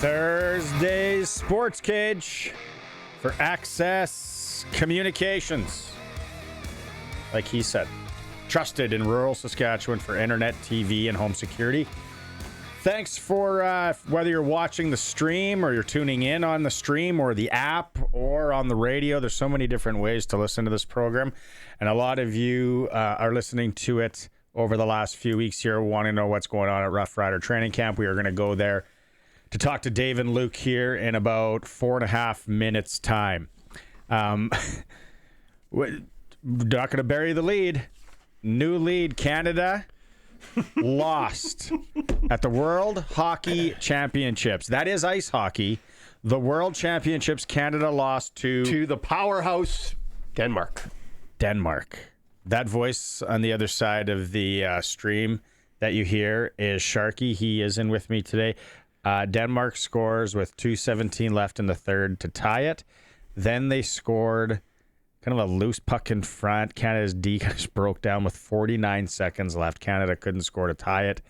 Thursday's SportsCage for Access Communications. Like he said, trusted in rural Saskatchewan for internet, TV, and home security. Thanks for whether you're watching the stream or you're tuning in on the stream or the app or on the radio. There's so many different ways to listen to this program. And a lot of you are listening to it over the last few weeks here, wanting to know what's going on at Rough Rider Training Camp. We are going to go there to talk to Dave and Luke here in about 4.5 minutes' time. We're not going to bury the lead. New lead, Canada lost at the World Hockey Championships. That is ice hockey. The World Championships, Canada lost to the powerhouse Denmark. That voice on the other side of the stream that you hear is Sharky. He is in with me today. Denmark scores with 2:17 left in the third to tie it. Then they scored kind of a loose puck in front. Canada's D just broke down with 49 seconds left. Canada couldn't score to tie it.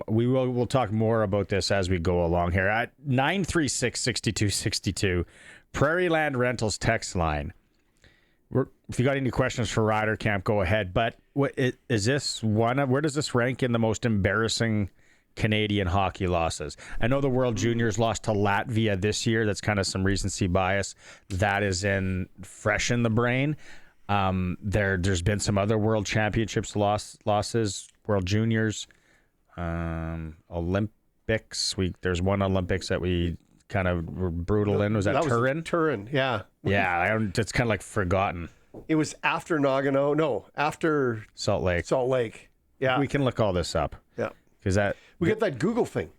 We'll talk more about this as we go along here. At 936-6262, Prairie Land Rentals text line. If you got any questions for Rider Camp, go ahead. But where does this rank in the most embarrassing Canadian hockey losses? I know the World Juniors lost to Latvia this year. That's kind of some recency bias. That is fresh in the brain. There's been some other World Championships losses, World Juniors, Olympics. There's one Olympics that we kind of were brutal in. Was that Turin? Turin, yeah. Yeah, it's kind of like forgotten. It was after Nagano. No, after Salt Lake. Yeah. We can look all this up. Yeah. Because we get that Google thing.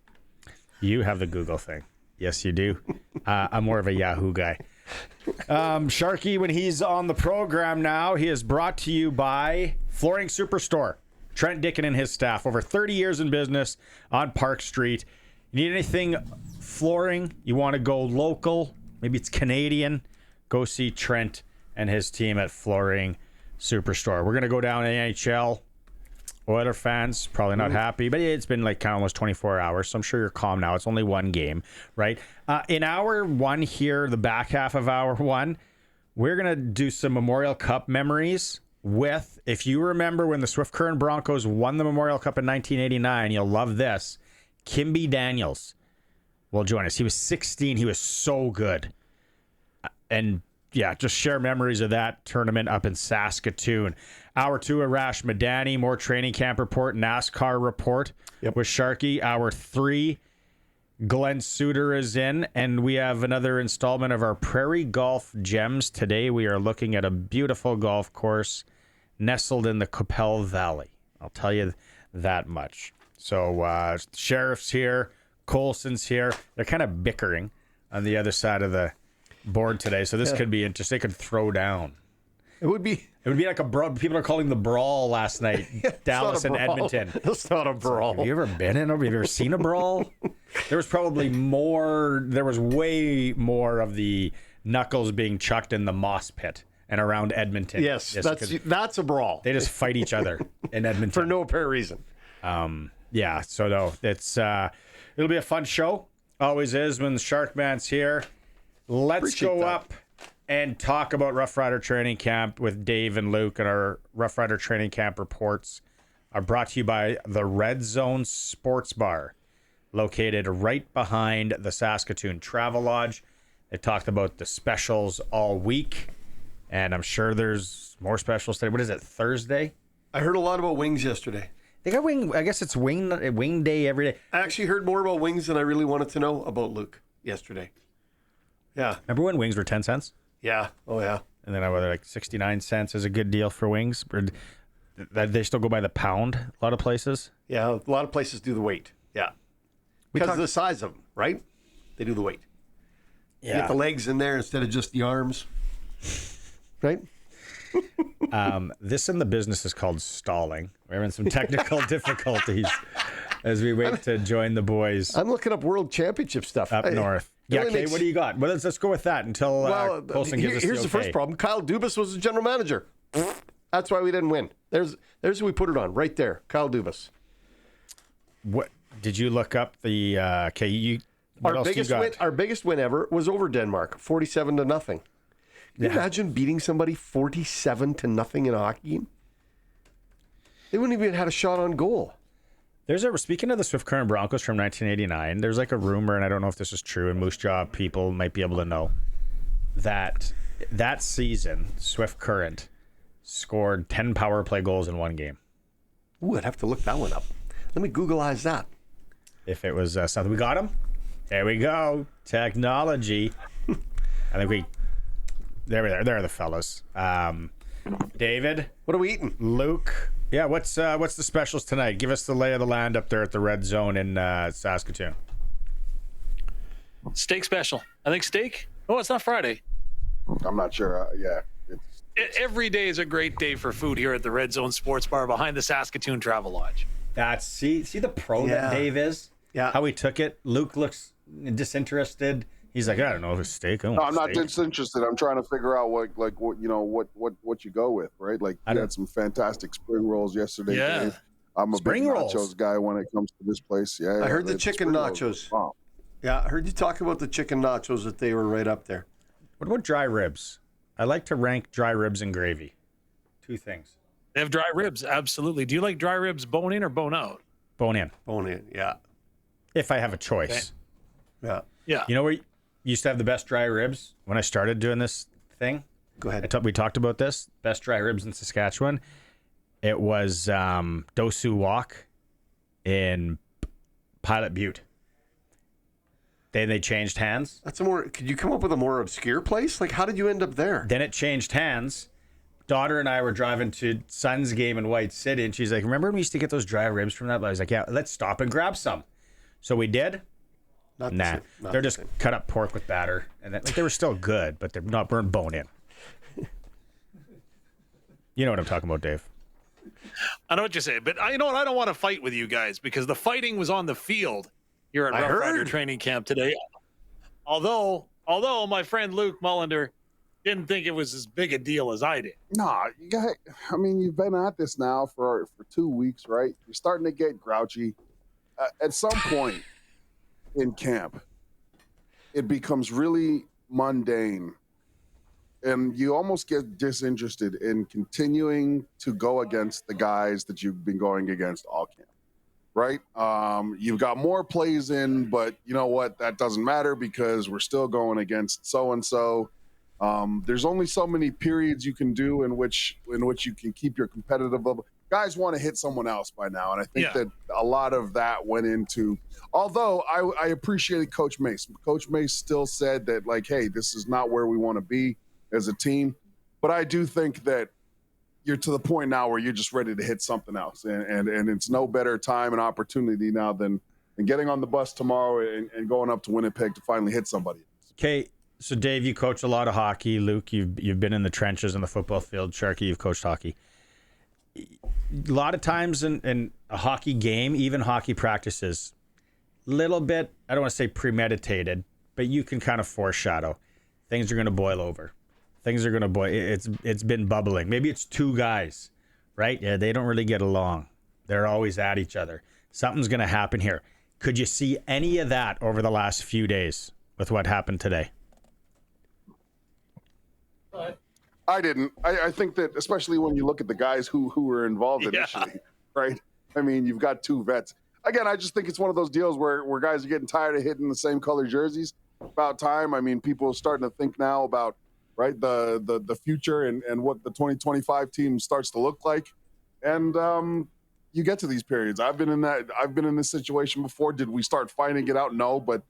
You have the Google thing. Yes, you do. I'm more of a Yahoo guy. Sharky, when he's on the program now, he is brought to you by Flooring Superstore. Trent Dickin and his staff. Over 30 years in business on Park Street. You need anything flooring? You want to go local? Maybe it's Canadian? Go see Trent and his team at Flooring Superstore. We're going to go down to NHL. Oiler fans probably not happy, but it's been like almost 24 hours, so I'm sure you're calm now. It's only one game, right? In hour one here, the back half of hour one, we're going to do some Memorial Cup memories with, if you remember when the Swift Current Broncos won the Memorial Cup in 1989, you'll love this. Kimbi Daniels will join us. He was 16. He was so good. And yeah, just share memories of that tournament up in Saskatoon. Hour two, Arash Madani, more training camp report, NASCAR report with Sharky. Hour three, Glen Suitor is in, and we have another installment of our Prairie Golf Gems. Today we are looking at a beautiful golf course nestled in the Qu'Appelle Valley. I'll tell you that much. So Sheriff's here, Colson's here. They're kind of bickering on the other side of the board today, so this could be interesting. They could throw down. It would be like a brawl. People are calling the brawl last night. Dallas and Edmonton. It's not a brawl. Have you ever been in? Have you ever seen a brawl? There was probably more. There was way more of the knuckles being chucked in the moss pit and around Edmonton. Yes, that's a brawl. They just fight each other in Edmonton for no apparent reason. Yeah. So no, it'll be a fun show. Always is when the Sharkman's here. Let's go up and talk about Rough Rider Training Camp with Dave and Luke, and our Rough Rider Training Camp reports are brought to you by the Red Zone Sports Bar, located right behind the Saskatoon Travel Lodge. They talked about the specials all week, and I'm sure there's more specials today. What is it, Thursday? I heard a lot about wings yesterday. They got wing. I guess it's wing day every day. I actually heard more about wings than I really wanted to know about Luke yesterday. Yeah. Remember when wings were 10 cents? Yeah. Oh, yeah. And then whether like 69 cents is a good deal for wings. They still go by the pound, a lot of places. Yeah, a lot of places do the weight. Yeah. Because of the size of them, right? They do the weight. Yeah. You get the legs in there instead of just the arms. Right? This in the business is called stalling. We're having some technical difficulties as we wait to join the boys. I'm looking up World Championship stuff. Up north. Yeah, okay, what do you got? Well, let's go with that until Colson gives us the okay. Here's the first problem. Kyle Dubas was the general manager. That's why we didn't win. There's who we put it on, right there. Kyle Dubas. What did you look up the What else you got? Our biggest win ever was over Denmark, 47-0. Can you imagine beating somebody 47-0 in a hockey game? They wouldn't even have had a shot on goal. Speaking of the Swift Current Broncos from 1989, there's like a rumor, and I don't know if this is true, and Moose Jaw people might be able to know, that season, Swift Current scored 10 power play goals in one game. Ooh, I'd have to look that one up. Let me Googleize that. If it was something. We got him? There we go. Technology. I think there are the fellas. David. What are we eating? Luke. Yeah, what's the specials tonight? Give us the lay of the land up there at the Red Zone in Saskatoon. Steak special. I think steak. Oh, it's not Friday. I'm not sure. Every day is a great day for food here at the Red Zone Sports Bar behind the Saskatoon Travel Lodge. See the pro that Dave is? Yeah. How he took it. Luke looks disinterested. He's like, I don't know if it's steak. No, I'm not disinterested. I'm trying to figure out what you go with, right? Like you had some fantastic spring rolls yesterday. Yeah. Dave. I'm a big nachos guy when it comes to this place. Yeah. I heard the chicken nachos. Wow. Yeah, I heard you talk about the chicken nachos, that they were right up there. What about dry ribs? I like to rank dry ribs and gravy. Two things. They have dry ribs, absolutely. Do you like dry ribs bone in or bone out? Bone in. Bone in, yeah. If I have a choice. Okay. Yeah. You know where you used to have the best dry ribs when I started doing this thing? Go ahead. We talked about this. Best dry ribs in Saskatchewan. It was Dosu Walk in Pilot Butte. They changed hands. Could you come up with a more obscure place? Like, how did you end up there? Then it changed hands. Daughter and I were driving to Suns game in White City, and she's like, remember when we used to get those dry ribs from that? But I was like, yeah, let's stop and grab some. So we did. They're just cut up pork with batter, and they were still good, but they're not burned bone in. You know what I'm talking about, Dave. I know what you're saying, but you know what? I don't want to fight with you guys because the fighting was on the field here at Rough Rider training camp today. Although my friend Luc Mullinder didn't think it was as big a deal as I did. Nah, you've been at this now for 2 weeks, right? You're starting to get grouchy. At some point in camp, it becomes really mundane, and you almost get disinterested in continuing to go against the guys that you've been going against all camp. Right? You've got more plays in, but you know what? That doesn't matter because we're still going against so-and-so. There's only so many periods you can do in which you can keep your competitive level. Guys want to hit someone else by now, and I think that a lot of that went into. Although I appreciated Coach Mace. Coach Mace still said that, like, hey, this is not where we want to be as a team. But I do think that you're to the point now where you're just ready to hit something else, and it's no better time and opportunity now than getting on the bus tomorrow and going up to Winnipeg to finally hit somebody. Okay, so Dave, you coach a lot of hockey. Luke, you've been in the trenches on the football field. Sharky, you've coached hockey. A lot of times in a hockey game, even hockey practices, little bit, I don't want to say premeditated, but you can kind of foreshadow. Things are going to boil over. Things are going to boil. It's been bubbling. Maybe it's two guys, right? Yeah, they don't really get along. They're always at each other. Something's going to happen here. Could you see any of that over the last few days with what happened today? I didn't. I think that especially when you look at the guys who were involved initially, right? I mean, you've got two vets. Again, I just think it's one of those deals where guys are getting tired of hitting the same color jerseys. About time. I mean, people are starting to think now about, right, the future and what the 2025 team starts to look like. And you get to these periods. I've been in this situation before. Did we start fighting it out? No, but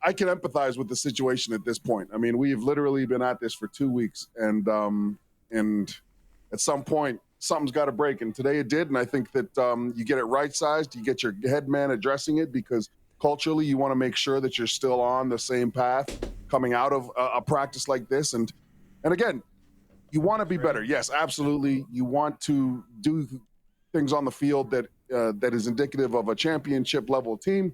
I can empathize with the situation at this point. I mean, we've literally been at this for 2 weeks, and at some point, something's got to break. And today it did. And I think that you get it right-sized. You get your head man addressing it because culturally you want to make sure that you're still on the same path coming out of a practice like this. And again, you want to be better. Yes, absolutely. You want to do things on the field that is indicative of a championship level team.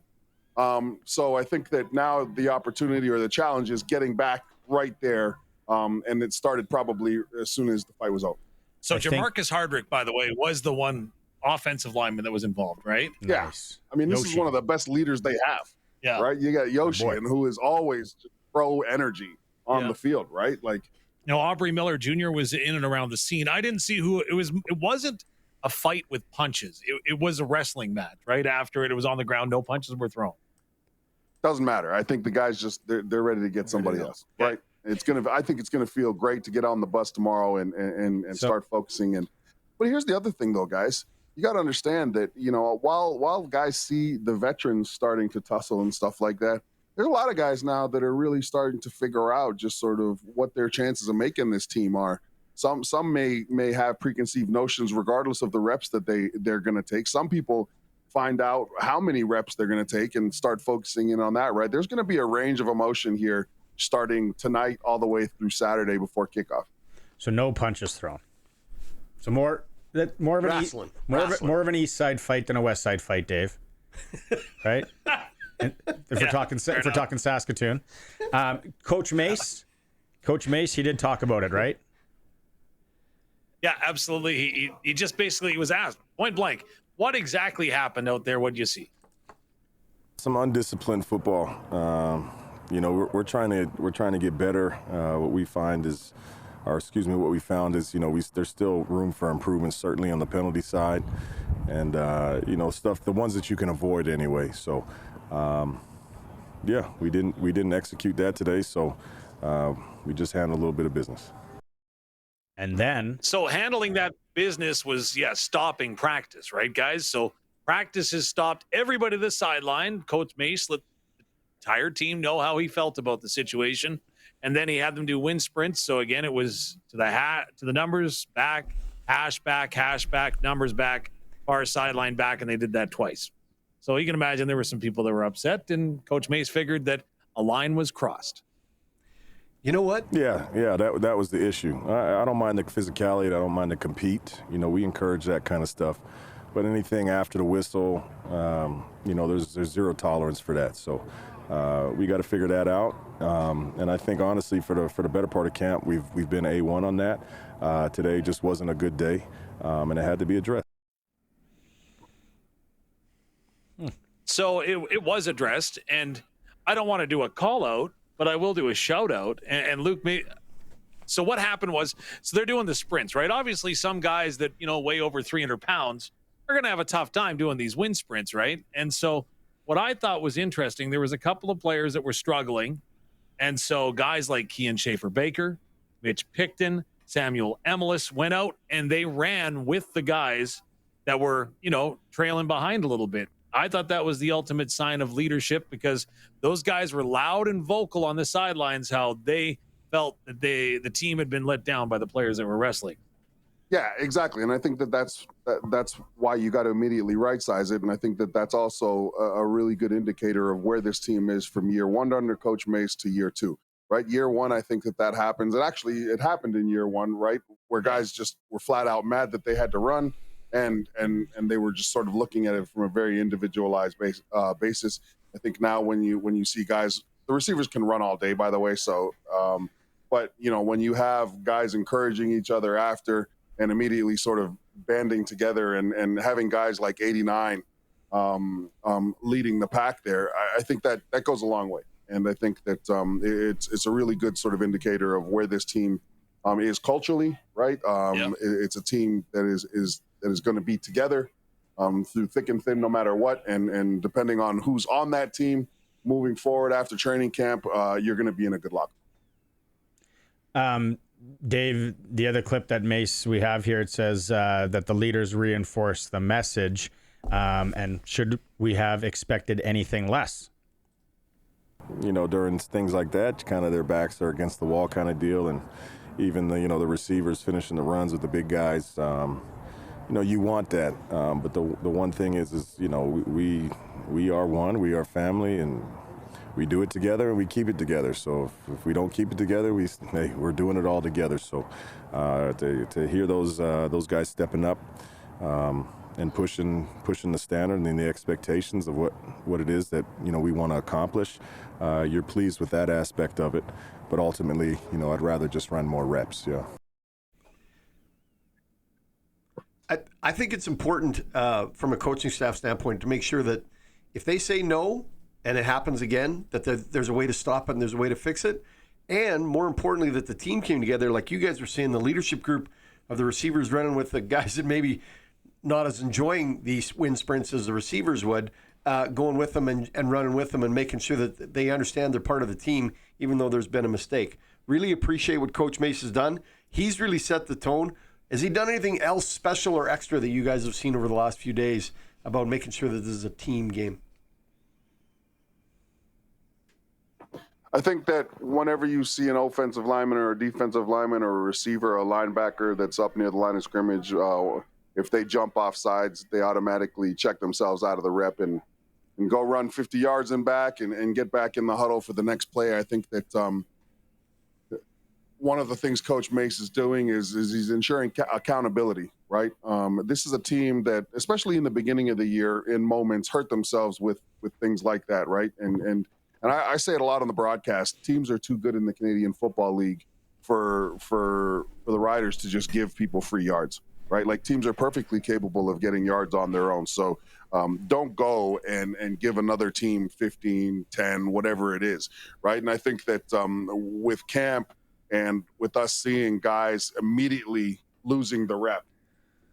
So I think that now the opportunity or the challenge is getting back right there. And it started probably as soon as the fight was over. So Jamarcus Hardrick, by the way, was the one offensive lineman that was involved, right? Yeah. Nice. I mean, this is one of the best leaders they have. right? You got Yoshi, and who is always pro energy on the field, right? Like, Aubrey Miller Jr. was in and around the scene. I didn't see who it was. It wasn't a fight with punches. It was a wrestling match. Right after it was on the ground. No punches were thrown. Doesn't matter. I think the guys just they're ready to get somebody else, right? I think it's gonna feel great to get on the bus tomorrow and start focusing. But here's the other thing, though, guys. You got to understand that, while guys see the veterans starting to tussle and stuff like that, there's a lot of guys now that are really starting to figure out just sort of what their chances of making this team are. Some may have preconceived notions regardless of the reps that they're going to take. Some people find out how many reps they're going to take and start focusing in on that, right? There's going to be a range of emotion here starting tonight all the way through Saturday before kickoff. So no punches thrown. So more of an East Side fight than a West Side fight, Dave. Right? And if we're talking Saskatoon, Coach Mace, he did talk about it, right? Yeah, absolutely. He just basically was asked point blank, what exactly happened out there? What did you see? Some undisciplined football. We're trying to get better. What we found is, there's still room for improvement, certainly on the penalty side, and the ones that you can avoid anyway. So, we didn't execute that today. So, we just handled a little bit of business. And then, so handling that business was stopping practice, right, guys? So practice has stopped. Everybody to the sideline. Coach Mace let the entire team know how he felt about the situation. And then he had them do wind sprints. So again, it was to the numbers, back, hash back, numbers back, far sideline back, and they did that twice. So you can imagine there were some people that were upset, and Coach Mace figured that a line was crossed. You know what? Yeah, that was the issue. I don't mind the physicality. I don't mind to compete. We encourage that kind of stuff. But anything after the whistle, there's zero tolerance for that. So we got to figure that out. And I think honestly, for the better part of camp, we've been A1 on that. Today just wasn't a good day, and it had to be addressed. So it was addressed, and I don't want to do a call out, but I will do a shout out. And Luke, so what happened was, they're doing the sprints, right? Obviously, some guys that weigh over 300 pounds are going to have a tough time doing these wind sprints, right? And so what I thought was interesting, there was a couple of players that were struggling. And so guys like Kean Schaefer-Baker, Mitch Picton, Samuel Emelis went out and they ran with the guys that were, trailing behind a little bit. I thought that was the ultimate sign of leadership, because those guys were loud and vocal on the sidelines how they felt that the team had been let down by the players that were wrestling. Yeah, exactly. And I think that's why you got to immediately right-size it. And I think that's also a really good indicator of where this team is from year one under Coach Mace to year two, right? Year one, I think that happens. And actually, it happened in year one, right, where guys just were flat out mad that they had to run. And they were just sort of looking at it from a very individualized basis. I think now when you see guys, the receivers can run all day, by the way. So, but when you have guys encouraging each other after and immediately sort of banding together and having guys like 89 leading the pack there, I think that goes a long way. And I think that it's a really good sort of indicator of where this team is culturally, right? It's a team that is going to be together through thick and thin, no matter what. And depending on who's on that team moving forward after training camp, you're going to be in a good locker. Dave, the other clip that Mace we have here, it says that the leaders reinforce the message. And should we have expected anything less? During things like that, kind of their backs are against the wall kind of deal. And even the receivers finishing the runs with the big guys, you want that. But the one thing is we are one, we are family, and we do it together and we keep it together. So if we don't keep it together, we're doing it all together. So to hear those guys stepping up and pushing the standard and the expectations of what it is that we want to accomplish, you're pleased with that aspect of it. But ultimately, I'd rather just run more reps. Yeah. I think it's important from a coaching staff standpoint to make sure that if they say no, and it happens again, that there's a way to stop it and there's a way to fix it. And more importantly, that the team came together, like you guys were saying, the leadership group of the receivers running with the guys that maybe not as enjoying these wind sprints as the receivers would, going with them and running with them and making sure that they understand they're part of the team, even though there's been a mistake. Really appreciate what Coach Mace has done. He's really set the tone. Has he done anything else special or extra that you guys have seen over the last few days about making sure that this is a team game? I think that whenever you see an offensive lineman or a defensive lineman or a receiver, a linebacker that's up near the line of scrimmage, if they jump off sides, they automatically check themselves out of the rep and go run 50 yards and back and get back in the huddle for the next play. I think that one of the things Coach Mace is doing is he's ensuring accountability, right? This is a team that, especially in the beginning of the year, in moments, hurt themselves with things like that, right? And I say it a lot on the broadcast. Teams are too good in the Canadian Football League for the Riders to just give people free yards, right? Like, teams are perfectly capable of getting yards on their own. So don't go and give another team 15, 10, whatever it is, right? And I think that with camp and with us seeing guys immediately losing the rep,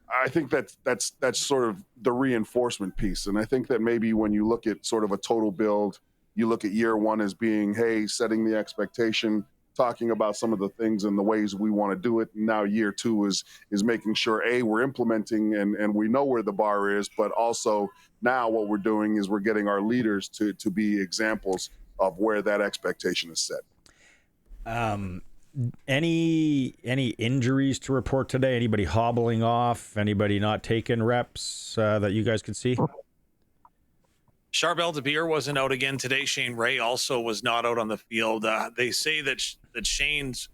I think that's sort of the reinforcement piece. And I think that maybe when you look at sort of a total build, you look at year one as being, hey, setting the expectation, talking about some of the things and the ways we want to do it. And now year two is making sure, A, we're implementing and we know where the bar is, but also now what we're doing is we're getting our leaders to be examples of where that expectation is set. Any injuries to report today? Anybody hobbling off? Anybody not taking reps that you guys could see? Charbel DeBeer wasn't out again today. Shane Ray also was not out on the field. They say that Shane's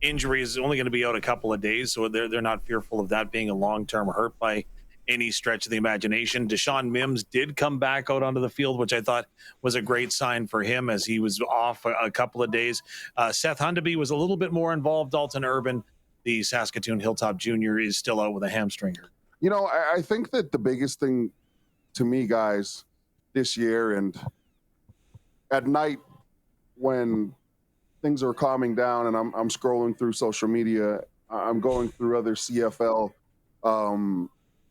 injury is only going to be out a couple of days, so they're not fearful of that being a long-term hurt by any stretch of the imagination. Deshaun Mims did come back out onto the field, which I thought was a great sign for him as he was off a couple of days. Seth Hundeby was a little bit more involved. Dalton Urban, the Saskatoon Hilltop Junior, is still out with a hamstring. You know, I think that the biggest thing to me, guys, this year, and at night when things are calming down and I'm scrolling through social media, I'm going through other CFL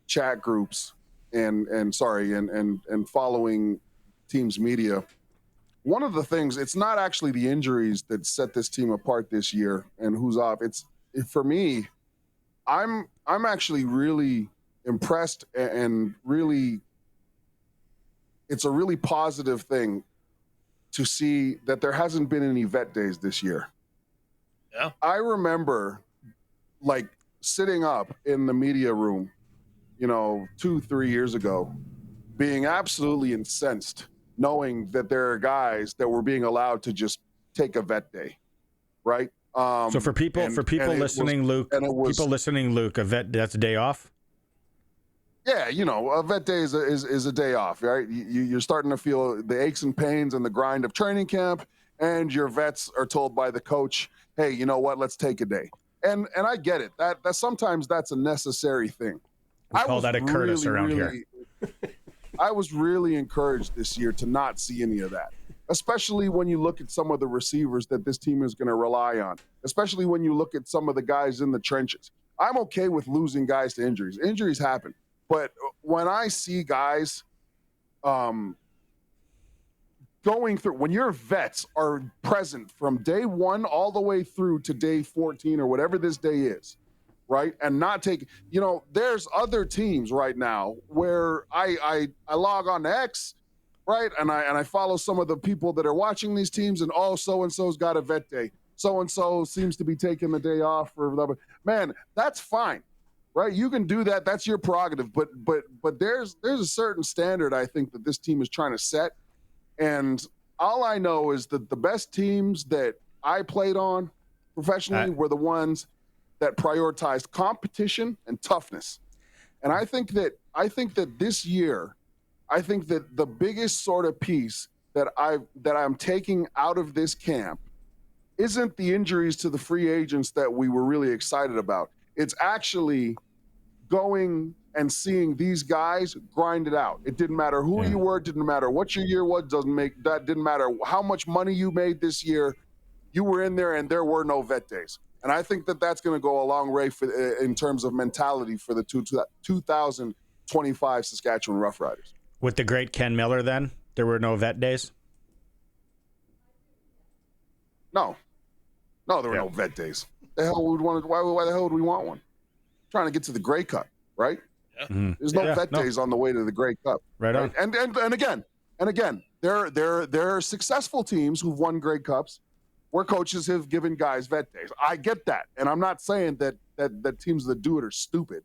chat groups and following teams' media. One of the things, it's not actually the injuries that set this team apart this year and who's off. For me, I'm actually really impressed and really, it's a really positive thing to see that there hasn't been any vet days this year. Yeah. I remember like sitting up in the media room, 2-3 years ago, being absolutely incensed knowing that there are guys that were being allowed to just take a vet day, right? So for people listening, Luke, a vet, that's a day off? Yeah, a vet day is a day off, right? You're starting to feel the aches and pains and the grind of training camp, and your vets are told by the coach, hey, you know what, let's take a day. And I get it. That sometimes that's a necessary thing. We call that a Curtis around here. I was really encouraged this year to not see any of that, especially when you look at some of the receivers that this team is going to rely on, especially when you look at some of the guys in the trenches. I'm okay with losing guys to injuries. Injuries happen. But when I see guys going through, when your vets are present from day one all the way through to day 14 or whatever this day is, right? And not take, there's other teams right now where I log on to X, right? And I follow some of the people that are watching these teams, and so-and-so's got a vet day. So-and-so seems to be taking the day off for the, man, that's fine. Right, you can do that. That's your prerogative. But there's a certain standard I think that this team is trying to set. And all I know is that the best teams that I played on professionally were the ones that prioritized competition and toughness. And I think that this year, I think that the biggest sort of piece that I'm taking out of this camp isn't the injuries to the free agents that we were really excited about. It's actually going and seeing these guys grind it out. It didn't matter who you were, didn't matter what your year was, didn't matter how much money you made this year. You were in there, and there were no vet days. And I think that that's going to go a long way in terms of mentality for the 2025 Saskatchewan Roughriders. With the great Ken Miller, then there were no vet days. No, there were no vet days. The hell would want? Why the hell would we want one? Trying to get to the Grey Cup, right? Yeah. Mm-hmm. There's no vet days on the way to the Grey Cup. Right on. And again, there are successful teams who've won Grey Cups where coaches have given guys vet days. I get that, and I'm not saying that teams that do it are stupid.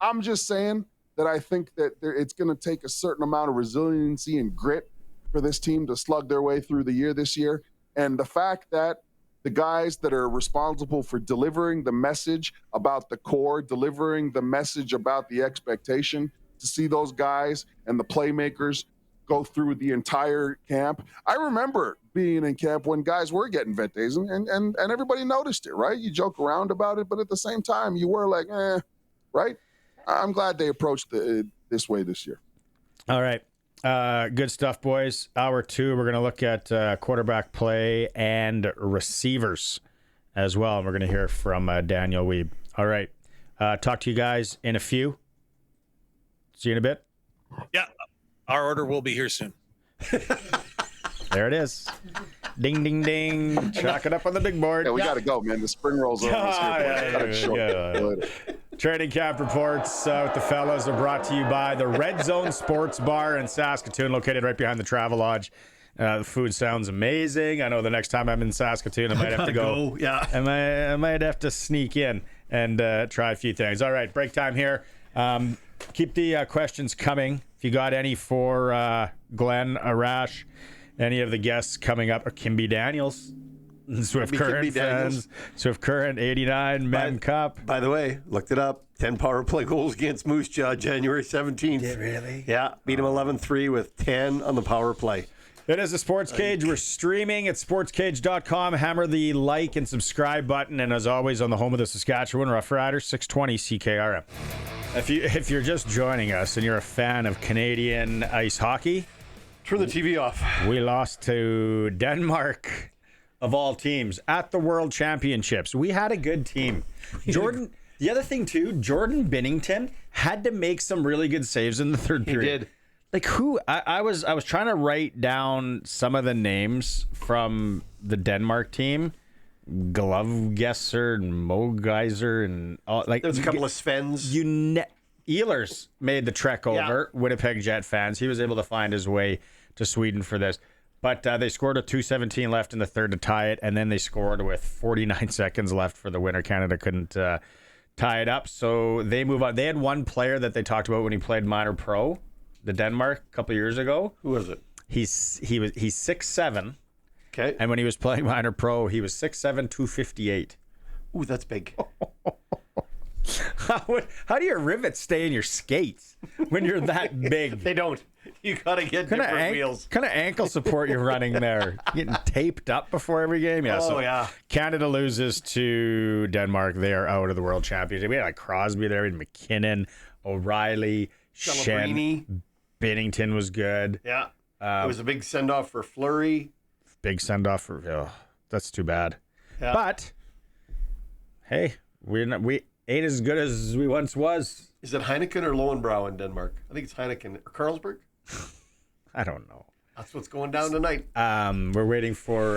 I'm just saying that I think that it's going to take a certain amount of resiliency and grit for this team to slug their way through the year this year. And the fact that the guys that are responsible for delivering the message about the core, delivering the message about the expectation, to see those guys and the playmakers go through the entire camp. I remember being in camp when guys were getting vet days and everybody noticed it, right? You joke around about it, but at the same time, you were like, right? I'm glad they approached this way this year. All right. Good stuff, boys. Hour 2, we're going to look at quarterback play and receivers as well. And we're going to hear from Daniel Weeb. All right. Talk to you guys in a few. See you in a bit. Yeah. Our order will be here soon. There it is. Ding, ding, ding. Chalk it up on the big board. Yeah, we got to go, man. The spring rolls over. Training camp reports with the fellas are brought to you by the Red Zone Sports Bar in Saskatoon, located right behind the Travel Lodge. The food sounds amazing. I know the next time I'm in Saskatoon, I might have to go. Yeah. I might have to sneak in and try a few things. All right, break time here. Keep the questions coming. If you got any for Glen, Arash, any of the guests coming up, or Kimbi Daniels, Swift Current fans, Swift Current 89, Mem Cup. By the way, looked it up. 10 power play goals against Moose Jaw, January 17th. Did really? Yeah, beat him 11-3 with 10 on the power play. It is a SportsCage. We're streaming at sportscage.com. Hammer the like and subscribe button. And as always, on the home of the Saskatchewan Roughriders, 620 CKRM. If you're just joining us and you're a fan of Canadian ice hockey, turn the TV off. We lost to Denmark, of all teams, at the World Championships. We had a good team. Jordan, the other thing too, Jordan Binnington had to make some really good saves in the third period. He did. Like who? I was trying to write down some of the names from the Denmark team. Glovgesser and Mogeiser and all, like there's a couple of Svens. Ehlers made the trek over. Yeah. Winnipeg Jet fans. He was able to find his way to Sweden for this. But they scored with 2:17 left in the third to tie it, and then they scored with 49 seconds left for the winner. Canada couldn't tie it up, so they move on. They had one player that they talked about when he played minor pro, the Denmark, a couple years ago. Who was it? He's 6'7". Okay. And when he was playing minor pro, he was 6'7", 258. Ooh, that's big. How do your rivets stay in your skates when you're that big? They don't. You got to get different wheels. Kind of ankle support you're running there? Getting taped up before every game? Yeah. Yeah. Canada loses to Denmark. They are out of the World Championship. We had like Crosby there, and McKinnon, O'Reilly, Shen. Binnington was good. Yeah. It was a big send-off for Fleury. Big send-off for... that's too bad. Yeah. But, hey, we ain't as good as we once was. Is it Heineken or Lowenbrau in Denmark? I think it's Heineken. Or Carlsberg? I don't know. That's what's going down tonight. We're waiting for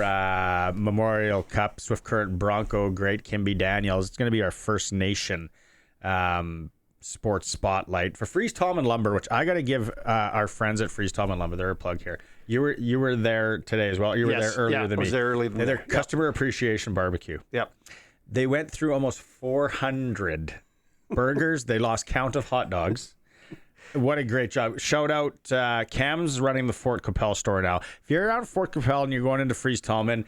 Memorial Cup, Swift Current Bronco, great Kimbi Daniels. It's going to be our First Nation sports spotlight for Freeze Tallman Lumber, which I got to give our friends at Freeze Tallman Lumber. They're a plug here. You were there today as well. You were there earlier than me. I was there earlier than me. Their customer appreciation barbecue. Yep. They went through almost 400 burgers. They lost count of hot dogs. What a great job. Shout out, Cam's running the Fort Capel store now. If you're around Fort Capel and you're going into Freeze Tallman,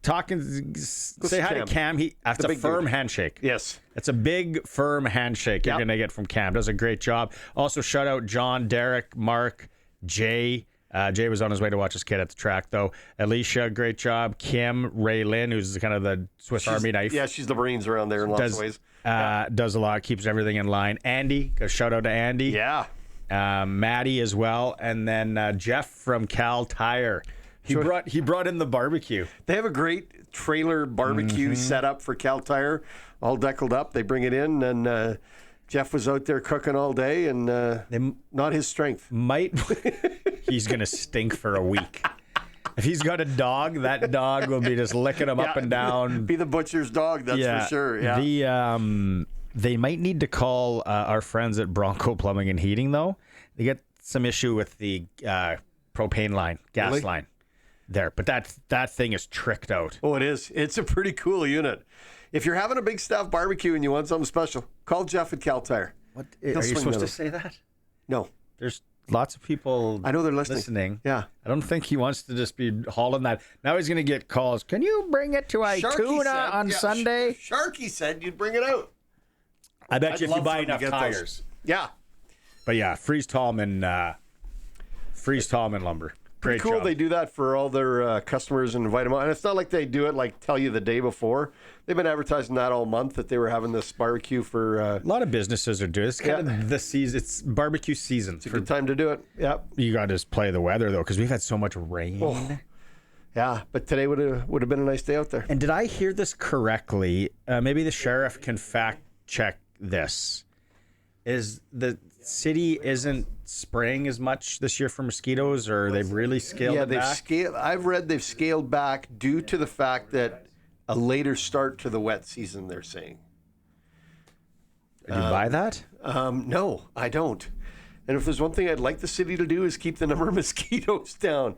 say hi to Cam. That's a firm handshake. Yes. It's a big, firm handshake you're going to get from Cam. Does a great job. Also, shout out John, Derek, Mark, Jay, Jay was on his way to watch his kid at the track, though. Alicia, great job. Kim, Ray Lynn, who's kind of the Swiss Army knife. Yeah, she's the Marines around there in lots of ways. Does a lot, keeps everything in line. Andy, a shout out to Andy. Yeah. Maddie as well. And then Jeff from Cal Tire. He brought in the barbecue. They have a great trailer barbecue set up for Cal Tire, all deckled up. They bring it in, and Jeff was out there cooking all day, and not his strength. He's going to stink for a week. If he's got a dog, that dog will be just licking him up and down. Be the butcher's dog, that's for sure. Yeah. They might need to call our friends at Bronco Plumbing and Heating, though. They get some issue with the propane line, gas line there. But that thing is tricked out. Oh, it is. It's a pretty cool unit. If you're having a big staff barbecue and you want something special, call Jeff at Cal Tire. What are you supposed to say that? No. There's lots of people I know they're listening. Yeah. I don't think he wants to just be hauling that. Now he's going to get calls. Can you bring it to Ituna on Sunday? Sharky said you'd bring it out. I bet you if you buy enough tires. Those. Yeah. But yeah, Freeze Tallman Lumber. Pretty Great cool. job. They do that for all their customers and invite them on. And it's not like they do it like tell you the day before. They've been advertising that all month that they were having this barbecue for. A lot of businesses are doing it. It's kind of the season. It's barbecue season. It's a good time to do it. Yeah. You got to just play the weather though, because we've had so much rain. Oh. Yeah, but today would have been a nice day out there. And did I hear this correctly? Maybe the sheriff can fact check this. Is the city isn't spraying as much this year for mosquitoes, or they've really scaled it back? I've read they've scaled back due to the fact that a later start to the wet season, they're saying. Did you buy that? No, I don't. And if there's one thing I'd like the city to do is keep the number of mosquitoes down.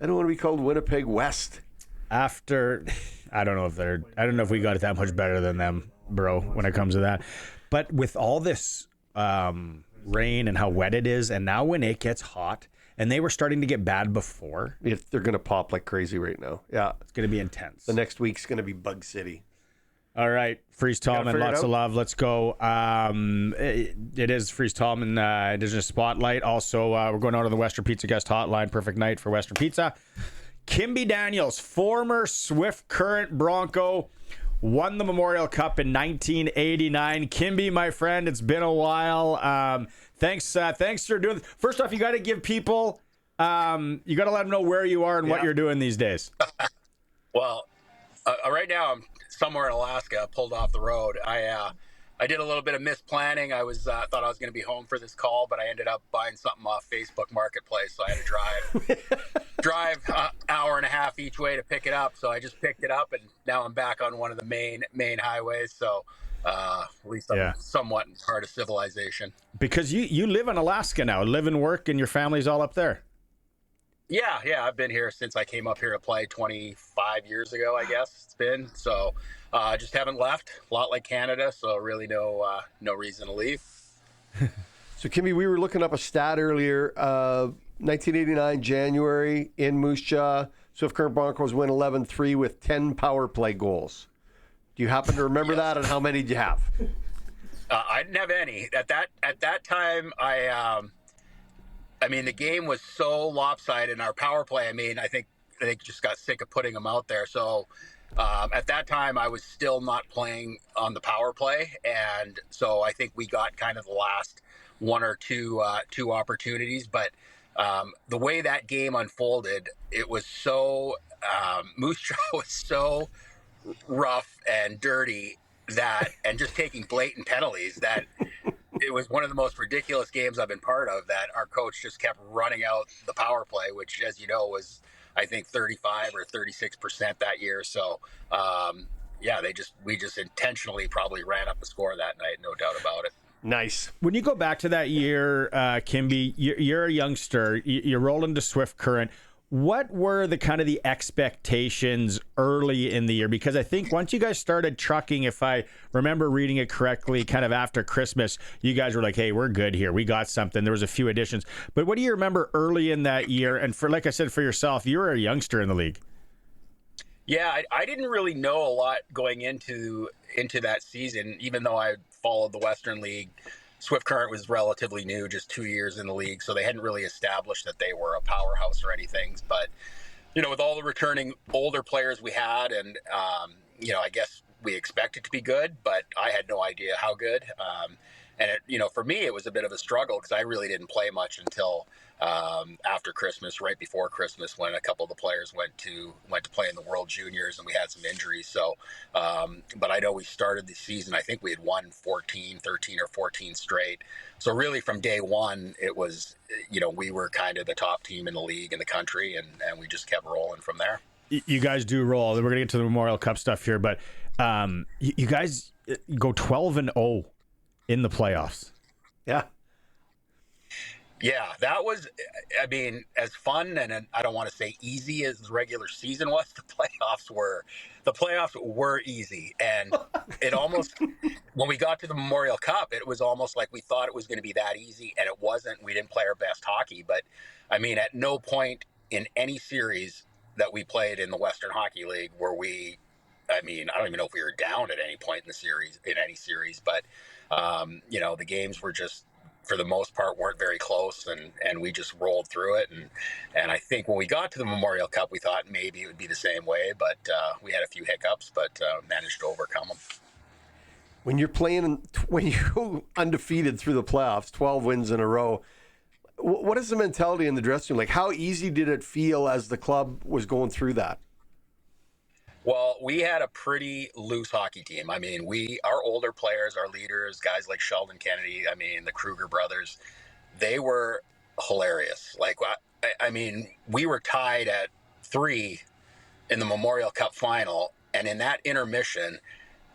I don't want to be called Winnipeg West. I don't know if we got it that much better than them, bro, when it comes to that. But with all this rain and how wet it is, and now when it gets hot, and they were starting to get bad before. They're going to pop like crazy right now. Yeah. It's going to be intense. The next week's going to be Bug City. All right. Freeze Tallman, lots of love. Let's go. It is Freeze Tallman Indigenous Spotlight. Also, we're going out on the Western Pizza Guest Hotline. Perfect night for Western Pizza. Kimbi Daniels, former Swift Current Bronco, won the Memorial Cup in 1989. Kimbi, my friend, it's been a while. Thanks for doing this. First off, you got to give people, you got to let them know where you are and what you're doing these days. Well, right now I'm somewhere in Alaska, pulled off the road. I did a little bit of misplanning. I was thought I was going to be home for this call, but I ended up buying something off Facebook Marketplace, so I had to drive hour and a half each way to pick it up. So I just picked it up, and now I'm back on one of the main highways. So at least I'm somewhat in part of civilization. Because you live in Alaska now, live and work, and your family's all up there. Yeah, I've been here since I came up here to play 25 years ago, I guess it's been. So just haven't left. A lot like Canada, so really no reason to leave. So, Kimbi, we were looking up a stat earlier. 1989, January, in Moose Jaw, Swift Current Broncos win 11-3 with 10 power play goals. Do you happen to remember that, and how many did you have? I didn't have any. At that time, I mean, the game was so lopsided in our power play. I mean, I think just got sick of putting them out there. So at that time, I was still not playing on the power play. And so I think we got kind of the last one or two opportunities. But the way that game unfolded, it was so Moose Jaw was so rough and dirty and just taking blatant penalties that it was one of the most ridiculous games I've been part of, that our coach just kept running out the power play, which, as you know, was, I think, 35 or 36% that year. So, we just intentionally probably ran up the score that night, no doubt about it. Nice. When you go back to that year, Kimbi, you're a youngster. You're rolling to Swift Current. What were the expectations early in the year? Because I think once you guys started trucking, if I remember reading it correctly, kind of after Christmas, you guys were like, hey, we're good here. We got something. There was a few additions. But what do you remember early in that year? And like I said, for yourself, you were a youngster in the league. Yeah, I didn't really know a lot going into that season, even though I followed the Western League Swift Current was relatively new, just 2 years in the league, so they hadn't really established that they were a powerhouse or anything. But, with all the returning older players we had, and, I guess we expected to be good, but I had no idea how good. And for me, it was a bit of a struggle because I really didn't play much until after Christmas, right before Christmas, when a couple of the players went to play in the World Juniors, and we had some injuries. So, but I know we started the season, I think we had won 13 or 14 straight. So really from day one, it was, we were kind of the top team in the league, in the country, and we just kept rolling from there. You guys do roll. We're going to get to the Memorial Cup stuff here, but you guys go 12-0 in the playoffs. Yeah. Yeah, that was, as fun and I don't want to say easy as the regular season was, the playoffs were easy. And it almost, when we got to the Memorial Cup, it was almost like we thought it was going to be that easy, and it wasn't. We didn't play our best hockey, but at no point in any series that we played in the Western Hockey League were we, I don't even know if we were down at any point in any series, but the games were just, for the most part, weren't very close, and we just rolled through it. And I think when we got to the Memorial Cup, we thought maybe it would be the same way, but we had a few hiccups, but managed to overcome them. When you go undefeated through the playoffs, 12 wins in a row, what is the mentality in the dressing room? Like, how easy did it feel as the club was going through that? Well, we had a pretty loose hockey team. Our older players, our leaders, guys like Sheldon Kennedy, the Kruger brothers, they were hilarious. Like, we were tied at 3 in the Memorial Cup final, and in that intermission,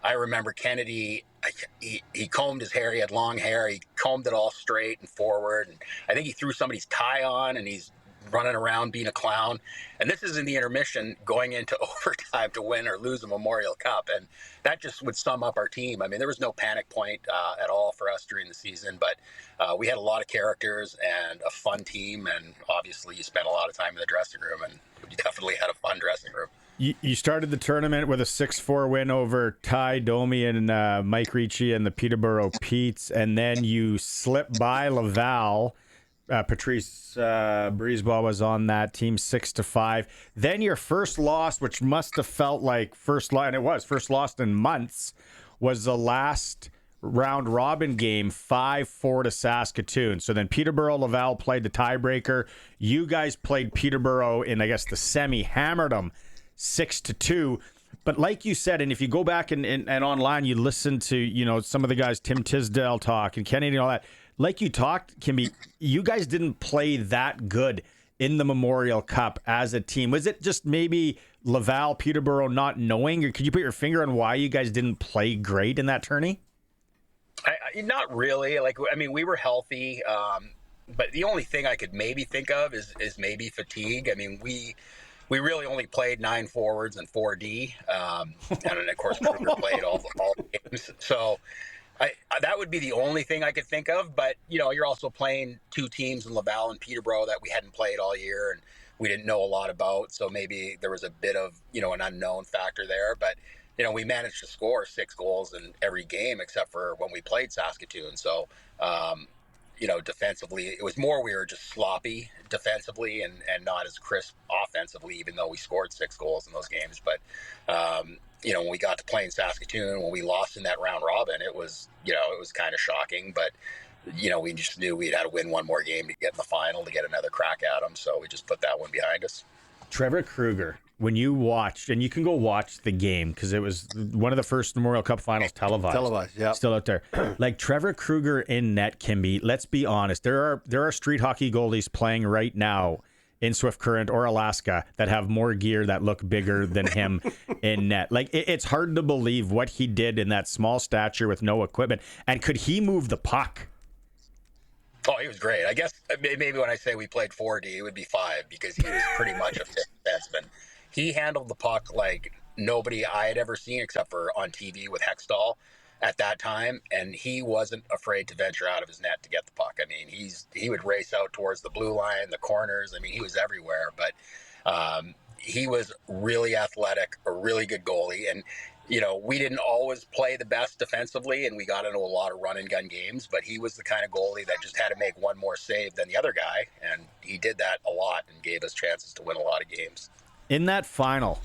I remember Kennedy, he combed his hair. He had long hair. He combed it all straight and forward, and I think he threw somebody's tie on, and he's running around being a clown. And this is in the intermission going into overtime to win or lose a Memorial Cup. And that just would sum up our team. There was no panic point at all for us during the season, but we had a lot of characters and a fun team. And obviously you spent a lot of time in the dressing room, and you definitely had a fun dressing room. You started the tournament with a 6-4 win over Ty Domi and Mike Ricci and the Peterborough Petes. And then you slipped by Laval. Patrice Brisebois was on that team, 6-5. Then your first loss, which must have felt like first loss in months, was the last round robin game, 5-4 to Saskatoon. So then Peterborough Laval played the tiebreaker. You guys played Peterborough in, I guess, the semi, hammered them 6-2. But like you said, and if you go back and online, you listen to some of the guys, Tim Tisdale talk and Kennedy and all that. Like you talked, Kimbi, you guys didn't play that good in the Memorial Cup as a team. Was it just maybe Laval, Peterborough not knowing, or could you put your finger on why you guys didn't play great in that tourney? Not really. We were healthy, but the only thing I could maybe think of is maybe fatigue. We really only played 9 forwards and 4D, and then of course Kruger played all the games. So that would be the only thing I could think of. But, you're also playing 2 teams in Laval and Peterborough that we hadn't played all year and we didn't know a lot about. So maybe there was a bit of, an unknown factor there. But, we managed to score 6 goals in every game except for when we played Saskatoon. So, defensively, it was more we were just sloppy defensively and not as crisp offensively, even though we scored 6 goals in those games. But, when we got to playing Saskatoon, when we lost in that round robin, it was kind of shocking. But, we just knew we'd had to win one more game to get in the final to get another crack at them. So we just put that one behind us. Trevor Kruger, when you watched, and you can go watch the game because it was one of the first Memorial Cup finals televised. Yeah, still out there. Like Trevor Kruger in net, Kimbi. Let's be honest. There are street hockey goalies playing right now in Swift Current or Alaska that have more gear that look bigger than him in net. Like it's hard to believe what he did in that small stature with no equipment. And could he move the puck? Oh, he was great. I guess maybe when I say we played 4D, it would be 5 because he was pretty much a fifth defenseman. He handled the puck like nobody I had ever seen except for on TV with Hextall at that time, and he wasn't afraid to venture out of his net to get the puck. He would race out towards the blue line, the corners. He was everywhere. But he was really athletic, a really good goalie. And, we didn't always play the best defensively, and we got into a lot of run and gun games, but he was the kind of goalie that just had to make one more save than the other guy. And he did that a lot and gave us chances to win a lot of games. In that final,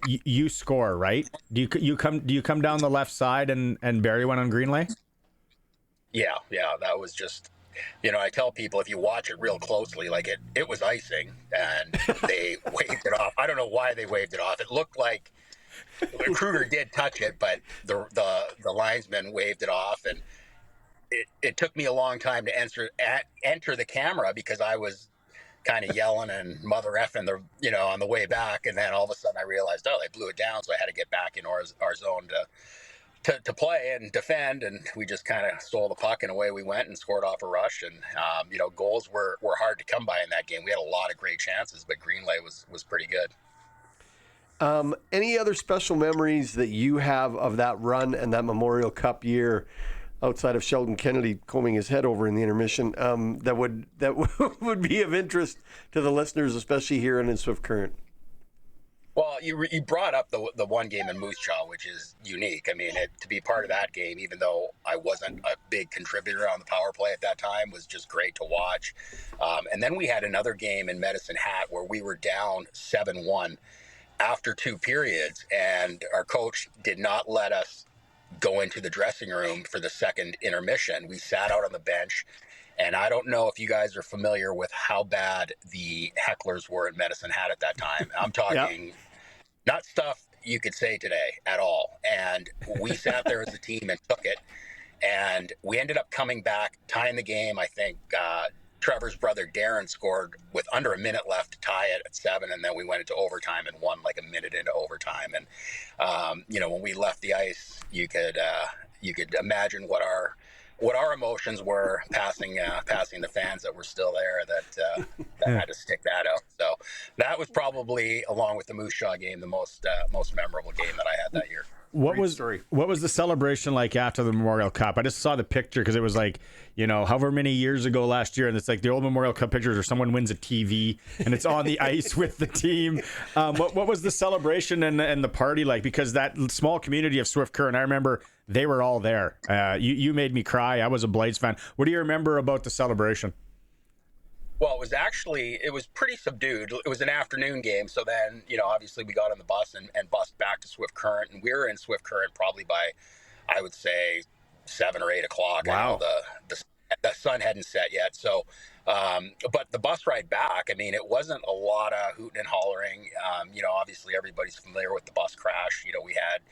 you score, right? Do you come down the left side and bury one on Greenlay? Yeah, that was just, I tell people if you watch it real closely, like it was icing, and they waved it off. I don't know why they waved it off. It looked like Kruger did touch it, but the linesman waved it off, and it took me a long time to enter the camera because I was kind of yelling and mother effing on the way back, and then all of a sudden I realized, they blew it down, so I had to get back in our zone to play and defend, and we just kind of stole the puck, and away we went and scored off a rush. And goals were hard to come by in that game. We had a lot of great chances, but Greenlay was pretty good. Any other special memories that you have of that run and that Memorial Cup year, outside of Sheldon Kennedy combing his head over in the intermission, that would be of interest to the listeners, especially here in Swift Current? Well, you brought up the one game in Moose Jaw, which is unique. I mean, to be part of that game, even though I wasn't a big contributor on the power play at that time, was just great to watch. And then we had another game in Medicine Hat where we were down 7-1 after 2 periods, and our coach did not let us go into the dressing room for the second intermission. We sat out on the bench, and I don't know if you guys are familiar with how bad the hecklers were in Medicine Hat at that time. I'm talking not stuff you could say today at all. And we sat there as a team and took it, and we ended up coming back, tying the game. I think Trevor's brother Darren scored with under a minute left to tie it at 7, and then we went into overtime and won like a minute into overtime. And when we left the ice, you could imagine what our emotions were passing the fans that were still there that had to stick that out. So that was probably, along with the Moose Jaw game, the most memorable game that I had that year. What was the celebration like after the Memorial Cup? I just saw the picture because it was like, however many years ago last year, and it's like the old Memorial Cup pictures where someone wins a TV and it's on the ice with the team. What was the celebration and the party like? Because that small community of Swift Current, I remember they were all there. You made me cry. I was a Blades fan. What do you remember about the celebration? Well, it was pretty subdued. It was an afternoon game. So then, obviously we got on the bus and bussed back to Swift Current. And we were in Swift Current probably by, I would say, 7 or 8 o'clock. Wow. The sun hadn't set yet. So, but the bus ride back, I mean, it wasn't a lot of hooting and hollering. Obviously everybody's familiar with the bus crash. We had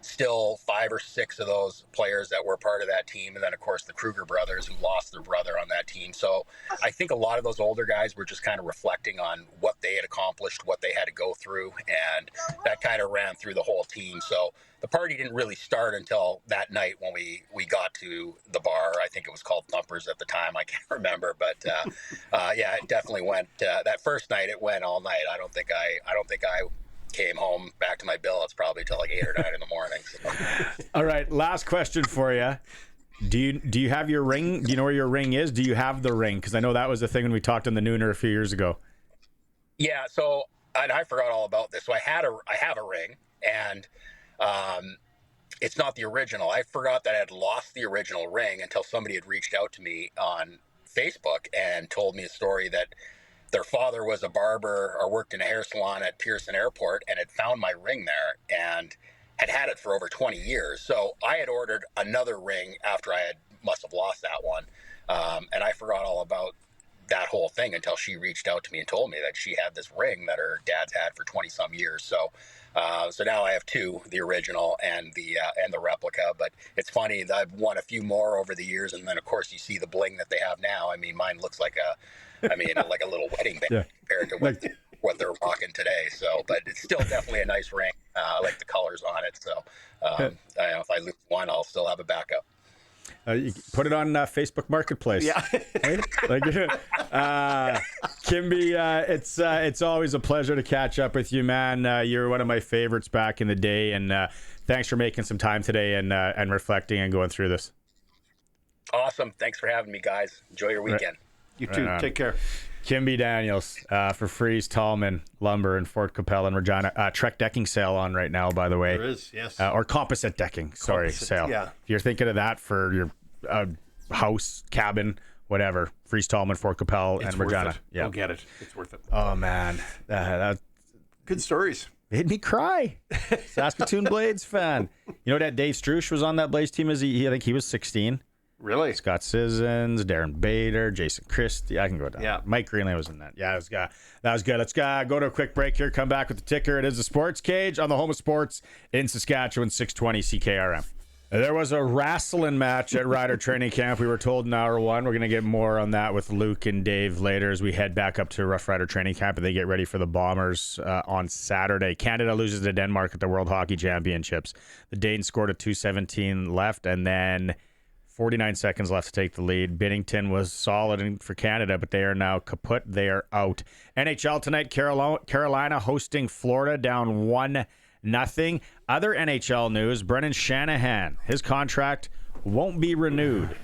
still 5 or 6 of those players that were part of that team. And then, of course, the Kruger brothers who lost their brother on that team. So I think a lot of those older guys were just kind of reflecting on what they had accomplished, what they had to go through. And that kind of ran through the whole team. So the party didn't really start until that night when we got to the bar. I think it was called Thumpers at the time. I can't remember. But, it definitely went that first night. It went all night. I don't think I came home back to my billets probably till like 8 or 9 in the morning. So. All right, last question for you. Do you have your ring? Do you know where your ring is? Do you have the ring? Because I know that was the thing when we talked in the Nooner a few years ago. Yeah, so and I forgot all about this. So I have a ring, and it's not the original. I forgot that I had lost the original ring until somebody had reached out to me on Facebook and told me a story that their father was a barber or worked in a hair salon at Pearson Airport and had found my ring there and had it for over 20 years. So I had ordered another ring after I must have lost that one. And I forgot all about that whole thing until she reached out to me and told me that she had this ring that her dad's had for 20 some years. So now I have 2, the original and the replica. But it's funny that I've won a few more over the years. And then of course you see the bling that they have now. I mean, mine looks like like a little wedding band compared to what they're rocking today. So, but it's still definitely a nice ring. I like the colors on it. So, if I lose one, I'll still have a backup. You put it on Facebook Marketplace. Yeah. Right? Kimbi, it's always a pleasure to catch up with you, man. You're one of my favorites back in the day, and thanks for making some time today and reflecting and going through this. Awesome. Thanks for having me, guys. Enjoy your weekend. You too. Take care. Kimbi Daniels for Freeze Tallman Lumber in Fort Capel and Regina. Trek decking sale on right now, by the way. There is, yes. Or composite decking, sale. yeah. If you're thinking of that for your house, cabin, whatever, Freeze Tallman, Fort Capel, and Regina. Yeah. Go get it. It's worth it. Oh, man. That Good stories. made me cry. Saskatoon Blades fan. You know that Dave Strush was on that Blaze team? I think he was 16. Really? Scott Sissons, Darren Bader, Jason Christie. I can go down. Yeah. Mike Greenley was in that. Yeah, that was good. Let's go to a quick break here. Come back with the ticker. It is the Sports Cage on the home of sports in Saskatchewan, 620 CKRM. There was a wrestling match at Rider Training Camp. We were told in hour one. We're going to get more on that with Luke and Dave later as we head back up to Rough Rider Training Camp and they get ready for the Bombers on Saturday. Canada loses to Denmark at the World Hockey Championships. The Danes scored at 2:17 left and then 49 seconds left to take the lead. Binnington was solid for Canada, but they are now kaput. They are out. NHL tonight, Carolina hosting Florida down 1-0. Other NHL news, Brendan Shanahan, his contract won't be renewed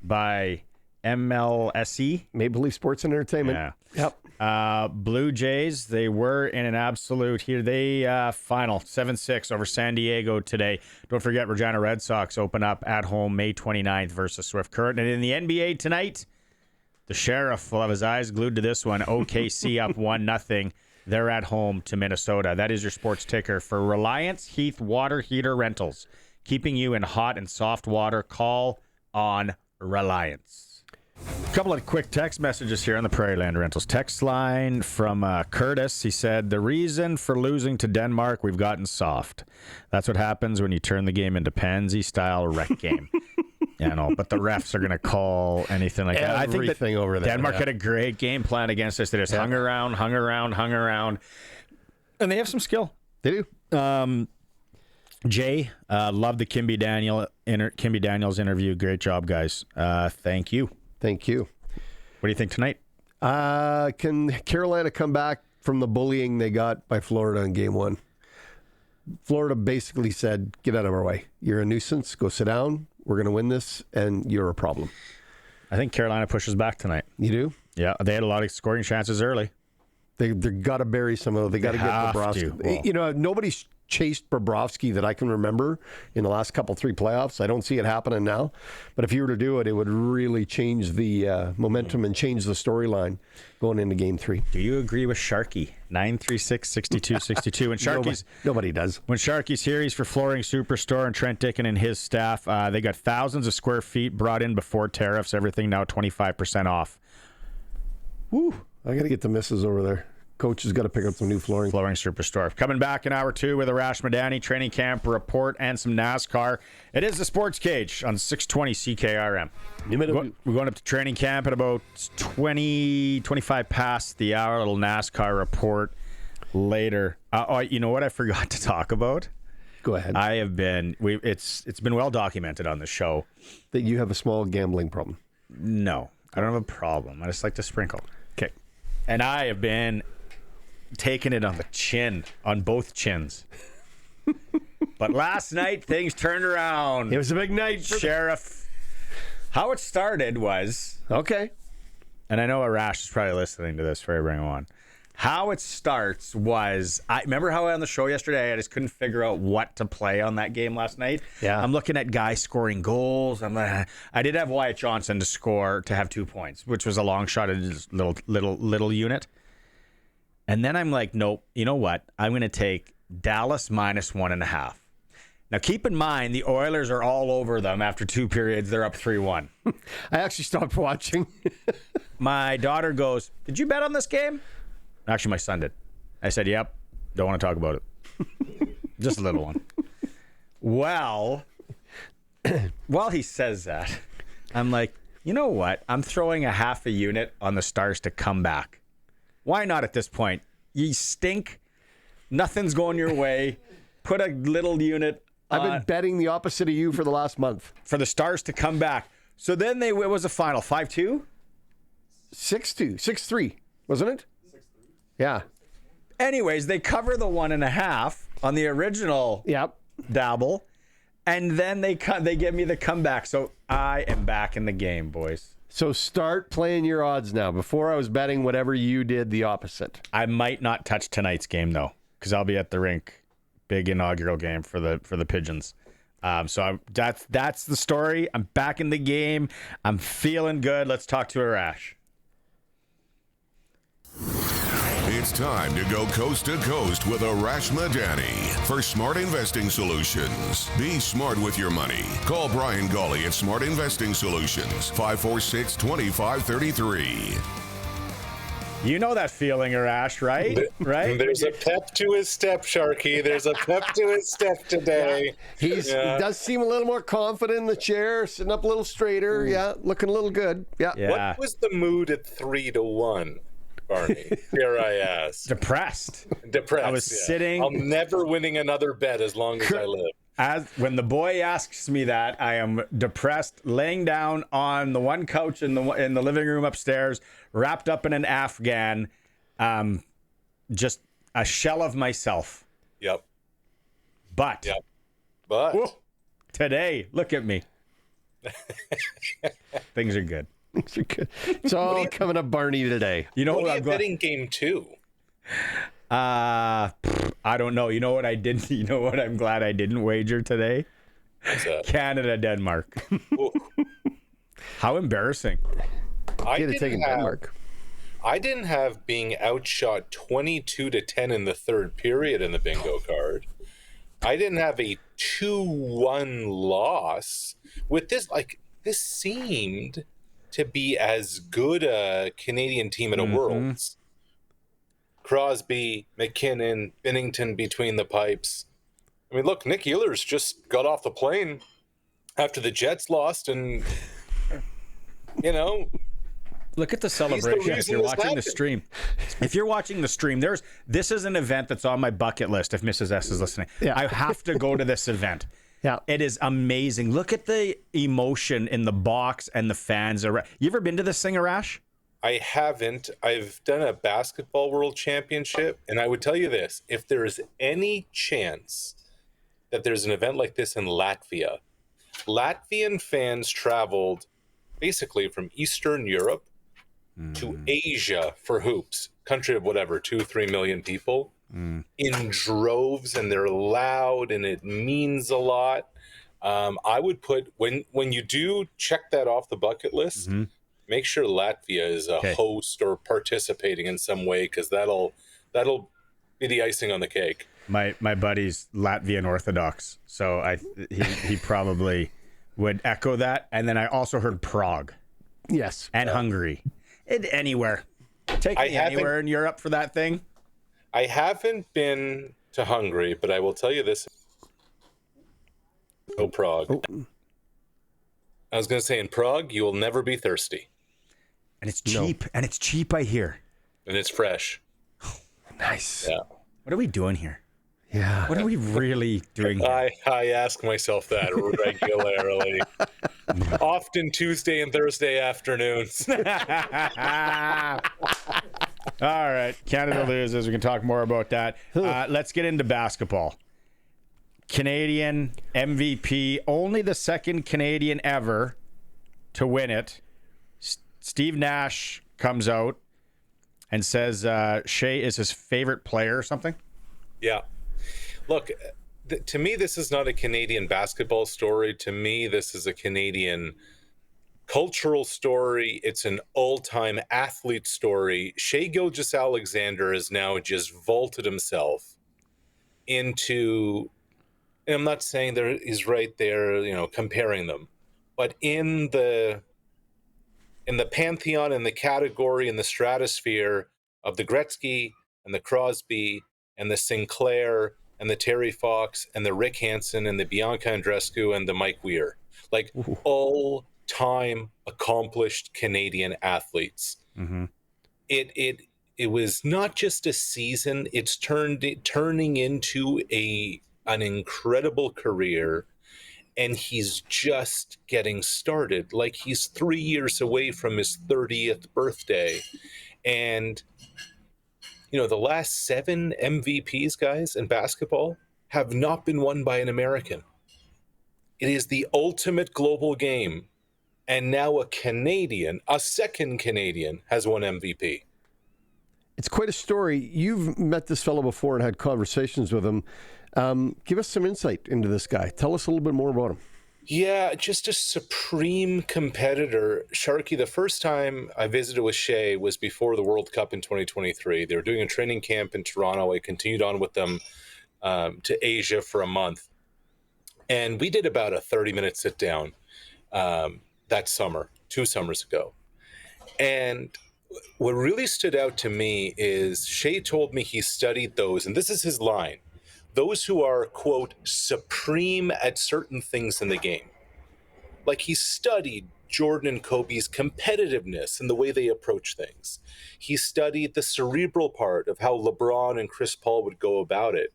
by MLSE. Maple Leaf Sports and Entertainment. Yeah. Yep. Blue Jays, they were in an absolute here. They final 7-6 over San Diego today. Don't forget, Regina Red Sox open up at home May 29th versus Swift Current. And in the NBA tonight, the Sheriff will have his eyes glued to this one. OKC up 1-0. They're at home to Minnesota. That is your sports ticker for Reliance Heath Water Heater Rentals. Keeping you in hot and soft water. Call on Reliance. A couple of quick text messages here on the Prairie Land Rentals text line from Curtis. He said, the reason for losing to Denmark, we've gotten soft. That's what happens when you turn the game into pansy-style rec game. Yeah, no, but the refs are going to call anything like that. I think that over there. Denmark had a great game plan against us. They just hung around. And they have some skill. They do. Jay, loved the Kimbi Daniels interview. Great job, guys. Thank you. Thank you. What do you think tonight? Can Carolina come back from the bullying they got by Florida in game one? Florida basically said, get out of our way. You're a nuisance. Go sit down. We're going to win this, and you're a problem. I think Carolina pushes back tonight. You do? Yeah, they had a lot of scoring chances early. They got to bury some of them. They got to get Bobrovsky. Well, you know, nobody's chased Bobrovsky that I can remember in the last three playoffs. I don't see it happening now. But if you were to do it, it would really change the momentum and change the storyline going into game three. Do you agree with Sharky? 936-6262. And Sharky's nobody does. When Sharky's here, he's for Flooring Superstore and Trent Dickin and his staff. They got thousands of square feet brought in before tariffs. Everything now 25% off. Woo! I got to get the missus over there. Coach has got to pick up some new flooring. Flooring Superstore. Coming back in hour two with Arash Madani, training camp report, and some NASCAR. It is the Sports Cage on 620 CKRM. We're going up to training camp at about 25 past the hour. A little NASCAR report later. You know what I forgot to talk about? Go ahead. It's been well documented on the show that you have a small gambling problem. No, I don't have a problem. I just like to sprinkle. Okay. And I have been taking it on the chin, on both chins. But last night, things turned around. It was a big night. Sheriff. How it started was... Okay. And I know Arash is probably listening to this before I bring him on. How it starts was... I remember how on the show yesterday, I just couldn't figure out what to play on that game last night. Yeah. I'm looking at guys scoring goals. I did have Wyatt Johnson to have 2 points, which was a long shot at his little unit. And then I'm like, nope, you know what? I'm going to take Dallas minus 1.5. Now, keep in mind, the Oilers are all over them after 2 periods. They're up 3-1. I actually stopped watching. My daughter goes, did you bet on this game? Actually, my son did. I said, yep. Don't want to talk about it. Just a little one. Well, while he says that, I'm like, you know what? I'm throwing a half a unit on the Stars to come back. Why not at this point? You stink. Nothing's going your way. Put a little unit I've been betting the opposite of you for the last month. For the Stars to come back. So then it was a final 5-2? 6-2. 6-3, wasn't it? 6-3. Yeah. Anyways, they cover the 1.5 on the original dabble. And then they give me the comeback. So I am back in the game, boys. So start playing your odds now. Before I was betting whatever you did the opposite. I might not touch tonight's game though, because I'll be at the rink. Big inaugural game for the Pigeons. That's the story. I'm back in the game. I'm feeling good. Let's talk to Arash. It's time to go coast to coast with Arash Madani for Smart Investing Solutions. Be smart with your money. Call Brian Gawley at Smart Investing Solutions, 546-2533. You know that feeling, Arash, right? Right? There's a pep to his step, Sharky. There's a pep to his step today. He does seem a little more confident in the chair, sitting up a little straighter. Yeah, looking a little good. Yeah. What was the mood at 3-1, Barney? Here I ask. Depressed. I was sitting. I'm never winning another bet as long as I live. When the boy asks me that, I am depressed, laying down on the one couch in the living room upstairs, wrapped up in an Afghan, just a shell of myself. Yep. But whoa, today, look at me. Things are good. Things are good. It's all coming up Barney today. You know what what are I'm you betting game 2? I don't know. You know what I didn't? You know what I'm glad I didn't wager today? What's that? Canada, Denmark. How embarrassing. I Get it taken Denmark. I didn't have being outshot 22-10 in the third period in the bingo card. I didn't have a 2-1 loss. With this, this seemed to be as good a Canadian team in a Worlds. Crosby, McKinnon, Binnington between the pipes. I mean, look, Nick Ehlers just got off the plane after the Jets lost, and look at the celebration. If you're watching the stream, this is an event that's on my bucket list. If Mrs. S is listening, I have to go to this event. Yeah, it is amazing. Look at the emotion in the box and the fans. You ever been to this thing, Arash? I haven't. I've done a basketball world championship, and I would tell you this: if there is any chance that there's an event like this in Latvia, Latvian fans traveled basically from Eastern Europe to Asia for hoops, country of whatever, 2-3 million people, in droves, and they're loud, and it means a lot. I would put, when you do check that off the bucket list, make sure Latvia is a host or participating in some way, because that'll be the icing on the cake. My buddy's Latvian Orthodox, so he probably would echo that. And then I also heard Prague, and Hungary, anywhere. Take me anywhere in Europe for that thing. I haven't been to Hungary, but I will tell you this: Prague. I was going to say, in Prague, you will never be thirsty. And it's cheap. And it's cheap, I hear. And it's fresh. Nice. Yeah. What are we doing here? Yeah. What are we really doing here? I ask myself that regularly. Often Tuesday and Thursday afternoons. All right. Canada loses. We can talk more about that. Let's get into basketball. Canadian MVP, only the second Canadian ever to win it. Steve Nash comes out and says Shea is his favorite player or something. Yeah. Look, to me, this is not a Canadian basketball story. To me, this is a Canadian cultural story. It's an all-time athlete story. Shea Gilgeous-Alexander has now just vaulted himself into, and I'm not saying he's right there, comparing them, but in the pantheon, in the category, in the stratosphere of the Gretzky and the Crosby and the Sinclair and the Terry Fox and the Rick Hansen and the Bianca Andreescu and the Mike Weir, all-time accomplished Canadian athletes. It was not just a season; it's turning into an incredible career, and he's just getting started. Like, he's 3 years away from his 30th birthday, and the last 7 MVPs, guys, in basketball have not been won by an American. It is the ultimate global game And now a second Canadian, has won MVP. It's quite a story. You've met this fellow before and had conversations with him. Give us some insight into this guy. Tell us a little bit more about him. Yeah, just a supreme competitor. Sharky, the first time I visited with Shea was before the World Cup in 2023. They were doing a training camp in Toronto. I continued on with them to Asia for a month. And we did about a 30-minute sit down that summer, 2 summers ago. And what really stood out to me is Shea told me he studied those, and this is his line, those who are, quote, supreme at certain things in the game. Like, he studied Jordan and Kobe's competitiveness and the way they approach things. He studied the cerebral part of how LeBron and Chris Paul would go about it.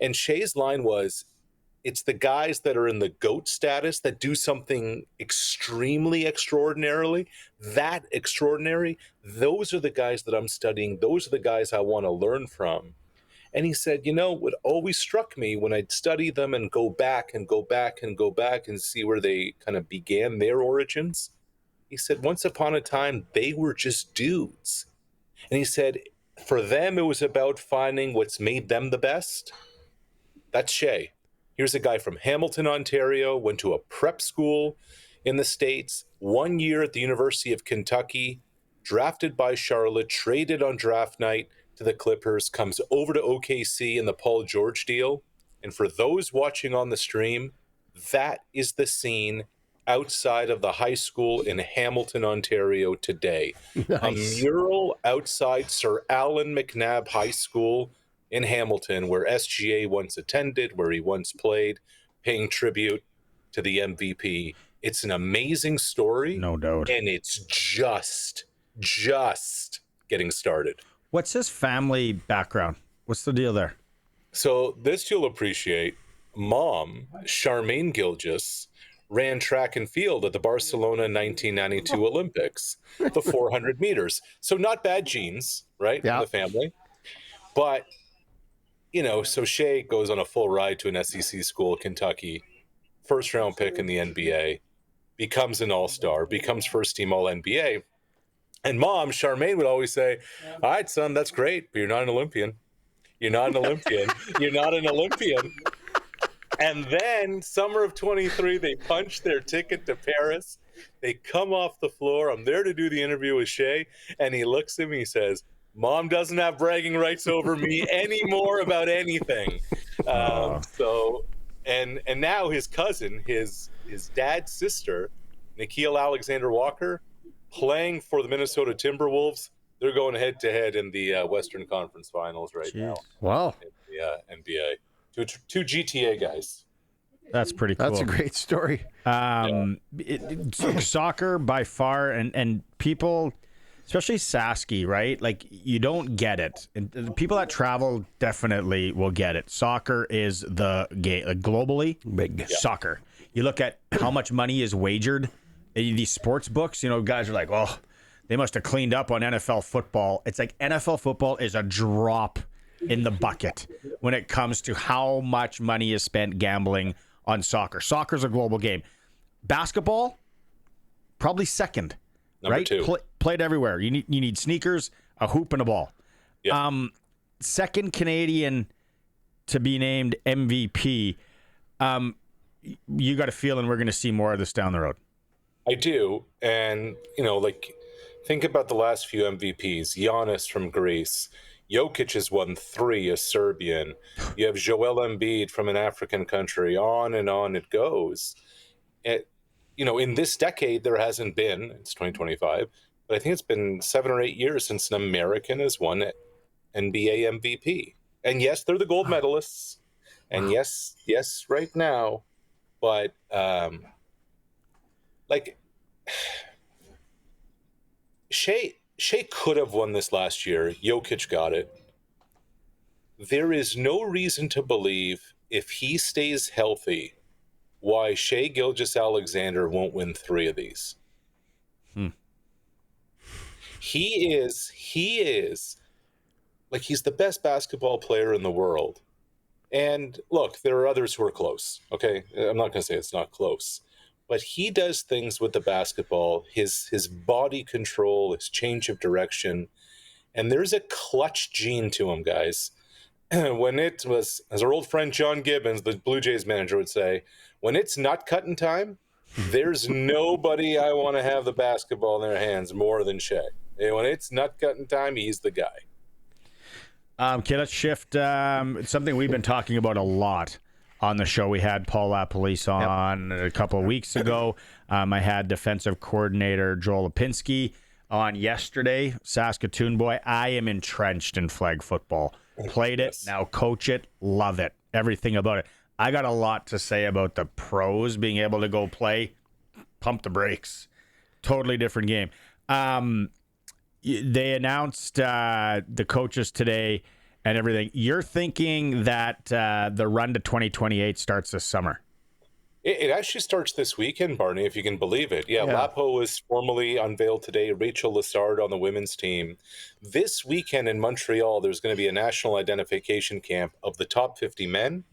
And Shea's line was, it's the guys that are in the GOAT status that do something extremely extraordinarily, that extraordinary. Those are the guys that I'm studying. Those are the guys I want to learn from. And he said, what always struck me when I'd study them and go back and go back and go back and see where they kind of began their origins, he said, once upon a time, they were just dudes. And he said, for them, it was about finding what's made them the best. That's Shea. Here's a guy from Hamilton, Ontario, went to a prep school in the States, 1 year at the University of Kentucky, drafted by Charlotte, traded on draft night to the Clippers, comes over to OKC in the Paul George deal. And for those watching on the stream, that is the scene outside of the high school in Hamilton, Ontario today. Nice. A mural outside Sir Allan McNabb High School in Hamilton, where SGA once attended, where he once played, paying tribute to the MVP. It's an amazing story. No doubt. And it's just getting started. What's his family background? What's the deal there? So this you'll appreciate. Mom, Charmaine Gilgis, ran track and field at the Barcelona 1992 Olympics, the 400 meters. So not bad genes, right? Yeah. In the family. But so Shea goes on a full ride to an SEC school, Kentucky, first round pick in the NBA, becomes an all-star, becomes first team All-NBA. And Mom, Charmaine, would always say, all right, son, that's great, but you're not an Olympian. You're not an Olympian. You're not an Olympian. And then summer of 23, they punch their ticket to Paris. They come off the floor. I'm there to do the interview with Shea. And he looks at me, he says, Mom doesn't have bragging rights over me anymore about anything. And now his cousin, his dad's sister, Nickeil Alexander-Walker, playing for the Minnesota Timberwolves. They're going head-to-head in the Western Conference Finals now. Wow. In the NBA. Two GTA guys. That's pretty cool. That's a great story. Soccer by far, and people, especially Sasky, right? Like, you don't get it. And the people that travel definitely will get it. Soccer is the game. Globally, big soccer. You look at how much money is wagered. These sports books, guys are like, oh, they must have cleaned up on NFL football. It's like NFL football is a drop in the bucket when it comes to how much money is spent gambling on soccer. Soccer's a global game. Basketball, probably second. Number two. Played everywhere. You need sneakers, a hoop, and a ball. Yep. Second Canadian to be named MVP. You got a feeling we're going to see more of this down the road. I do. And, think about the last few MVPs. Giannis from Greece. Jokic has won 3 as Serbian. You have Joel Embiid from an African country. On and on it goes. In this decade, there hasn't been, it's 2025, but I think it's been 7 or 8 years since an American has won NBA MVP. And yes, they're the gold medalists. And yes, right now. But, Shea could have won this last year. Jokic got it. There is no reason to believe, if he stays healthy, why Shea Gilgeous-Alexander won't win 3 of these. He is he's the best basketball player in the world. And look, there are others who are close. Okay, I'm not going to say it's not close, but he does things with the basketball, his body control, his change of direction, and there's a clutch gene to him, guys. When it was, as our old friend John Gibbons, the Blue Jays manager, would say, when it's not cutting time, there's nobody I want to have the basketball in their hands more than Shea. And when it's not cutting time, he's the guy. Okay, let's shift. Something we've been talking about a lot on the show. We had Paul LaPolice on a couple of weeks ago. I had defensive coordinator Joel Lipinski on yesterday. Saskatoon boy. I am entrenched in flag football. Played it, now coach it, love it. Everything about it. I got a lot to say about the pros being able to go play. Pump the brakes. Totally different game. They announced the coaches today and everything. You're thinking that the run to 2028 starts this summer? It actually starts this weekend, Barney, if you can believe it. Yeah. Lapo was formally unveiled today. Rachel Lessard on the women's team. This weekend in Montreal, there's going to be a national identification camp of the top 50 men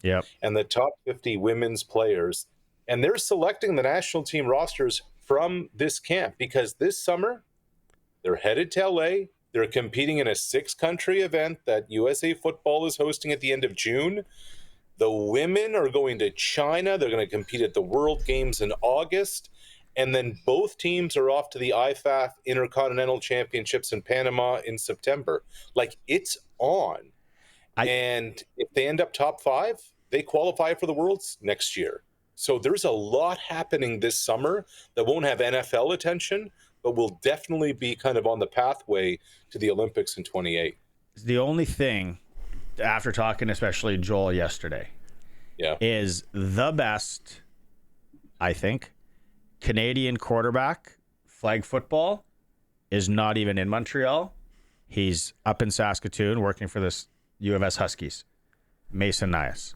and the top 50 women's players. And they're selecting the national team rosters from this camp because this summer they're headed to LA. They're competing in a 6-country event that USA Football is hosting at the end of June. The women are going to China. They're going to compete at the World Games in August. And then both teams are off to the IFAF Intercontinental Championships in Panama in September. Like, it's on. And if they end up top 5, they qualify for the Worlds next year. So there's a lot happening this summer that won't have NFL attention, but will definitely be kind of on the pathway to the Olympics in 28. The only thing, after talking especially Joel yesterday, is the best, I think, Canadian quarterback, flag football, is not even in Montreal. He's up in Saskatoon working for this U of S Huskies, Mason Nias,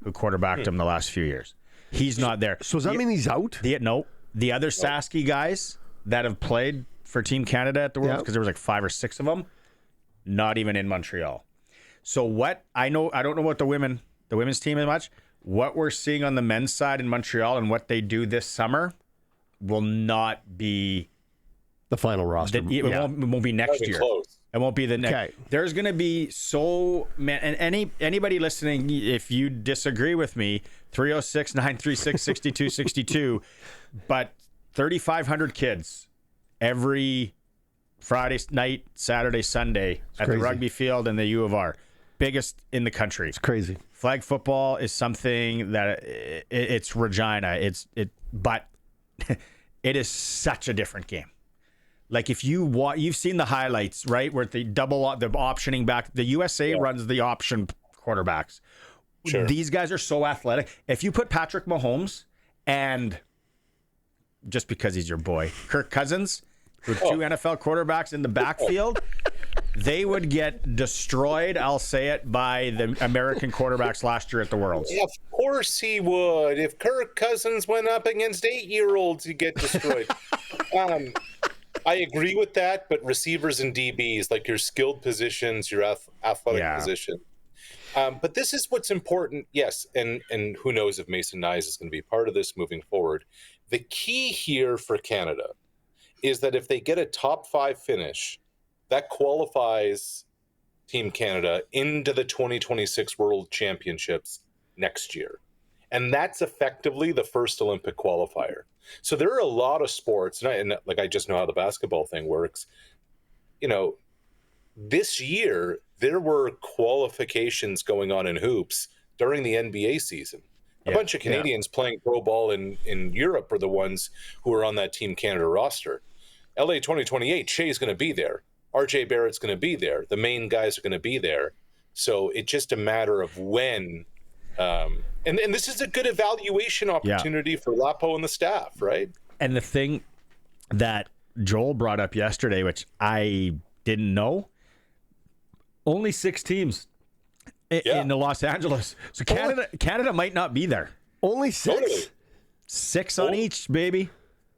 who quarterbacked him the last few years. He's not there. So does that mean he's out? The other Sasky guys that have played for Team Canada at the Worlds, because there was like 5 or 6 of them, not even in Montreal. So what I don't know about the women's team as much. What we're seeing on the men's side in Montreal and what they do this summer will not be the final roster. It won't be next year. Close. It won't be the next. Okay. There's going to be and anybody listening, if you disagree with me, 306-936-6262, but 3,500 kids every Friday night, Saturday, Sunday at the rugby field and the U of R. Biggest in the country. It's crazy. Flag football is something that it's Regina. But it is such a different game. Like if you've seen the highlights, right? Where the optioning back, the USA runs the option quarterbacks. Sure. These guys are so athletic. If you put Patrick Mahomes and, just because he's your boy, Kirk Cousins, with 2 NFL quarterbacks in the backfield, they would get destroyed, I'll say it, by the American quarterbacks last year at the Worlds. Yeah, of course he would. If Kirk Cousins went up against 8-year-olds, he'd get destroyed. I agree with that, but receivers and DBs, like your skilled positions, your athletic position. But this is what's important, yes, and who knows if Mason Nias is going to be part of this moving forward. The key here for Canada is that if they get a top 5 finish, that qualifies Team Canada into the 2026 World Championships next year. And that's effectively the first Olympic qualifier. So there are a lot of sports, and I just know how the basketball thing works. You know, this year, there were qualifications going on in hoops during the NBA season. A bunch of Canadians playing pro ball in Europe are the ones who are on that Team Canada roster. LA 2028, Shea's going to be there. RJ Barrett's going to be there. The main guys are going to be there. So it's just a matter of when. And this is a good evaluation opportunity for Lapo and the staff, right? And the thing that Joel brought up yesterday, which I didn't know, only 6 teams in the Los Angeles. So Canada might not be there. Only 6? Totally. 6 on each, baby.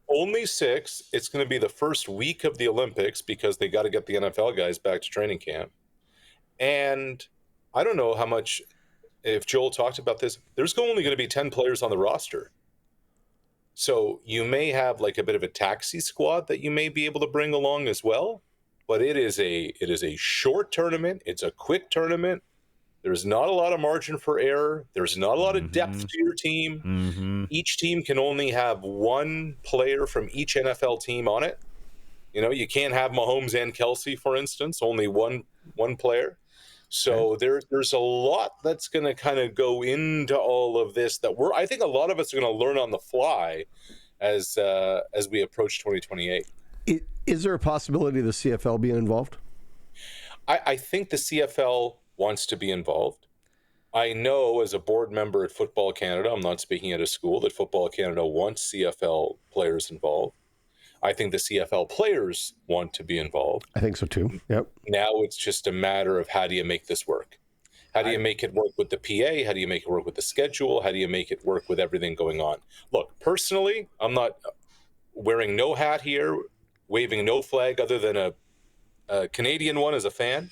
Only 6. It's going to be the first week of the Olympics because they got to get the NFL guys back to training camp. And I don't know how much, if Joel talked about this, there's only going to be 10 players on the roster. So you may have like a bit of a taxi squad that you may be able to bring along as well. But it is a short tournament. It's a quick tournament. There's not a lot of margin for error. There's not a lot of depth to your team. Mm-hmm. Each team can only have one player from each NFL team on it. You know, you can't have Mahomes and Kelsey, for instance, only one player. So there's a lot that's going to kind of go into all of this that I think a lot of us are going to learn on the fly as we approach 2028. Is there a possibility of the CFL being involved? I think the CFL wants to be involved. I know as a board member at Football Canada, I'm not speaking at a school, that Football Canada wants CFL players involved. I think the CFL players want to be involved. I think so too. Yep. Now it's just a matter of how do you make this work? How do you make it work with the PA? How do you make it work with the schedule? How do you make it work with everything going on? Look, personally, I'm not wearing no hat here, waving no flag other than a Canadian one as a fan.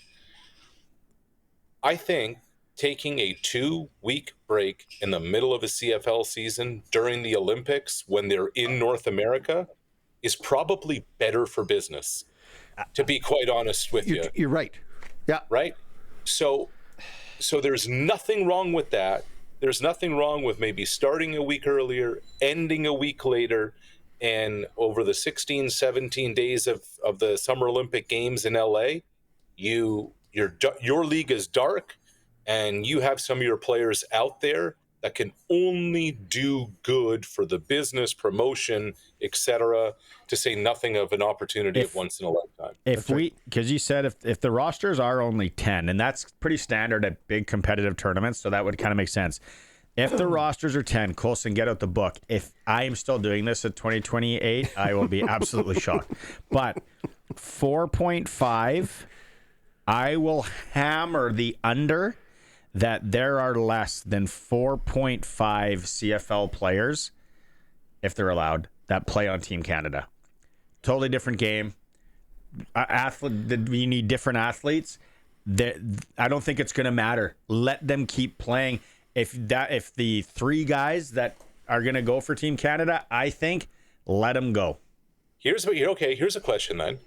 I think taking a 2-week break in the middle of a CFL season during the Olympics when they're in North America is probably better for business, to be quite honest with you. You're right. Yeah. Right? So there's nothing wrong with that. There's nothing wrong with maybe starting a week earlier, ending a week later, and over the 16, 17 days of the Summer Olympic Games in LA, your league is dark, and you have some of your players out there that can only do good for the business, promotion, etc., to say nothing of an opportunity of once in a lifetime. Because you said if the rosters are only 10, and that's pretty standard at big competitive tournaments, so that would kind of make sense. If the rosters are 10, Colson, get out the book. If I am still doing this at 2028, I will be absolutely shocked. But 4.5, I will hammer the under that there are less than 4.5 CFL players, if they're allowed, that play on Team Canada. Totally different game. You need different athletes. I don't think it's going to matter. Let them keep playing. If the 3 guys that are going to go for Team Canada, I think, let them go. Here's a question then.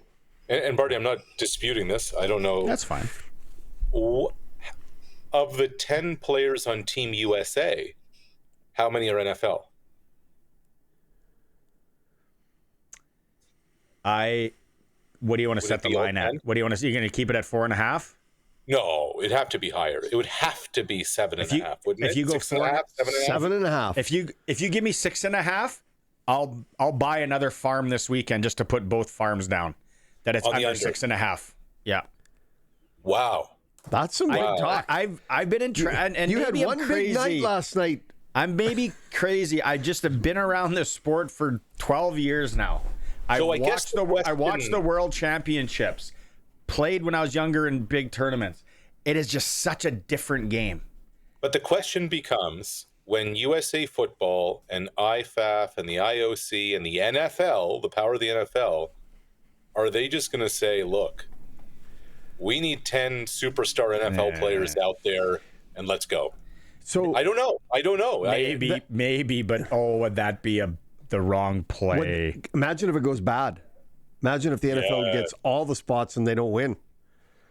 And Barney, I'm not disputing this. I don't know. That's fine. Of the 10 players on Team USA, how many are NFL? What do you want to set the line at? What do you want to? You're going to keep it at 4.5? No, it'd have to be higher. It would have to be 7.5, wouldn't it? If you go 6.5, 7.5. If you give me 6.5, I'll buy another farm this weekend just to put both farms down. That it's under 6.5. Yeah. Wow. That's some good talk. I've been in and you had one big night last night. I'm maybe crazy. I just have been around this sport for 12 years now. I watched the World Championships, played when I was younger in big tournaments. It is just such a different game. But the question becomes, when USA Football and IFAF and the IOC and the NFL, the power of the NFL, are they just going to say, look, we need 10 superstar NFL players out there and let's go? So I don't know. Maybe, but would that be the wrong play? Imagine if it goes bad. Imagine if the NFL gets all the spots and they don't win.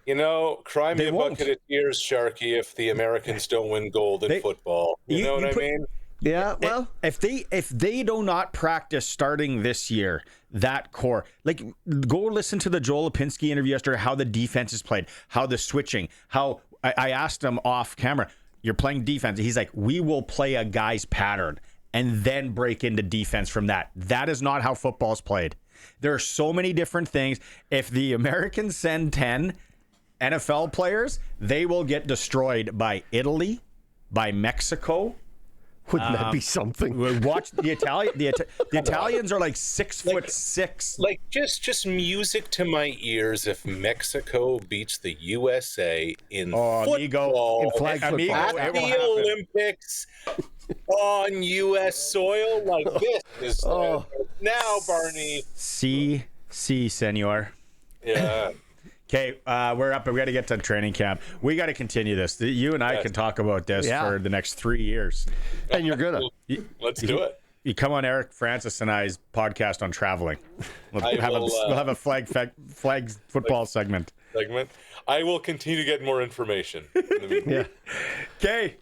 You know, cry me a bucket of tears, Sharky, if the Americans don't win gold in football. You know what I mean? Yeah, well, if they do not practice starting this year, that core, like, go listen to the Joel Lipinski interview yesterday, how the defense is played, how the switching, how I asked him off camera, you're playing defense. He's like, we will play a guy's pattern and then break into defense from that. That is not how football's played. There are so many different things. If the Americans send 10 NFL players, they will get destroyed by Italy, by Mexico. Wouldn't that be something? Watch the Italian. The Italians are like 6'6". Like just music to my ears if Mexico beats the USA in football, in flag football at the Olympics on U.S. soil. Like this is now, Barney. Senor. Yeah. Okay, we're up. We got to get to training camp. We got to continue this. You and I can talk about this for the next 3 years. And you're gonna. Let's do it. You come on Eric Francis and I's podcast on traveling. We'll have a flag football segment. I will continue to get more information. Yeah. Okay.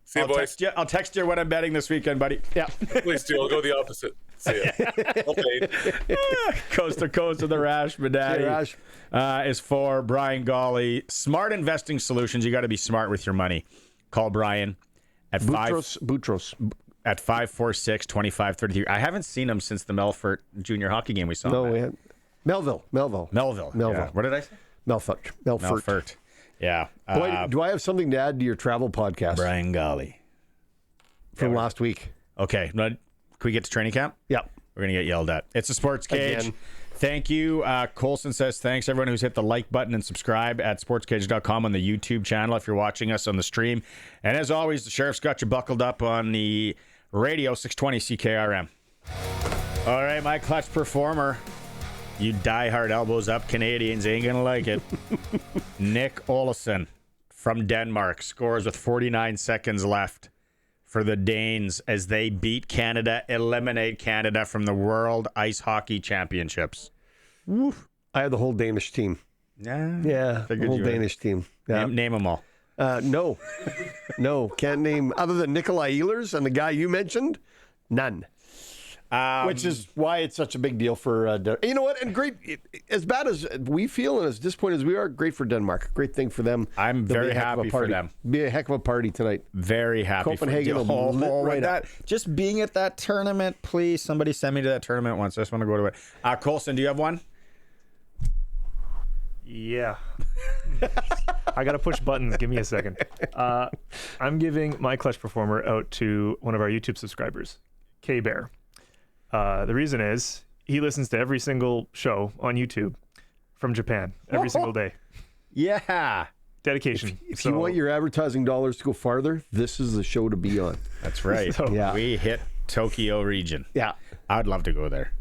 See you, boys. I'll text you when I'm betting this weekend, buddy. Yeah. Please do. I'll go the opposite. See ya. Okay. Coast to coast with Arash Madani is for Brian Golly. Smart investing solutions. You got to be smart with your money. Call Brian at Boutros. At 546-2533. I haven't seen him since the Melfort junior hockey game we saw. No, we had Melville. Yeah. What did I say? Melfort. Yeah. Boy, do I have something to add to your travel podcast? Brian Golly. From last week. Okay. Can we get to training camp? Yeah. We're going to get yelled at. It's a sports cage. Again. Thank you. Colson says thanks, everyone who's hit the like button and subscribe at sportscage.com on the YouTube channel if you're watching us on the stream. And as always, the Sheriff's got you buckled up on the radio, 620 CKRM. All right, my clutch performer. You diehard elbows up Canadians ain't going to like it. Nick Olsen from Denmark scores with 49 seconds left for the Danes as they beat Canada, eliminate Canada from the World Ice Hockey Championships. Woof. I had the whole Danish team. Yeah, the whole Danish team. Yeah. Name them all. No, can't name other than Nikolai Ehlers and the guy you mentioned. None. Which is why it's such a big deal for you know what? And great, as bad as we feel and as disappointed as we are, great for Denmark. Great thing for them. I'm very happy for them. Be a heck of a party tonight. Very happy. Copenhagen for them. right that. Just being at that tournament, please. Somebody send me to that tournament once. I just want to go to it. Colson, do you have one? Yeah. I got to push buttons. Give me a second. I'm giving my clutch performer out to one of our YouTube subscribers, K-Bear. The reason is he listens to every single show on YouTube from Japan every single day. Yeah. Dedication. If you want your advertising dollars to go farther, this is the show to be on. That's right. Yeah. We hit Tokyo region. Yeah. I'd love to go there.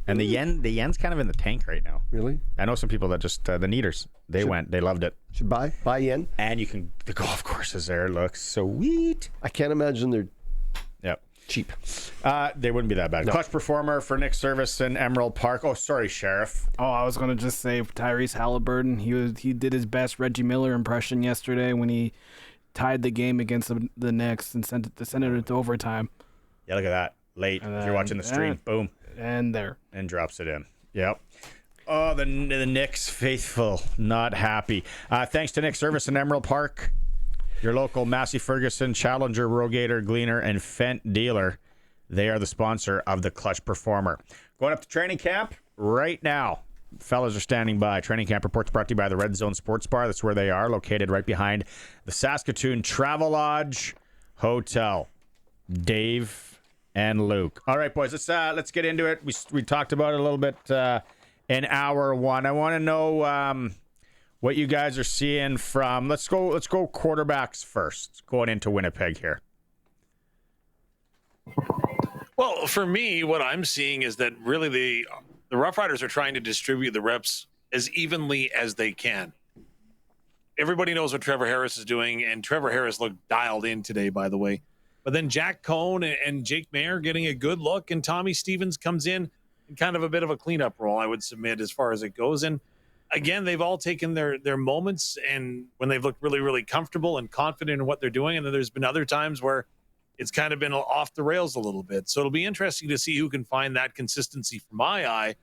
And the yen's kind of in the tank right now. Really? I know some people that just, the Neaters, they went. They loved it. Should buy yen. And the golf courses there look sweet. I can't imagine they're cheap. They wouldn't be that bad. No. Clutch performer for Nick Service in Emerald Park. Oh, sorry, Sheriff. Oh, I was going to just say Tyrese Halliburton. He did his best Reggie Miller impression yesterday when he tied the game against the Knicks and sent it to overtime. Yeah, look at that. Late. If you're watching the stream, boom. And there. And drops it in. Yep. Oh, the Knicks faithful, not happy. Thanks to Nick Service in Emerald Park, your local Massey Ferguson, Challenger, Rogator, Gleaner, and Fent dealer. They are the sponsor of the Clutch Performer. Going up to training camp right now. Fellas are standing by. Training camp reports brought to you by the Red Zone Sports Bar. That's where they are, located right behind the Saskatoon Travelodge Hotel. Dave and Luke. All right, boys, let's get into it. We talked about it a little bit in hour one. I want to know what you guys are seeing from. Let's go quarterbacks first. Going into Winnipeg here. Well, for me, what I'm seeing is that really the Roughriders are trying to distribute the reps as evenly as they can. Everybody knows what Trevor Harris is doing, and Trevor Harris looked dialed in today, by the way. But then Jack Cohn and Jake Mayer getting a good look, and Tommy Stevens comes in kind of a bit of a cleanup role, I would submit, as far as it goes. And again, they've all taken their moments, and when they've looked really, really comfortable and confident in what they're doing. And then there's been other times where it's kind of been off the rails a little bit. So it'll be interesting to see who can find that consistency for my eye as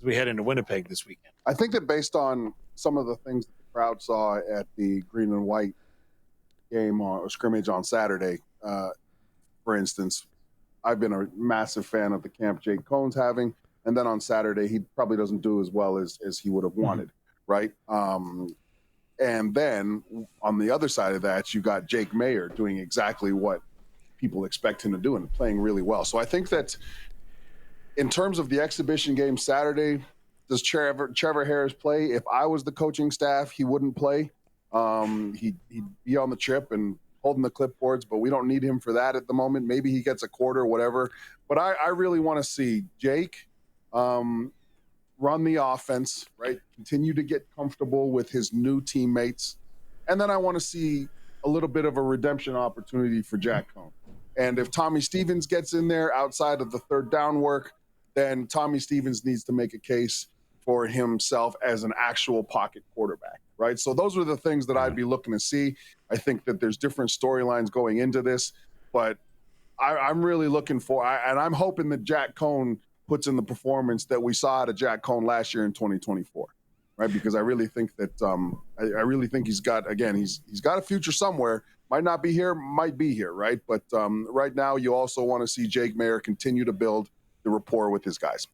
we head into Winnipeg this weekend. I think that based on some of the things that the crowd saw at the green and white game or scrimmage on Saturday, for instance, I've been a massive fan of the camp Jake Cohn's having. And then on Saturday, he probably doesn't do as well as he would have wanted, right? And then on the other side of that, you got Jake Mayer doing exactly what people expect him to do and playing really well. So I think that in terms of the exhibition game Saturday, does Trevor Harris play? If I was the coaching staff, he wouldn't play. He'd be on the trip and holding the clipboards, but we don't need him for that at the moment. Maybe he gets a quarter, whatever. But I really want to see Jake run the offense, right? Continue to get comfortable with his new teammates. And then I want to see a little bit of a redemption opportunity for Jack Cohn. And if Tommy Stevens gets in there outside of the third down work, then Tommy Stevens needs to make a case for himself as an actual pocket quarterback, right? So those are the things that I'd be looking to see. I think that there's different storylines going into this, but I'm really looking for, and I'm hoping that Jack Cohn puts in the performance that we saw out of Jack Cohn last year in 2024, right? Because I really think that, I really think he's got a future somewhere. Might not be here, might be here, right? But right now, you also want to see Jake Mayer continue to build the rapport with his guys.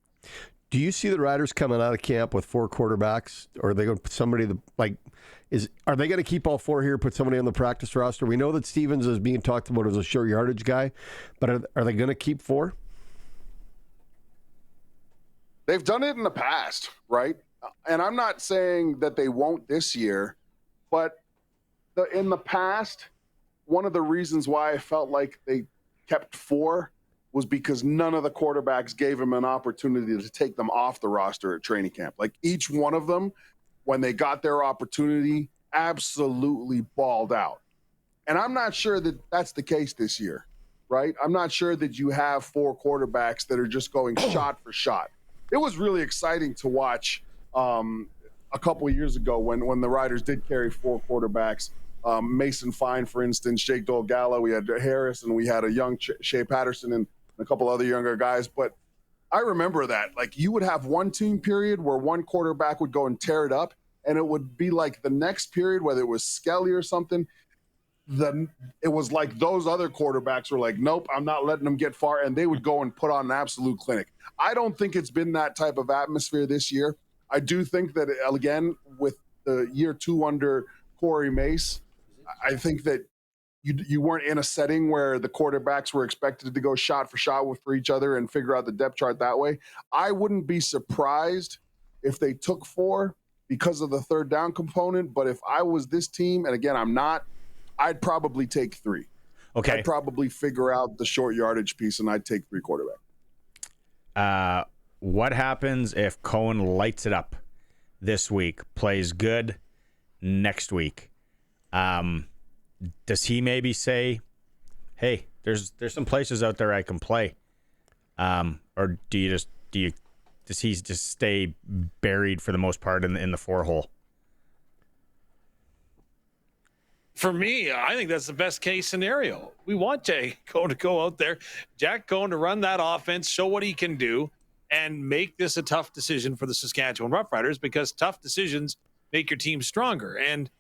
Do you see the Riders coming out of camp with 4 quarterbacks, or are they going to put somebody are they going to keep all 4 here, put somebody on the practice roster? We know that Stevens is being talked about as a short yardage guy, but are they going to keep 4? They've done it in the past, right? And I'm not saying that they won't this year, but in the past, one of the reasons why I felt like they kept 4 was because none of the quarterbacks gave him an opportunity to take them off the roster at training camp. Like each one of them, when they got their opportunity, absolutely balled out. And I'm not sure that that's the case this year, right? I'm not sure that you have 4 quarterbacks that are just going shot for shot. It was really exciting to watch a couple of years ago when the Riders did carry 4 quarterbacks. Mason Fine, for instance, Jake Dolgallo, we had Harris, and we had a young Shea Patterson and a couple other younger guys. But I remember that. Like, you would have one team period where one quarterback would go and tear it up, and it would be like the next period, whether it was Skelly or something, it was like those other quarterbacks were like, nope, I'm not letting them get far, and they would go and put on an absolute clinic. I don't think it's been that type of atmosphere this year. I do think that, again, with the year 2 under Corey Mace, I think that you weren't in a setting where the quarterbacks were expected to go shot for shot for each other and figure out the depth chart that way. I wouldn't be surprised if they took 4 because of the third down component. But if I was this team, and again, I'm not, I'd probably take 3. Okay. I'd probably figure out the short yardage piece, and I'd take 3 quarterback. What happens if Cohen lights it up this week, plays good next week? Does he maybe say, hey, there's some places out there I can play? Or does he just stay buried for the most part in the 4-hole? For me, I think that's the best case scenario. We want Jack Cohn to go out there, Jack Cohn to run that offense, show what he can do, and make this a tough decision for the Saskatchewan Roughriders, because tough decisions make your team stronger. And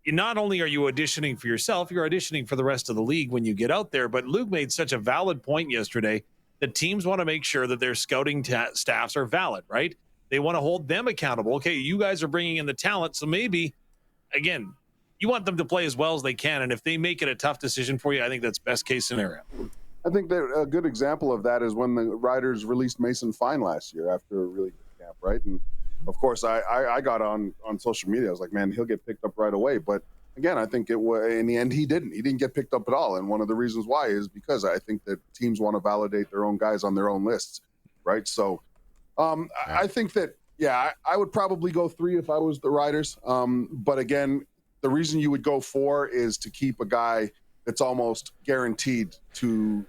not only are you auditioning for yourself, you're auditioning for the rest of the league when you get out there. But Luke made such a valid point yesterday that teams want to make sure that their scouting staffs are valid, right? They want to hold them accountable. Okay, you guys are bringing in the talent, so maybe, again, you want them to play as well as they can. And if they make it a tough decision for you, I think that's best case scenario. I think that a good example of that is when the Riders released Mason Fine last year after a really good camp, right? And of course, I got on social media. I was like, man, he'll get picked up right away. But again, I think in the end, he didn't. He didn't get picked up at all. And one of the reasons why is because I think that teams want to validate their own guys on their own lists, right? So I think that, yeah, I would probably go 3 if I was the Riders. But again, the reason you would go 4 is to keep a guy that's almost guaranteed to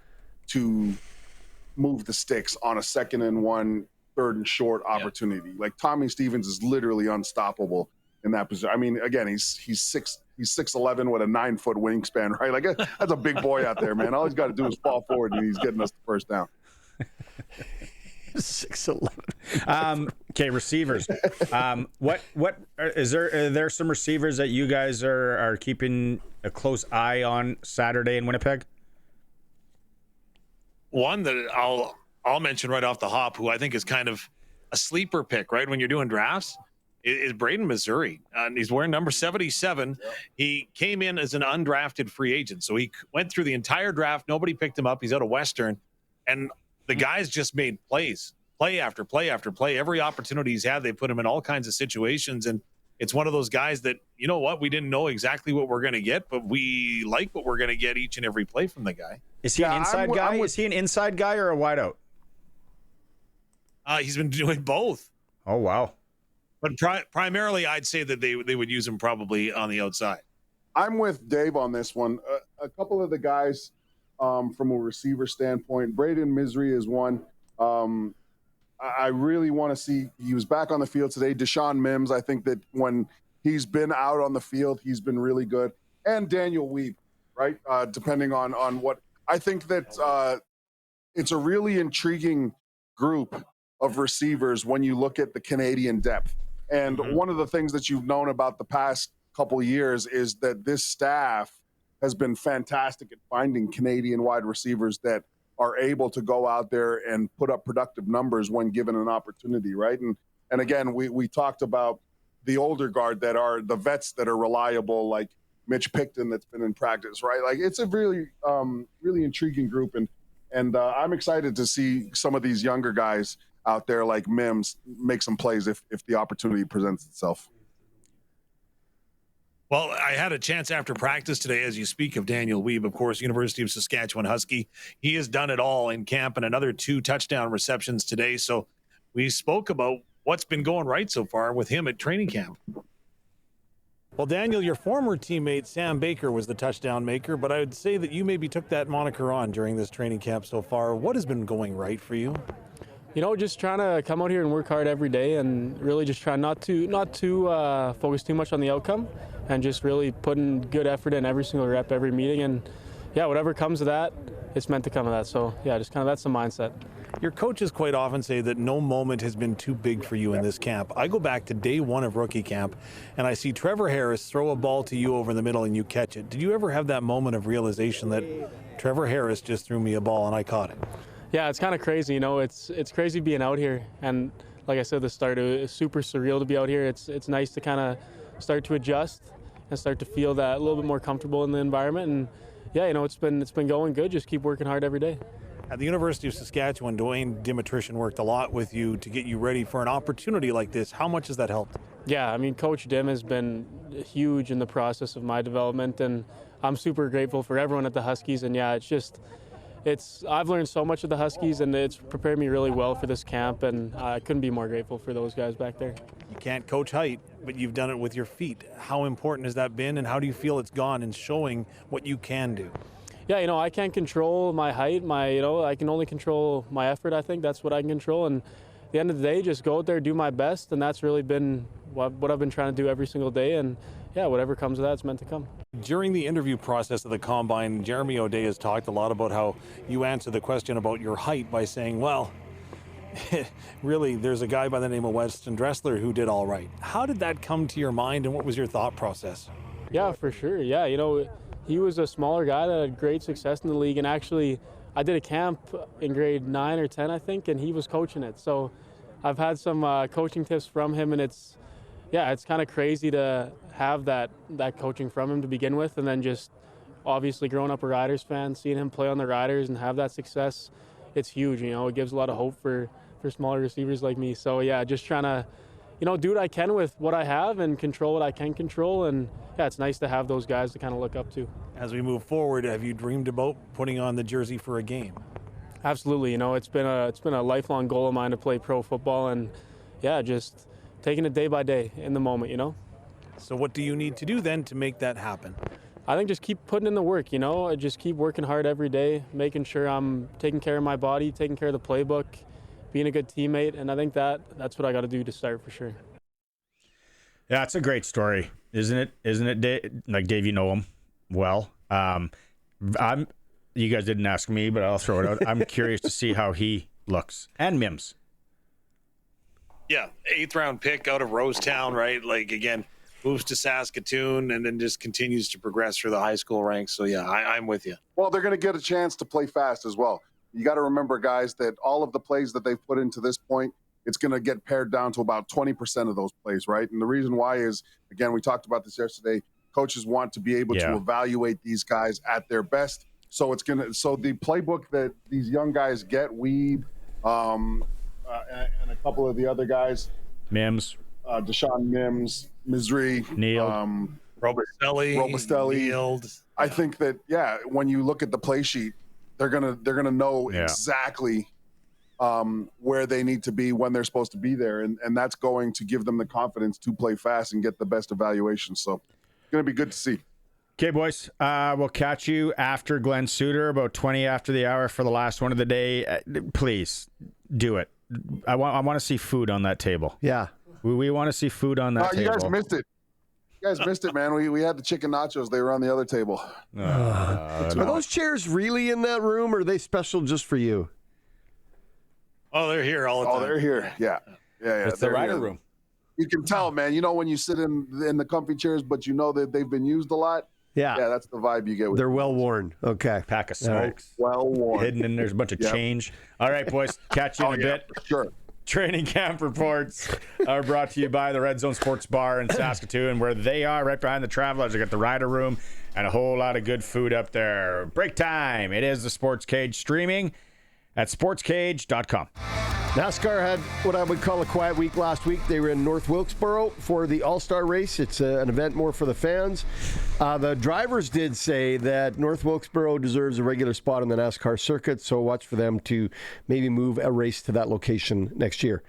move the sticks on a 2nd and 1, 3rd and short opportunity. Like Tommy Stevens is literally unstoppable in that position. I mean, again, he's 6'11" with a 9-foot wingspan, right? Like that's a big boy out there, man. All he's got to do is fall forward and he's getting us the first down. 6'11". Okay, receivers. What are there some receivers that you guys are keeping a close eye on Saturday in Winnipeg? One that I'll mention right off the hop, who I think is kind of a sleeper pick, right? When you're doing drafts, is Braden Missouri. He's wearing number 77. Yep. He came in as an undrafted free agent. So he went through the entire draft. Nobody picked him up. He's out of Western. And the guy's just made plays, play after play after play. Every opportunity he's had, they put him in all kinds of situations. And it's one of those guys that, you know what, we didn't know exactly what we're going to get, but we like what we're going to get each and every play from the guy. Is he an inside guy? Is he an inside guy or a wideout? He's been doing both. Oh, wow. But primarily, I'd say that they would use him probably on the outside. I'm with Dave on this one. A couple of the guys from a receiver standpoint. Braden Misery is one. I really want to see. He was back on the field today. Deshaun Mims, I think that when he's been out on the field, he's been really good. And Daniel Weeb, right? Depending on what. I think that it's a really intriguing group of receivers when you look at the Canadian depth. And one of the things that you've known about the past couple of years is that this staff has been fantastic at finding Canadian wide receivers that are able to go out there and put up productive numbers when given an opportunity, right? And again, we talked about the older guard that are the vets that are reliable, like Mitch Picton that's been in practice, right? Like it's a really, really intriguing group. And I'm excited to see some of these younger guys out there like Mims make some plays if the opportunity presents itself. Well, I had a chance after practice today, as you speak of Daniel Weeb, of course, University of Saskatchewan Husky. He has done it all in camp and another 2 touchdown receptions today. So we spoke about what's been going right so far with him at training camp. Well, Daniel, your former teammate Sam Baker was the touchdown maker, but I would say that you maybe took that moniker on during this training camp so far. What has been going right for you? You know, just trying to come out here and work hard every day, and really just trying not to focus too much on the outcome, and just really putting good effort in every single rep, every meeting, and yeah, whatever comes of that, it's meant to come of that. So yeah, just kind of that's the mindset. Your coaches quite often say that no moment has been too big for you in this camp. I go back to day 1 of rookie camp, and I see Trevor Harris throw a ball to you over the middle and you catch it. Did you ever have that moment of realization that Trevor Harris just threw me a ball and I caught it? Yeah, it's kind of crazy. You know, it's crazy being out here, and like I said at the start, it was super surreal to be out here. It's nice to kind of start to adjust and start to feel that a little bit more comfortable in the environment. And yeah, you know, it's been going good. Just keep working hard every day. At the University of Saskatchewan, Dwayne Dimitrition worked a lot with you to get you ready for an opportunity like this. How much has that helped? Yeah, I mean, Coach Dim has been huge in the process of my development, and I'm super grateful for everyone at the Huskies. And yeah, I've learned so much of the Huskies, and it's prepared me really well for this camp, and I couldn't be more grateful for those guys back there. You can't coach height, but you've done it with your feet. How important has that been, and how do you feel it's gone in showing what you can do? Yeah, you know, I can't control my height. I can only control my effort. I think that's what I can control. And at the end of the day, just go out there, do my best, and that's really been what I've been trying to do every single day. And yeah, whatever comes of that, it's meant to come. During the interview process of the Combine, Jeremy O'Day has talked a lot about how you answer the question about your height by saying, well, really, there's a guy by the name of Weston Dressler who did all right. How did that come to your mind, and what was your thought process? Yeah, for sure. Yeah, you know, he was a smaller guy that had great success in the league, and actually I did a camp in grade 9 or 10, I think, and he was coaching it. So I've had some coaching tips from him, and it's kind of crazy to have that coaching from him to begin with, and then just obviously growing up a Riders fan, seeing him play on the Riders and have that success, it's huge. You know, it gives a lot of hope for smaller receivers like me. So yeah, just trying to, you know, do what I can with what I have and control what I can control. And yeah, it's nice to have those guys to kind of look up to. As we move forward, have you dreamed about putting on the jersey for a game? Absolutely. You know, it's been a lifelong goal of mine to play pro football, and yeah, just taking it day by day in the moment, you know. So what do you need to do then to make that happen? I think just keep putting in the work, you know. Just keep working hard every day, making sure I'm taking care of my body, taking care of the playbook, being a good teammate, and I think that's what I got to do to start for sure. Yeah, it's a great story, isn't it? Isn't it, Dave? Like, Dave, you know him well. You guys didn't ask me, but I'll throw it out. I'm curious to see how he looks. And Mims. Yeah, 8th round pick out of Rosetown, right? Like, again, moves to Saskatoon and then just continues to progress through the high school ranks. So, yeah, I'm with you. Well, they're going to get a chance to play fast as well. You got to remember, guys, that all of the plays that they've put into this point, it's going to get pared down to about 20% of those plays, right? And the reason why is, again, we talked about this yesterday, coaches want to be able to evaluate these guys at their best. So the playbook that these young guys get, Weeb, and a couple of the other guys, Mims, Deshaun Mims, Misri, Neal, Robustelli, Neal. I think that, yeah, when you look at the play sheet, they're gonna know exactly where they need to be when they're supposed to be there, and that's going to give them the confidence to play fast and get the best evaluation. So it's going to be good to see. Okay, boys. We'll catch you after Glen Suitor, about 20 after the hour for the last one of the day. Please do it. I want to see food on that table. Yeah. We want to see food on that table. You guys missed it. You guys missed it, man. We had the chicken nachos. They were on the other table. Are those chairs really in that room, or are they special just for you? Oh, they're here all the time. Oh, they're here. Yeah. It's the rider room. You can tell, man. You know when you sit in the comfy chairs, but you know that they've been used a lot. Yeah, that's the vibe you get. They're well worn. Okay, pack of smokes, well worn, hidden in there's a bunch of change. All right, boys, catch you in a bit. Sure. Training camp reports are brought to you by the Red Zone Sports Bar in Saskatoon, where they are right behind the Travelers. They got the rider room and a whole lot of good food up there. Break time. It is the Sports Cage streaming at sportscage.com. NASCAR had what I would call a quiet week last week. They were in North Wilkesboro for the All-Star race. It's an event more for the fans. The drivers did say that North Wilkesboro deserves a regular spot on the NASCAR circuit, so watch for them to maybe move a race to that location next year.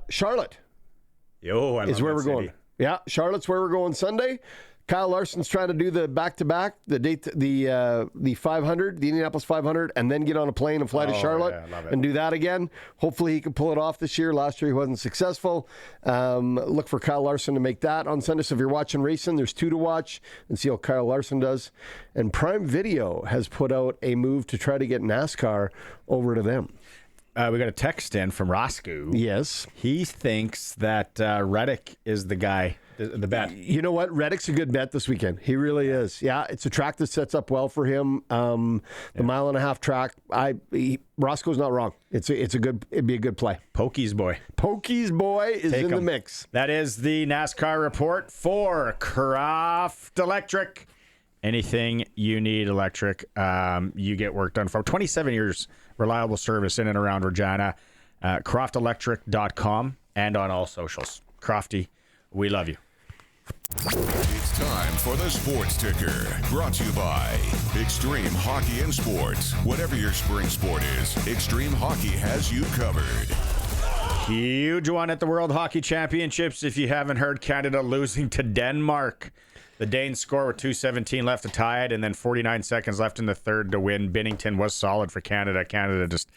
Charlotte is where we're going. Yeah, Charlotte's where we're going Sunday. Kyle Larson's trying to do the back-to-back, the 500, the Indianapolis 500, and then get on a plane and fly to Charlotte and do that again. Hopefully he can pull it off this year. Last year he wasn't successful. Look for Kyle Larson to make that on Sunday. So if you're watching racing, there's 2 to watch and see how Kyle Larson does. And Prime Video has put out a move to try to get NASCAR over to them. We got a text in from Roscoe. Yes. He thinks that Reddick is the guy, the bet. You know what? Reddick's a good bet this weekend. He really is. Yeah, it's a track that sets up well for him. The mile-and-a-half track. Roscoe's not wrong. It'd be a good play. Pokey's boy. Pokey's boy is in the mix. That is the NASCAR report for Croft Electric. Anything you need electric, you get work done for. 27 years reliable service in and around Regina. CroftElectric.com and on all socials. Crofty, we love you. It's time for the Sports Ticker, brought to you by Extreme Hockey and Sports. Whatever your spring sport is, Extreme Hockey has you covered. Huge one at the World Hockey Championships. If you haven't heard, Canada losing to Denmark. The Danes score with 2:17 left to tie it, and then 49 seconds left in the third to win. Binnington was solid for Canada. Canada just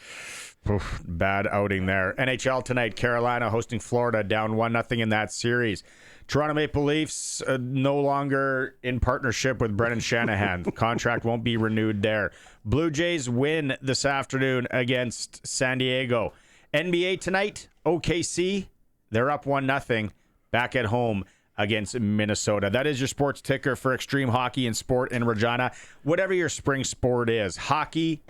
bad outing there. NHL tonight, Carolina hosting Florida, down 1-0 in that series. Toronto Maple Leafs no longer in partnership with Brendan Shanahan. The contract won't be renewed there. Blue Jays win this afternoon against San Diego. NBA tonight, OKC, they're up 1-0 back at home against Minnesota. That is your sports ticker for Extreme Hockey and Sport in Regina. Whatever your spring sport is, hockey,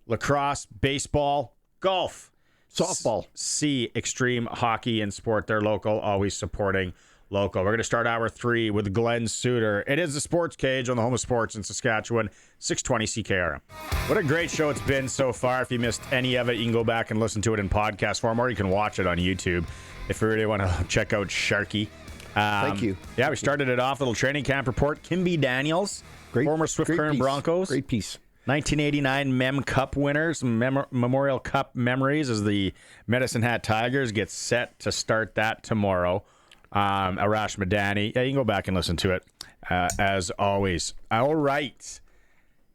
lacrosse, baseball, golf, softball. See Extreme Hockey and Sport. They're local, always supporting local. We're going to start hour 3 with Glen Suitor. It is the Sports Cage on the home of sports in Saskatchewan, 620 CKRM. What a great show it's been so far. If you missed any of it, you can go back and listen to it in podcast form, or you can watch it on YouTube if you really want to check out Sharky. Thank you. Yeah, we started it off, little training camp report. Kimbi Daniels, former Swift Current Broncos. Great piece. 1989 Mem Cup winners, Memorial Cup memories as the Medicine Hat Tigers get set to start that tomorrow. Arash Madani. Yeah, you can go back and listen to it as always. All right.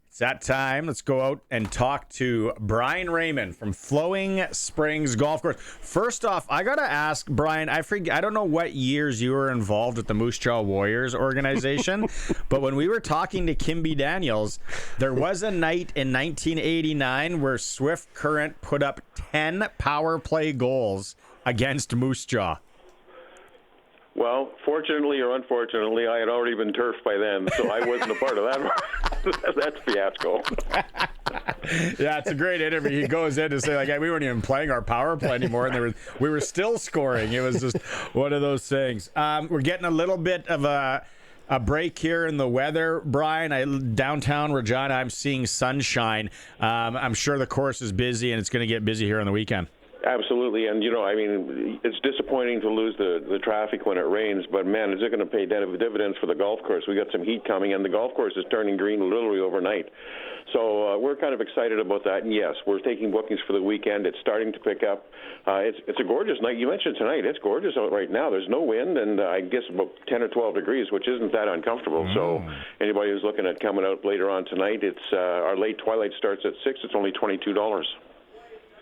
It's that time. Let's go out and talk to Brian Raymond from Flowing Springs Golf Course. First off, I got to ask, Brian, I don't know what years you were involved with the Moose Jaw Warriors organization, but when we were talking to Kimbi Daniels, there was a night in 1989 where Swift Current put up 10 power play goals against Moose Jaw. Well, fortunately or unfortunately, I had already been turfed by then, so I wasn't a part of that fiasco. Yeah, it's a great interview. He goes in to say, like, hey, we weren't even playing our power play anymore, and we were still scoring. It was just one of those things. We're getting a little bit of a break here in the weather, Brian. Downtown Regina, I'm seeing sunshine. I'm sure the course is busy, and it's going to get busy here on the weekend. Absolutely, and it's disappointing to lose the traffic when it rains, but man, is it going to pay dividends for the golf course? We got some heat coming, and the golf course is turning green literally overnight. So we're kind of excited about that, and yes, we're taking bookings for the weekend. It's starting to pick up. It's a gorgeous night. You mentioned tonight. It's gorgeous out right now. There's no wind, and I guess about 10 or 12 degrees, which isn't that uncomfortable. So anybody who's looking at coming out later on tonight, it's our late twilight starts at 6. It's only $22.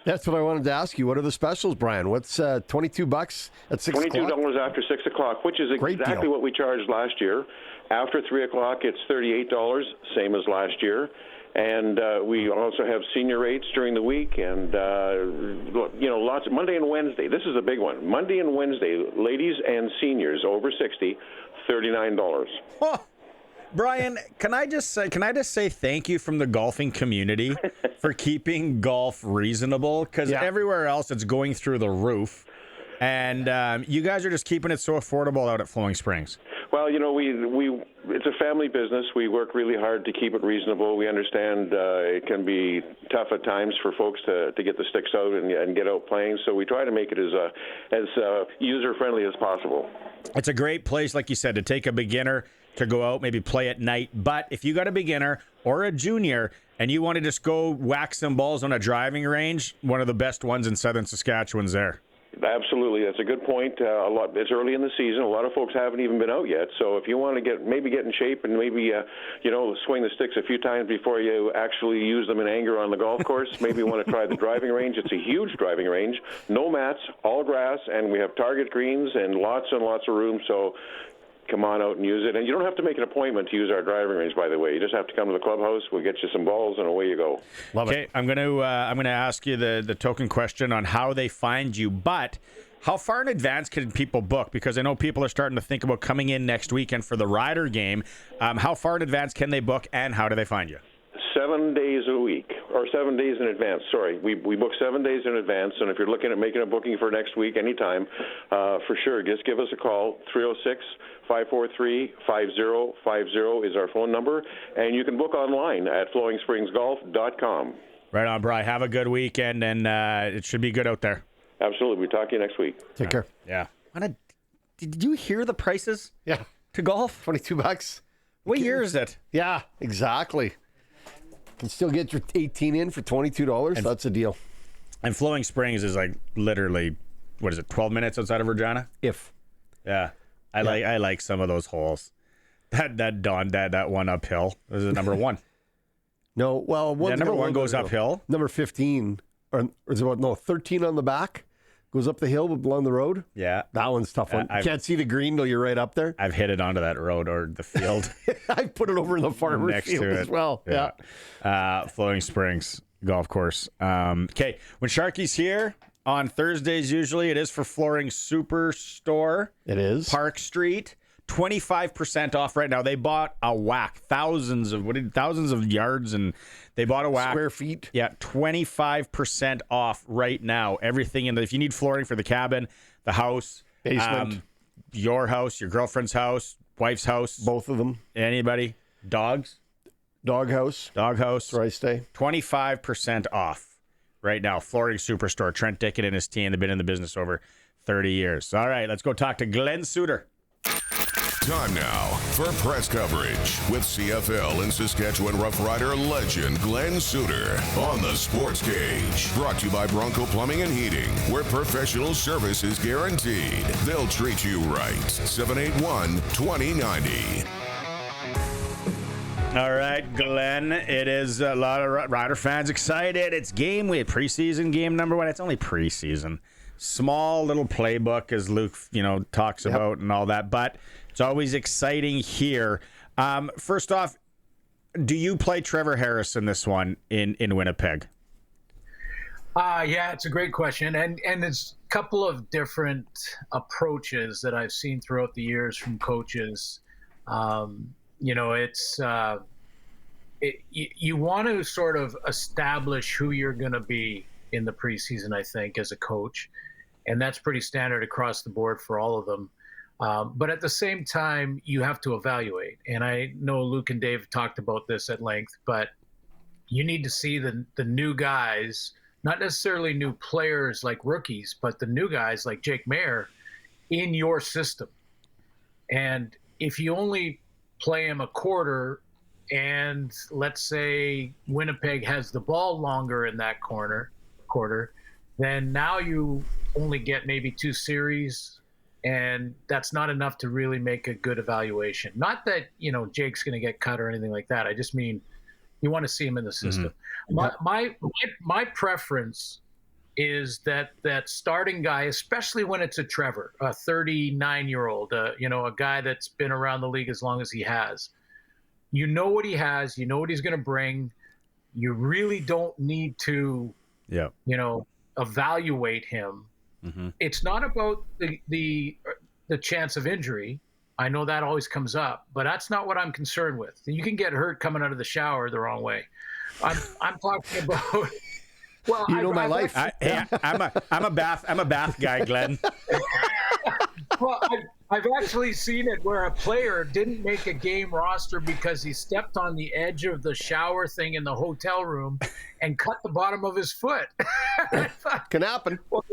That's what I wanted to ask you. What are the specials, Brian? What's $22 at 6 o'clock? $22 after 6 o'clock, which is exactly what we charged last year. After 3 o'clock, it's $38, same as last year. And we also have senior rates during the week, and lots of Monday and Wednesday. This is a big one. Monday and Wednesday, ladies and seniors over 60, $39. Oh, Brian, can I just say thank you from the golfing community for keeping golf reasonable? Because everywhere else it's going through the roof, and you guys are just keeping it so affordable out at Flowing Springs. Well, it's a family business. We work really hard to keep it reasonable. We understand it can be tough at times for folks to get the sticks out and get out playing. So we try to make it as user-friendly as possible. It's a great place, like you said, to take a beginner to go out, maybe play at night. But if you got a beginner or a junior and you want to just go whack some balls on a driving range, one of the best ones in southern Saskatchewan's there. Absolutely, that's a good point. It's early in the season. A lot of folks haven't even been out yet. So if you want to get in shape and maybe swing the sticks a few times before you actually use them in anger on the golf course, maybe you want to try the driving range. It's a huge driving range, no mats, all grass, and we have target greens and lots of room. So come on out and use it. And you don't have to make an appointment to use our driving range, by the way. You just have to come to the clubhouse. We'll get you some balls, and away you go. Okay, I'm going to ask you the token question on how they find you, but how far in advance can people book? Because I know people are starting to think about coming in next weekend for the Rider game. How far in advance can they book, and how do they find you? 7 days a week, or 7 days in advance. Sorry, we book 7 days in advance, and if you're looking at making a booking for next week, anytime, for sure, just give us a call. 306-543-5050 is our phone number, and you can book online at flowingspringsgolf.com. Right on, Bri. Have a good weekend, and it should be good out there. Absolutely. We talk to you next week. Take care. Yeah. Did you hear the prices? Yeah. To golf? $22. What year is it? Yeah, exactly. Can still get your 18 in for $22. That's a deal. And Flowing Springs is like literally, 12 minutes outside of Regina? Yeah. I like some of those holes. That one uphill. This is number one. No, well, number one goes uphill. Number 15, or is it 13 on the back? Goes up the hill but along the road. Yeah. That one's a tough one. You can't see the green till you're right up there. I've hit it onto that road or the field. I put it over in the farmer's field as well. Yeah. Flowing Springs Golf Course. Okay. When Sharky's here on Thursdays, usually it is for Flooring Superstore. It is. Park Street. 25% off right now. They bought a whack. Thousands of yards, and they bought a whack. Square feet. Yeah, 25% off right now. Everything if you need flooring for the cabin, the house, basement, your house, your girlfriend's house, wife's house, both of them. Anybody? Dogs? Doghouse. That's where I stay. 25% off right now. Flooring Superstore. Trent Dickett and his team. They've been in the business over 30 years. All right, let's go talk to Glen Suitor. Time now for press coverage with CFL and Saskatchewan Roughrider legend Glen Suitor on the SportsCage. Brought to you by Bronco Plumbing and Heating, where professional service is guaranteed. They'll treat you right. 781-2090. All right, Glenn, it is a lot of Rider fans excited. It's game week, preseason game number one. It's only preseason. Small little playbook, as Luke, talks about and all that, but it's always exciting here. First off, do you play Trevor Harris in this one in Winnipeg? Yeah, it's a great question. And there's a couple of different approaches that I've seen throughout the years from coaches. You want to sort of establish who you're going to be in the preseason, I think, as a coach. And that's pretty standard across the board for all of them. But at the same time, you have to evaluate. And I know Luke and Dave talked about this at length, but you need to see the new guys not necessarily new players like rookies, but the new guys like Jake Maier in your system. And if you only play him a quarter, and let's say Winnipeg has the ball longer in that quarter, then now you only get maybe 2 series, and that's not enough to really make a good evaluation. Not that, Jake's going to get cut or anything like that. I just mean you want to see him in the system. My preference is that starting guy, especially when it's a Trevor, a 39-year-old, a guy that's been around the league as long as he has. You know what he has. You know what he's going to bring. You really don't need to, evaluate him. Mm-hmm. It's not about the chance of injury. I know that always comes up, but that's not what I'm concerned with. You can get hurt coming out of the shower the wrong way. I'm talking about. Well, my life. I'm a bath guy, Glenn. Well, I've actually seen it where a player didn't make a game roster because he stepped on the edge of the shower thing in the hotel room and cut the bottom of his foot. Can happen. What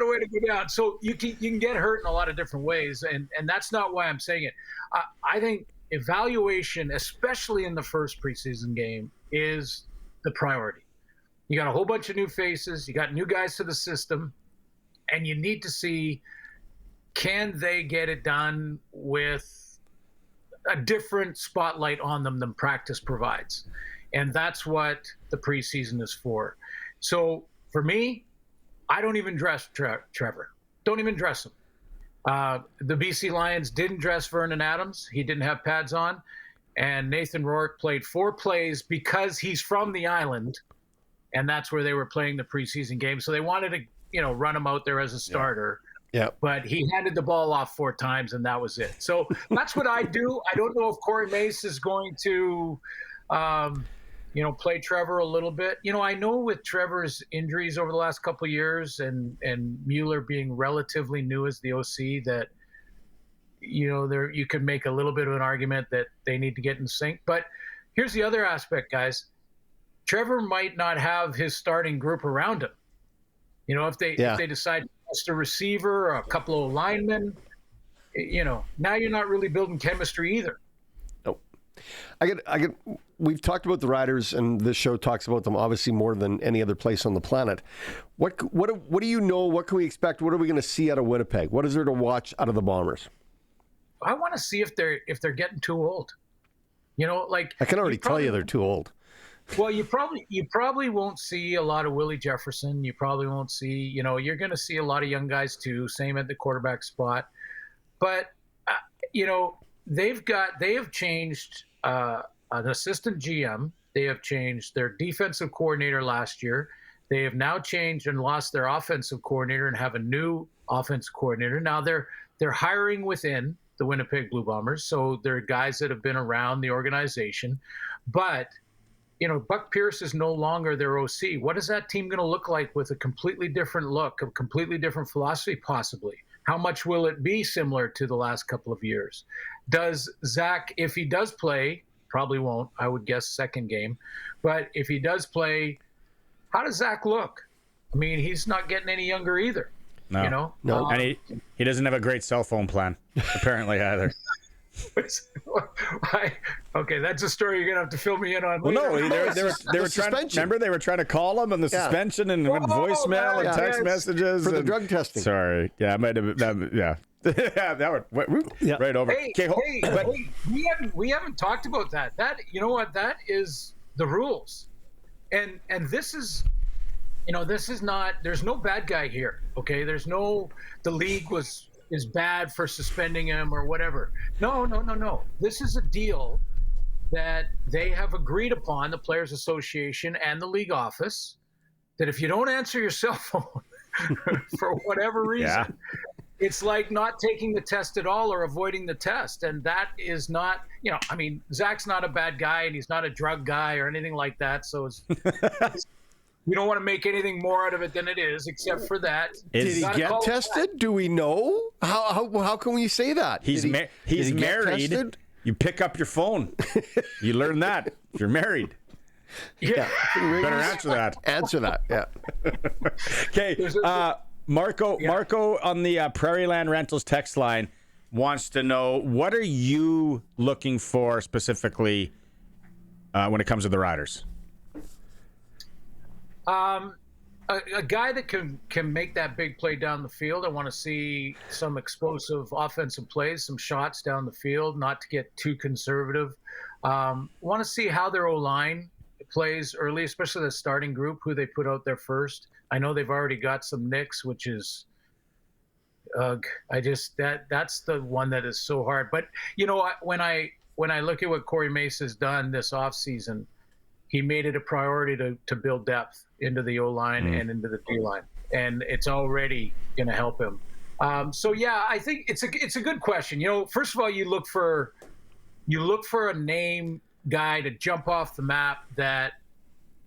a way to go down. So you can get hurt in a lot of different ways, and that's not why I'm saying it. I think evaluation, especially in the first preseason game, is the priority. You got a whole bunch of new faces. You got new guys to the system, and you need to see, can they get it done with a different spotlight on them than practice provides? And that's what the preseason is for. So for me, I don't even dress Trevor. Don't even dress him. The BC Lions didn't dress Vernon Adams. He didn't have pads on. And Nathan Rourke played 4 plays because he's from the island, and that's where they were playing the preseason game. So they wanted to, run him out there as a starter. Yeah. But he handed the ball off 4 times, and that was it. So that's what I do. I don't know if Corey Mace is going to, play Trevor a little bit. I know with Trevor's injuries over the last couple of years and Mueller being relatively new as the OC that, you could make a little bit of an argument that they need to get in sync. But here's the other aspect, guys. Trevor might not have his starting group around him. If they decide to test a receiver or a couple of linemen, now you're not really building chemistry either. Nope. We've talked about the Riders, and this show talks about them obviously more than any other place on the planet. What do you know? What can we expect? What are we going to see out of Winnipeg? What is there to watch out of the Bombers? I want to see if they're getting too old. I can already tell you they're too old. Well, you probably won't see a lot of Willie Jefferson. You probably won't see, you're going to see a lot of young guys too. Same at the quarterback spot, but they have changed an assistant GM. They have changed their defensive coordinator last year. They have now changed and lost their offensive coordinator and have a new offensive coordinator. Now they're hiring within the Winnipeg Blue Bombers, so they're guys that have been around the organization, but. Buck Pierce is no longer their OC. What is that team going to look like with a completely different look, a completely different philosophy, possibly? How much will it be similar to the last couple of years? Does Zach, if he does play, probably won't, I would guess second game, but if he does play, how does Zach look? I mean, he's not getting any younger either. No. And he doesn't have a great cell phone plan, apparently, either. Okay, that's a story you're gonna have to fill me in on. Well, no, they were trying. Remember, they were trying to call him on the suspension and voicemail and text messages for the drug testing. Sorry, yeah, I might have. That would right over. We haven't talked about that. That that is the rules, and this is. This is not. There's no bad guy here. Okay, the league is bad for suspending him or whatever. No. This is a deal that they have agreed upon, the Players Association and the league office, that if you don't answer your cell phone for whatever reason, it's like not taking the test at all or avoiding the test. And that is not, Zach's not a bad guy and he's not a drug guy or anything like that. So it's we don't want to make anything more out of it than it is, except for that. Did he get tested? Do we know? How can we say that? He's married. You pick up your phone. You learn that if you're married. Yeah. Better answer that. Answer that. Yeah. Okay. Marco on the Prairieland Rentals text line wants to know, what are you looking for specifically when it comes to the Riders? A guy that can make that big play down the field. I want to see some explosive offensive plays, some shots down the field, not to get too conservative. Want to see how their O-line plays early, especially the starting group, who they put out there first. I know they've already got some nicks, which is that's the one that is so hard. But when I look at what Corey Mace has done this offseason, he made it a priority to build depth into the O-line and into the D-line, and it's already going to help him. I think it's a good question. First of all, you look for a name guy to jump off the map that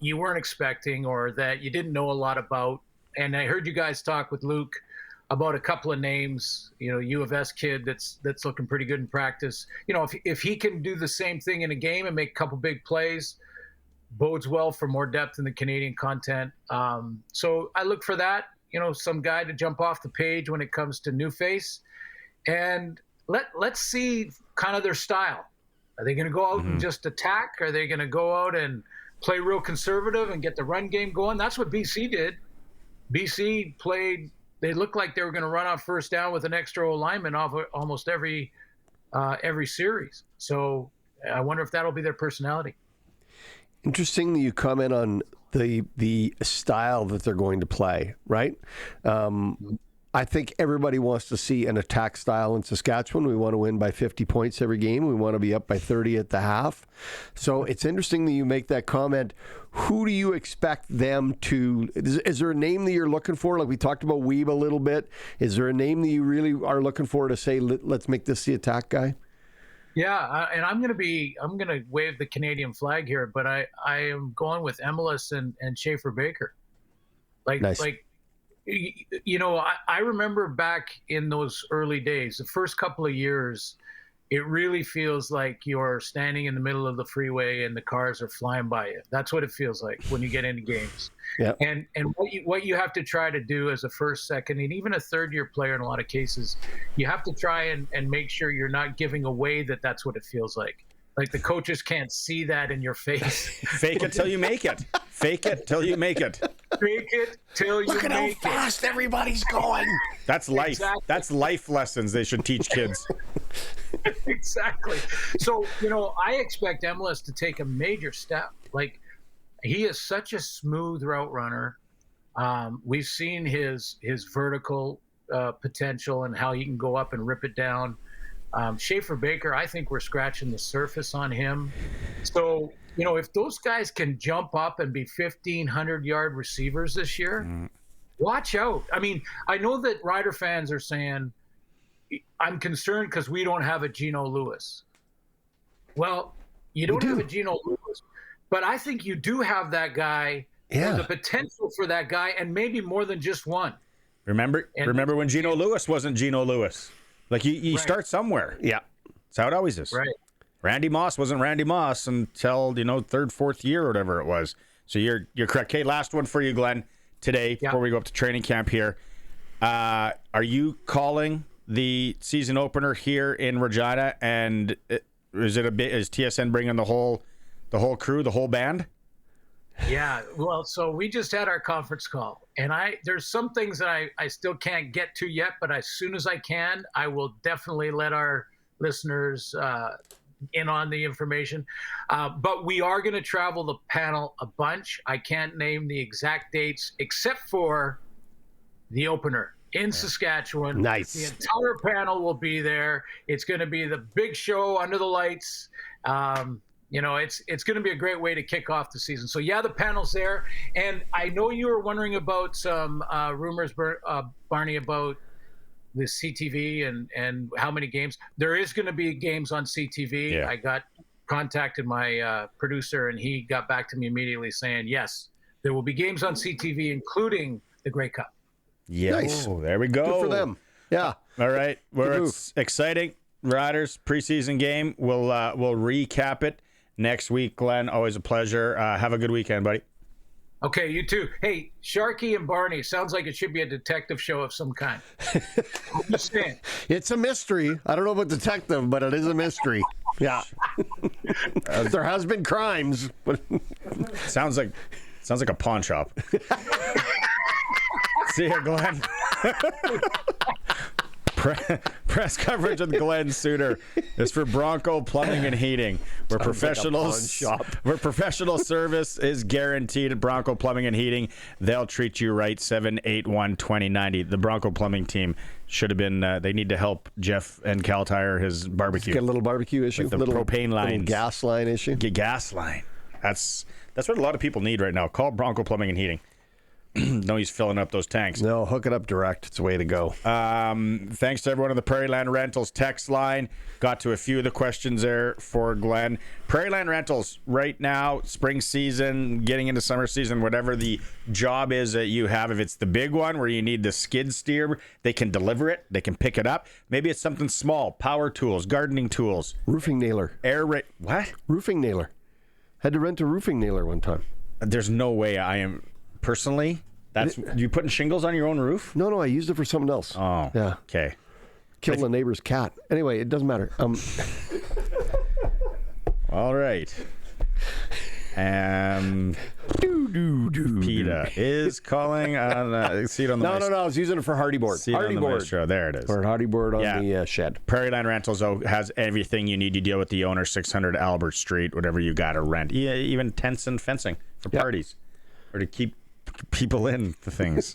you weren't expecting or that you didn't know a lot about. And I heard you guys talk with Luke about a couple of names, U of S kid that's looking pretty good in practice. If he can do the same thing in a game and make a couple big plays, bodes well for more depth in the Canadian content. So I look for that, some guy to jump off the page when it comes to new face. And let's see kind of their style. Are they going to go out and just attack? Are they going to go out and play real conservative and get the run game going? That's what BC did. BC played, they looked like they were going to run off first down with an extra lineman off almost every series. So I wonder if that'll be their personality. Interesting that you comment on the style that they're going to play, right? I think everybody wants to see an attack style in Saskatchewan. We want to win by 50 points every game. We want to be up by 30 at the half. So it's interesting that you make that comment. Who do you expect them to... Is there a name that you're looking for? Like we talked about Weeb a little bit. Is there a name that you really are looking for to say, let's make this the attack guy? Yeah, and I'm going to wave the Canadian flag here, but I am going with Emelis and Schaefer Baker. Nice. I remember back in those early days, the first couple of years, it really feels like you're standing in the middle of the freeway and the cars are flying by you. That's what it feels like when you get into games. Yeah. And what you have to try to do as a first, second, and even a third-year player in a lot of cases, you have to try and make sure you're not giving away that that's what it feels like. Like the coaches can't see that in your face. Fake it till you make it. Fake it till you make it. Fake it till you make it. Look at how fast everybody's going. That's life. Exactly. That's life lessons they should teach kids. Exactly. So, I expect Emelis to take a major step. Like, he is such a smooth route runner. We've seen his vertical potential and how he can go up and rip it down. Schaefer Baker, I think we're scratching the surface on him. So, if those guys can jump up and be 1,500-yard receivers this year, watch out. I mean, I know that Rider fans are saying, I'm concerned because we don't have a Geno Lewis. Well, you don't have a Geno Lewis, but I think you do have that guy, the potential for that guy, and maybe more than just one. Remember when Geno Lewis wasn't Geno Lewis? Like, you start somewhere. Yeah. That's how it always is. Right. Randy Moss wasn't Randy Moss until, third, fourth year or whatever it was. So you're correct. Okay, last one for you, Glenn, today before we go up to training camp here. Are you calling the season opener here in Regina? And is TSN bringing the whole crew, the whole band? Yeah, well, so we just had our conference call, and there's some things that I still can't get to yet, but as soon as I can, I will definitely let our listeners in on the information. But we are going to travel the panel a bunch. I can't name the exact dates except for the opener in Saskatchewan. Nice. The entire panel will be there. It's going to be the big show under the lights. It's going to be a great way to kick off the season. So, the panel's there. And I know you were wondering about some rumors, Barney, about the CTV and how many games. There is going to be games on CTV. Yeah. I contacted my producer, and he got back to me immediately saying, yes, there will be games on CTV, including the Grey Cup. Yeah. Nice. Oh, there we go. Good for them. Yeah. All right. Well, it's exciting. Riders preseason game. We'll recap it next week, Glenn. Always a pleasure. Have a good weekend, buddy. Okay, you too. Hey, Sharky and Barney, sounds like it should be a detective show of some kind. I'm just saying. It's a mystery. I don't know about detective, but it is a mystery. Yeah. There has been crimes. But sounds like a pawn shop. See ya, Glenn. Press coverage with Glen Suitor is for Bronco Plumbing and Heating, where professional service is guaranteed at Bronco Plumbing and Heating. They'll treat you right. 781-2090. The Bronco Plumbing team should have been. They need to help Jeff and Cal Tire his barbecue. Get a little barbecue issue, like the little propane line, little gas line issue. Gas line. That's what a lot of people need right now. Call Bronco Plumbing and Heating. No, he's filling up those tanks. No, hook it up direct. It's the way to go. Thanks to everyone on the Prairie Land Rentals text line. Got to a few of the questions there for Glenn. Prairie Land Rentals, right now, spring season, getting into summer season, whatever the job is that you have. If it's the big one where you need the skid steer, they can deliver it. They can pick it up. Maybe it's something small, power tools, gardening tools. Roofing nailer. What? Roofing nailer. Had to rent a roofing nailer one time. There's no way I am... Personally, you putting shingles on your own roof? No, I used it for something else. Oh, yeah. Okay. Killed the neighbor's cat. Anyway, it doesn't matter. All right. PETA is calling on seat on the No, I was using it for hardy board. Hardy board. There it is. For hardy board on the shed. Prairie Land Rentals has everything you need to deal with the owner. 600 Albert Street. Whatever you got to rent. Yeah, even tents and fencing for parties, or to keep people in the things.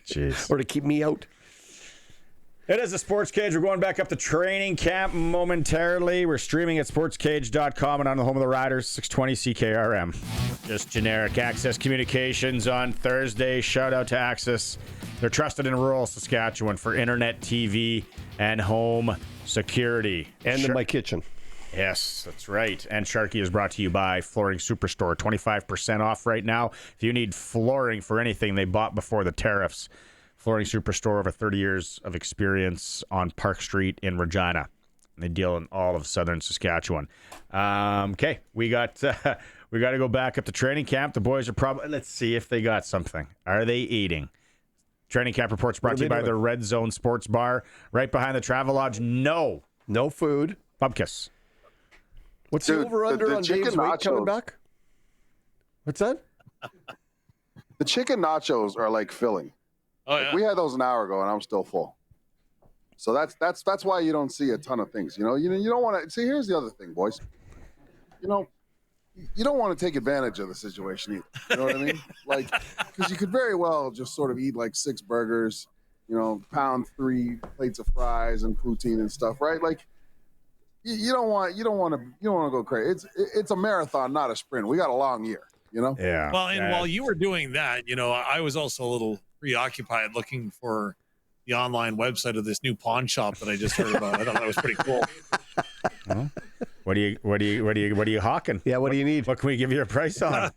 Jeez. Or to keep me out. It is a Sports Cage. We're going back up to training camp momentarily. We're streaming at sportscage.com and on the home of the Riders, 620 CKRM. Just generic Access Communications on Thursday. Shout out to Access. They're trusted in rural Saskatchewan for internet, TV, and home security. And in my kitchen. Yes, that's right. And Sharky is brought to you by Flooring Superstore. 25% off right now. If you need flooring for anything they bought before the tariffs, Flooring Superstore, over 30 years of experience on Park Street in Regina. They deal in all of southern Saskatchewan. Okay, we got to go back up to training camp. The boys are probably, let's see if they got something. Are they eating? Training camp reports brought to you by the Red Zone Sports Bar, right behind the Travelodge. No food. Bubkiss. What's the over-under on Dave's weight coming back? What's that? The chicken nachos are like filling. Oh, yeah. We had those an hour ago, and I'm still full. So that's why you don't see a ton of things. You don't want to see. Here's the other thing, boys. You don't want to take advantage of the situation either. You know what I mean? Like, because you could very well just sort of eat like 6 burgers, pound 3 plates of fries and poutine and stuff, right? Like, you don't want to go crazy. It's a marathon, not a sprint. We got a long year, Yeah. Well, and while you were doing that, I was also a little preoccupied looking for the online website of this new pawn shop that I just heard about. I thought that was pretty cool. Well, what are you hawking? Yeah, what do you need? What can we give you a price on?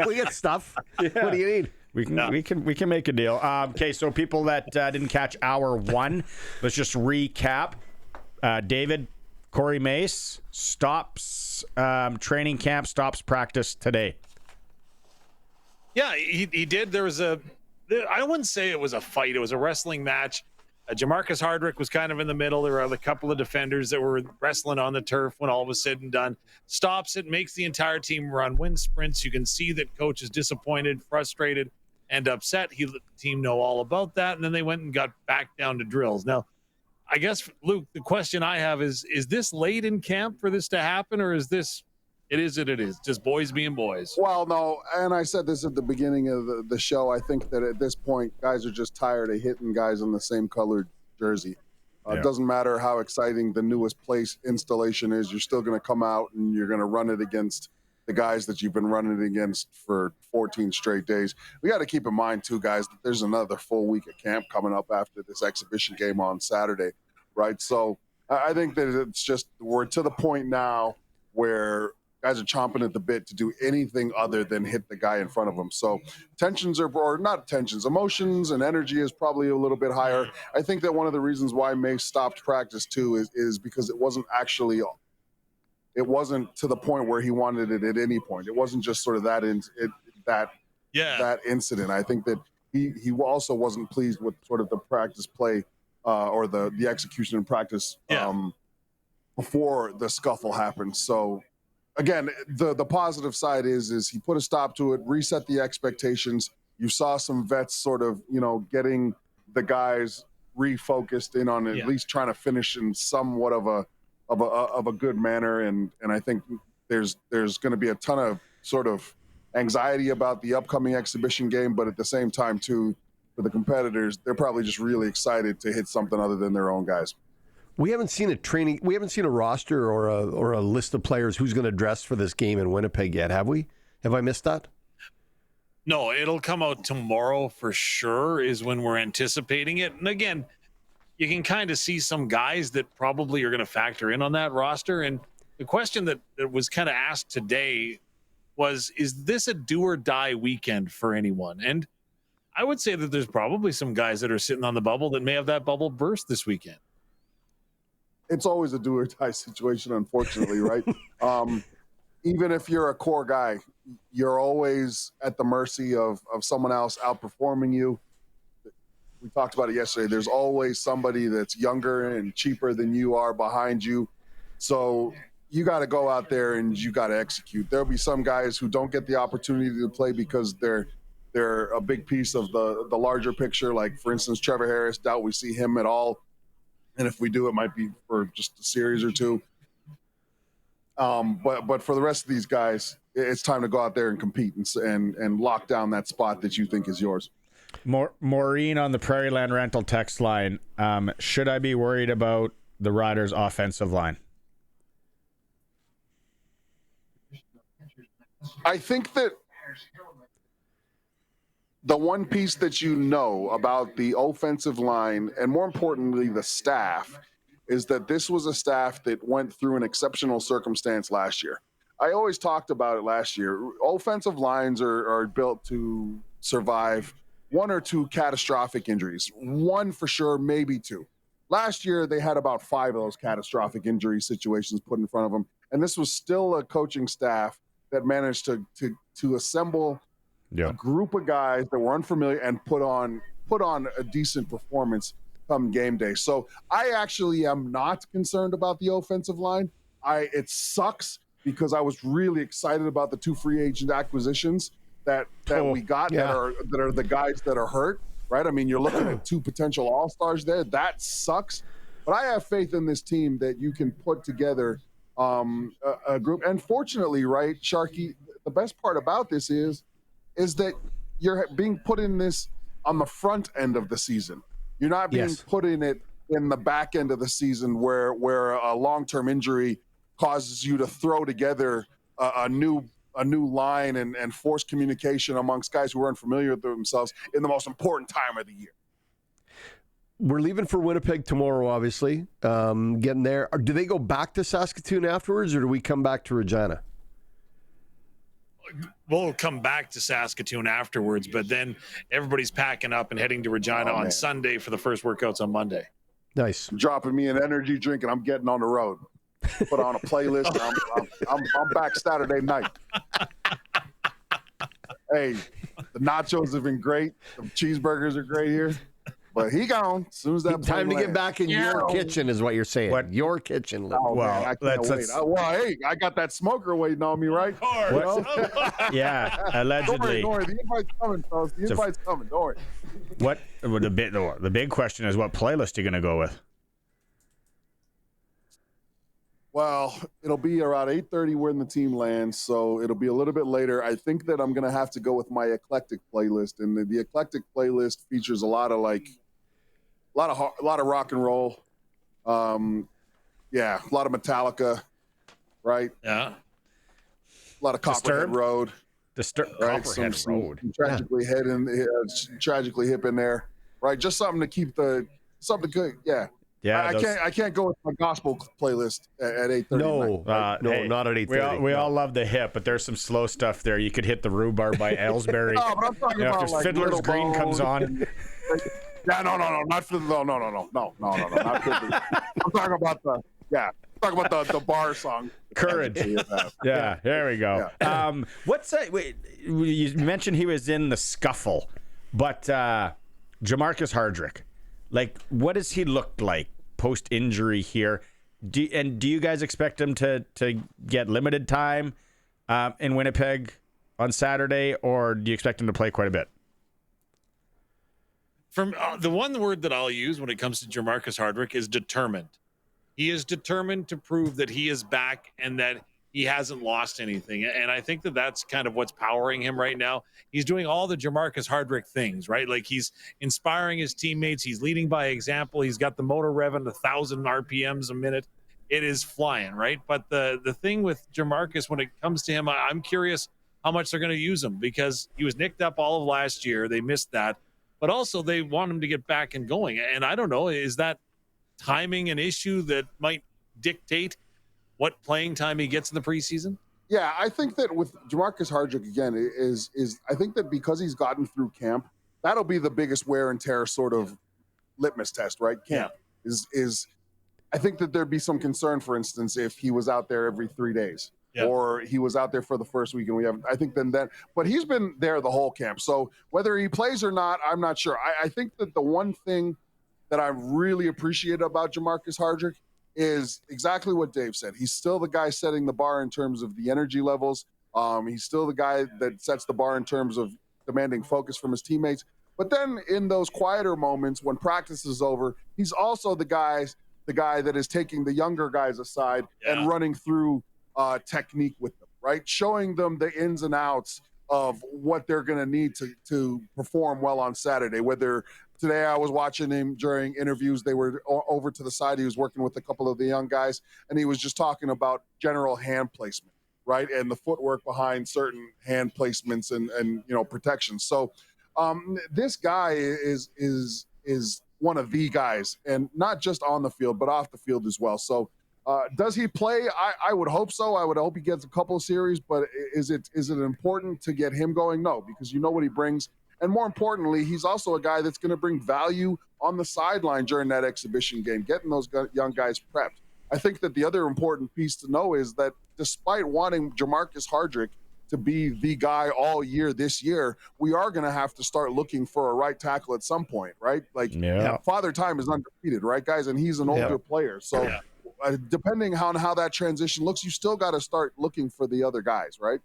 We get stuff. Yeah. What do you need? We can make a deal. Okay, so people that didn't catch hour 1, let's just recap. David, Corey Mace stops training camp, stops practice today. Yeah, he did. There was I wouldn't say it was a fight. It was a wrestling match. Jamarcus Hardrick was kind of in the middle. There were a couple of defenders that were wrestling on the turf when all was said and done. Stops it, makes the entire team run, win sprints. You can see that coach is disappointed, frustrated, and upset. He let the team know all about that, and then they went and got back down to drills. Now, I guess, Luke, the question I have is this late in camp for this to happen, or is this it is, just boys being boys? Well, no, and I said this at the beginning of the show. I think that at this point, guys are just tired of hitting guys in the same colored jersey. It doesn't matter how exciting the newest place installation is. You're still going to come out and you're going to run it against the guys that you've been running against for 14 straight days. We got to keep in mind, too, guys, that there's another full week of camp coming up after this exhibition game on Saturday, right? So I think that it's just we're to the point now where guys are chomping at the bit to do anything other than hit the guy in front of them. So emotions and energy is probably a little bit higher. I think that one of the reasons why Mace stopped practice too is because it wasn't actually it wasn't to the point where he wanted it at any point. It wasn't just sort of that incident. I think that he also wasn't pleased with sort of the practice play or the execution in practice before the scuffle happened. So again, the positive side is he put a stop to it, reset the expectations. You saw some vets sort of, getting the guys refocused in on at least trying to finish in somewhat of a good manner. And I think there's going to be a ton of sort of anxiety about the upcoming exhibition game, but at the same time too, for the competitors, they're probably just really excited to hit something other than their own guys. We haven't seen a roster or a list of players who's going to dress for this game in Winnipeg yet, have we? Have I missed that? No, it'll come out tomorrow for sure is when we're anticipating it. And again, you can kind of see some guys that probably are going to factor in on that roster. And the question that was kind of asked today was, is this a do or die weekend for anyone? And I would say that there's probably some guys that are sitting on the bubble that may have that bubble burst this weekend. It's always a do or die situation, unfortunately, right? Even if you're a core guy, you're always at the mercy of someone else outperforming you. We talked about it yesterday. There's always somebody that's younger and cheaper than you are behind you. So you got to go out there and you got to execute. There'll be some guys who don't get the opportunity to play because they're a big piece of the larger picture. Like, for instance, Trevor Harris, doubt we see him at all. And if we do, it might be for just a series or two. But for the rest of these guys, it's time to go out there and compete and lock down that spot that you think is yours. Maureen on the Prairie Land Rental text line. Should I be worried about the Riders' offensive line? I think that the one piece that you know about the offensive line, and more importantly, the staff, is that this was a staff that went through an exceptional circumstance last year. I always talked about it last year. Offensive lines are built to survive one or two catastrophic injuries. One for sure, maybe two. Last year, they had about 5 of those catastrophic injury situations put in front of them. And this was still a coaching staff that managed to assemble a group of guys that were unfamiliar and put on a decent performance come game day. So I actually am not concerned about the offensive line. It sucks because I was really excited about the 2 free agent acquisitions that we got that are the guys that are hurt, right? I mean, you're looking at 2 potential all-stars there. That sucks. But I have faith in this team that you can put together a group. And fortunately, right, Sharky, the best part about this is that you're being put in this on the front end of the season. You're not being put in it in the back end of the season where a long-term injury causes you to throw together a new line and force communication amongst guys who are unfamiliar with themselves in the most important time of the year. We're leaving for Winnipeg tomorrow, obviously. Getting there. Do they go back to Saskatoon afterwards, or do we come back to Regina? We'll come back to Saskatoon afterwards, but then everybody's packing up and heading to Regina on Sunday for the first workouts on Monday. Nice. Dropping me an energy drink and I'm getting on the road. Put on a playlist. I'm back Saturday night. Hey, the nachos have been great. The cheeseburgers are great here. But he gone as soon as that time to get back in your kitchen is what you're saying. What your kitchen? Oh, well, man, I can't wait. Hey, I got that smoker waiting on me, right? Yeah, allegedly. Don't worry. The invite's coming, fellas. The invite's coming. Don't worry. The big question is, what playlist are you going to go with? Well, it'll be around 8:30 when the team lands, so it'll be a little bit later. I think that I'm going to have to go with my eclectic playlist, and the eclectic playlist features a lot of rock and roll. A lot of Metallica, right? Yeah. A lot of Copperhead Road. Right? Copperhead Road. Some tragically hip in there, right? Just something to keep something good. Yeah. Yeah, I can't go with my gospel playlist at 8:30. No, not at 8:30. We all love the hip, but there's some slow stuff there. You could hit the Rhubarb by Ellsbury. No, but I'm talking about after Fiddler's Green comes on. No, not Fiddler. No, not Fiddler. I'm talking about talking about the bar song. Courage. Yeah, there we go. Yeah. What's that? Wait, you mentioned he was in the scuffle, but Jamarcus Hardrick, like, what does he look like post injury here? Do you guys expect him to get limited time in Winnipeg on Saturday, or do you expect him to play quite a bit? From the one word that I'll use when it comes to Jamarcus Hardrick is determined. He is determined to prove that he is back and that he hasn't lost anything. And I think that that's kind of what's powering him right now. He's doing all the Jamarcus Hardrick things, right? Like, he's inspiring his teammates. He's leading by example. He's got the motor revving 1,000 RPMs a minute. It is flying, right? But the thing with Jamarcus, when it comes to him, I'm curious how much they're going to use him, because he was nicked up all of last year. They missed that. But also they want him to get back and going. And I don't know, is that timing an issue that might dictate what playing time he gets in the preseason? Yeah, I think that with Jamarcus Hardrick, again, is I think that because he's gotten through camp, that'll be the biggest wear and tear sort of litmus test, right? Camp is I think that there'd be some concern, for instance, if he was out there every 3 days. Yeah. Or he was out there for the first week, and we haven't. I think then that, but he's been there the whole camp. So whether he plays or not, I'm not sure. I think that the one thing that I really appreciate about Jamarcus Hardrick is exactly what Dave said. He's still the guy setting the bar in terms of the energy levels. He's still the guy that sets the bar in terms of demanding focus from his teammates. But then in those quieter moments when practice is over, he's also the guy that is taking the younger guys aside and running through technique with them, right? Showing them the ins and outs of what they're going to need to perform well on Saturday. Whether today I was watching him during interviews, they were over to the side. He was working with a couple of the young guys, and he was just talking about general hand placement, right? And the footwork behind certain hand placements and protections. So this guy is one of the guys, and not just on the field, but off the field as well. So does he play? I would hope so. I would hope he gets a couple of series, but is it important to get him going? No, because you know what he brings. And more importantly, he's also a guy that's going to bring value on the sideline during that exhibition game, getting those young guys prepped. I think that the other important piece to know is that despite wanting Jamarcus Hardrick to be the guy all year this year, we are going to have to start looking for a right tackle at some point, right? Like, Father Time is undefeated, right, guys? And he's an older player. So depending on how that transition looks, you still got to start looking for the other guys, right?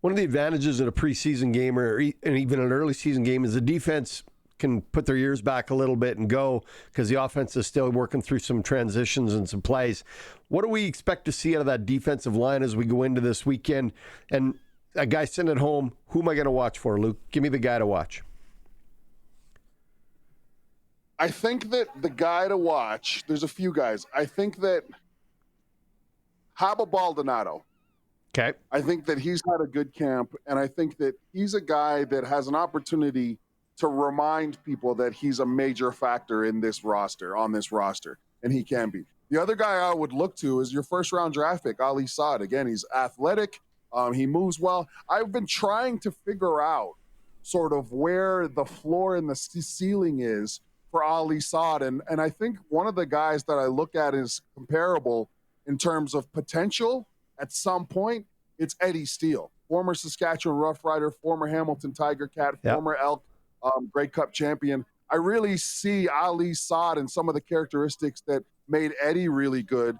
One of the advantages in a preseason game or even an early season game is the defense can put their ears back a little bit and go, because the offense is still working through some transitions and some plays. What do we expect to see out of that defensive line as we go into this weekend? And a guy sitting at home, who am I going to watch for, Luke? Give me the guy to watch. I think that the guy to watch, there's a few guys. I think that Haba Baldonado. Okay. I think that he's had a good camp, and I think that he's a guy that has an opportunity to remind people that he's a major factor in this roster, and he can be. The other guy I would look to is your first-round draft pick, Ali Saad. Again, he's athletic. He moves well. I've been trying to figure out sort of where the floor and the ceiling is for Ali Saad, and I think one of the guys that I look at is comparable in terms of potential. At some point, it's Eddie Steele, former Saskatchewan Roughrider, former Hamilton Tiger Cat, former Elk Grey Cup champion. I really see Ali Saad and some of the characteristics that made Eddie really good.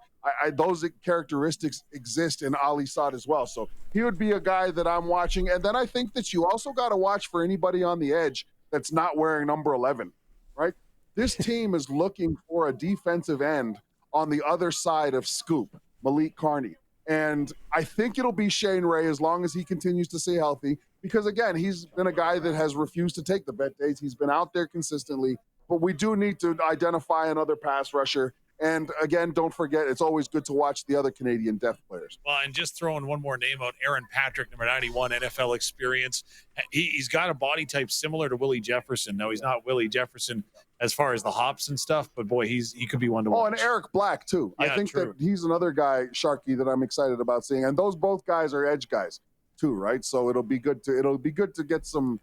Those characteristics exist in Ali Saad as well. So he would be a guy that I'm watching. And then I think that you also got to watch for anybody on the edge that's not wearing number 11, right? This team is looking for a defensive end on the other side of Scoop, Malik Carney. And I think it'll be Shane Ray as long as he continues to stay healthy, because, again, he's been a guy that has refused to take the vet days. He's been out there consistently, but we do need to identify another pass rusher. And, again, don't forget, it's always good to watch the other Canadian depth players. Well, and just throwing one more name out, Aaron Patrick, number 91, NFL experience. He's got a body type similar to Willie Jefferson. No, he's not Willie Jefferson as far as the hops and stuff, but, boy, he could be one to watch. Oh, and Eric Black, too. Yeah, I think that he's another guy, Sharky, that I'm excited about seeing. And those both guys are edge guys, too, right? So it'll be good to get some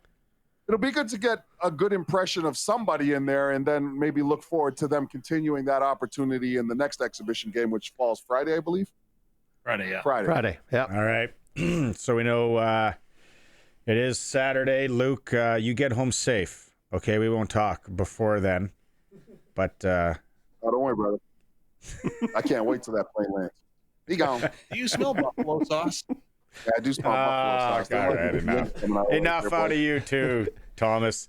it'll be good to get a good impression of somebody in there, and then maybe look forward to them continuing that opportunity in the next exhibition game, which falls Friday, I believe. Friday, yeah. Friday. Yeah. All right. So we know it is Saturday. Luke, you get home safe. Okay, we won't talk before then. But Oh, don't worry, brother. I can't wait till that plane lands. Be gone. Do you smell buffalo sauce? Yeah, I do smell buffalo sauce. all right, enough out of you too, Thomas.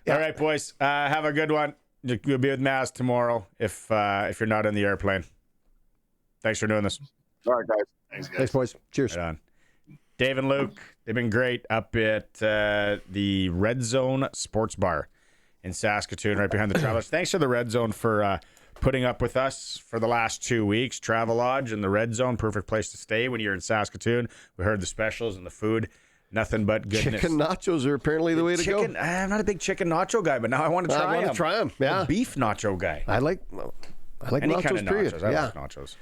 All right, boys. Have a good one. You'll be with Maz tomorrow if you're not in the airplane. Thanks for doing this. All right, guys. Thanks, boys. Cheers. Right on. Dave and Luke, they've been great up at the Red Zone Sports Bar in Saskatoon, right behind the Travelers. Thanks to the Red Zone for putting up with us for the last 2 weeks. Travelodge and the Red Zone, perfect place to stay when you're in Saskatoon. We heard the specials and the food. Nothing but goodness. Chicken nachos are apparently the way to go. I'm not a big chicken nacho guy, but now I want to try them. I want to try them, yeah. I'm a beef nacho guy. I like Any nachos, kind of period. nachos. I like nachos.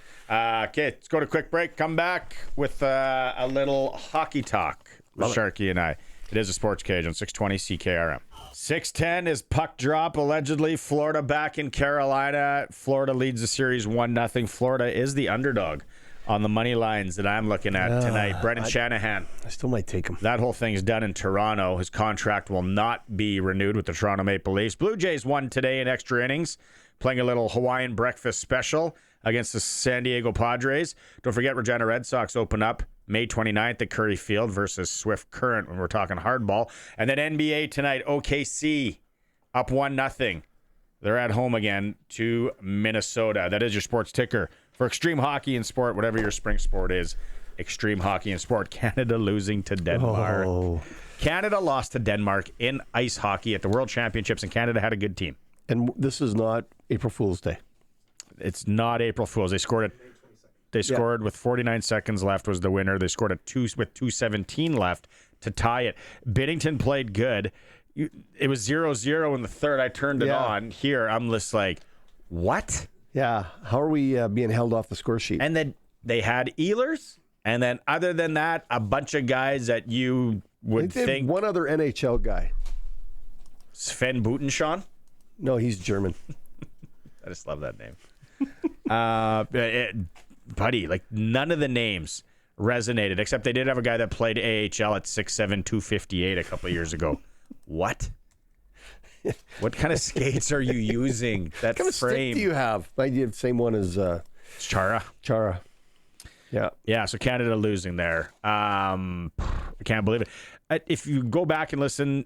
Okay, let's go to a quick break. Come back with a little hockey talk with Sharky and I. It is a Sports Cage on 620 CKRM. 6:10 is puck drop. Allegedly, Florida back in Carolina. Florida leads the series 1-0. Florida is the underdog on the money lines that I'm looking at tonight. Brendan Shanahan. I still might take him. That whole thing's done in Toronto. His contract will not be renewed with the Toronto Maple Leafs. Blue Jays won today in extra innings, playing a little Hawaiian breakfast special against the San Diego Padres. Don't forget, Regina Red Sox open up May 29th at Curry Field versus Swift Current when we're talking hardball. And then NBA tonight, OKC up 1-0. They're at home again to Minnesota. That is your sports ticker for extreme hockey and sport, whatever your spring sport is. Extreme hockey and sport. Canada losing to Denmark. Oh. Canada lost to Denmark in ice hockey at the World Championships, and Canada had a good team. And this is not April Fool's Day. It's not April Fool's. They scored with 49 seconds left was the winner. They scored with 2:17 left to tie it. Binnington played good. It was 0-0 in the third. I turned it on. Here, I'm just like, what? Yeah. How are we being held off the score sheet? And then they had Ehlers. And then other than that, a bunch of guys that you would think. One other NHL guy. Sven Butenshaw? No, he's German. I just love that name. Buddy, like none of the names resonated, except they did have a guy that played AHL at 6'7", 258 a couple of years ago. What? What kind of skates are you using? That what kind of stick do you have? I have the same one as Chara. Chara. Yeah. Yeah, so Canada losing there. I can't believe it. If you go back and listen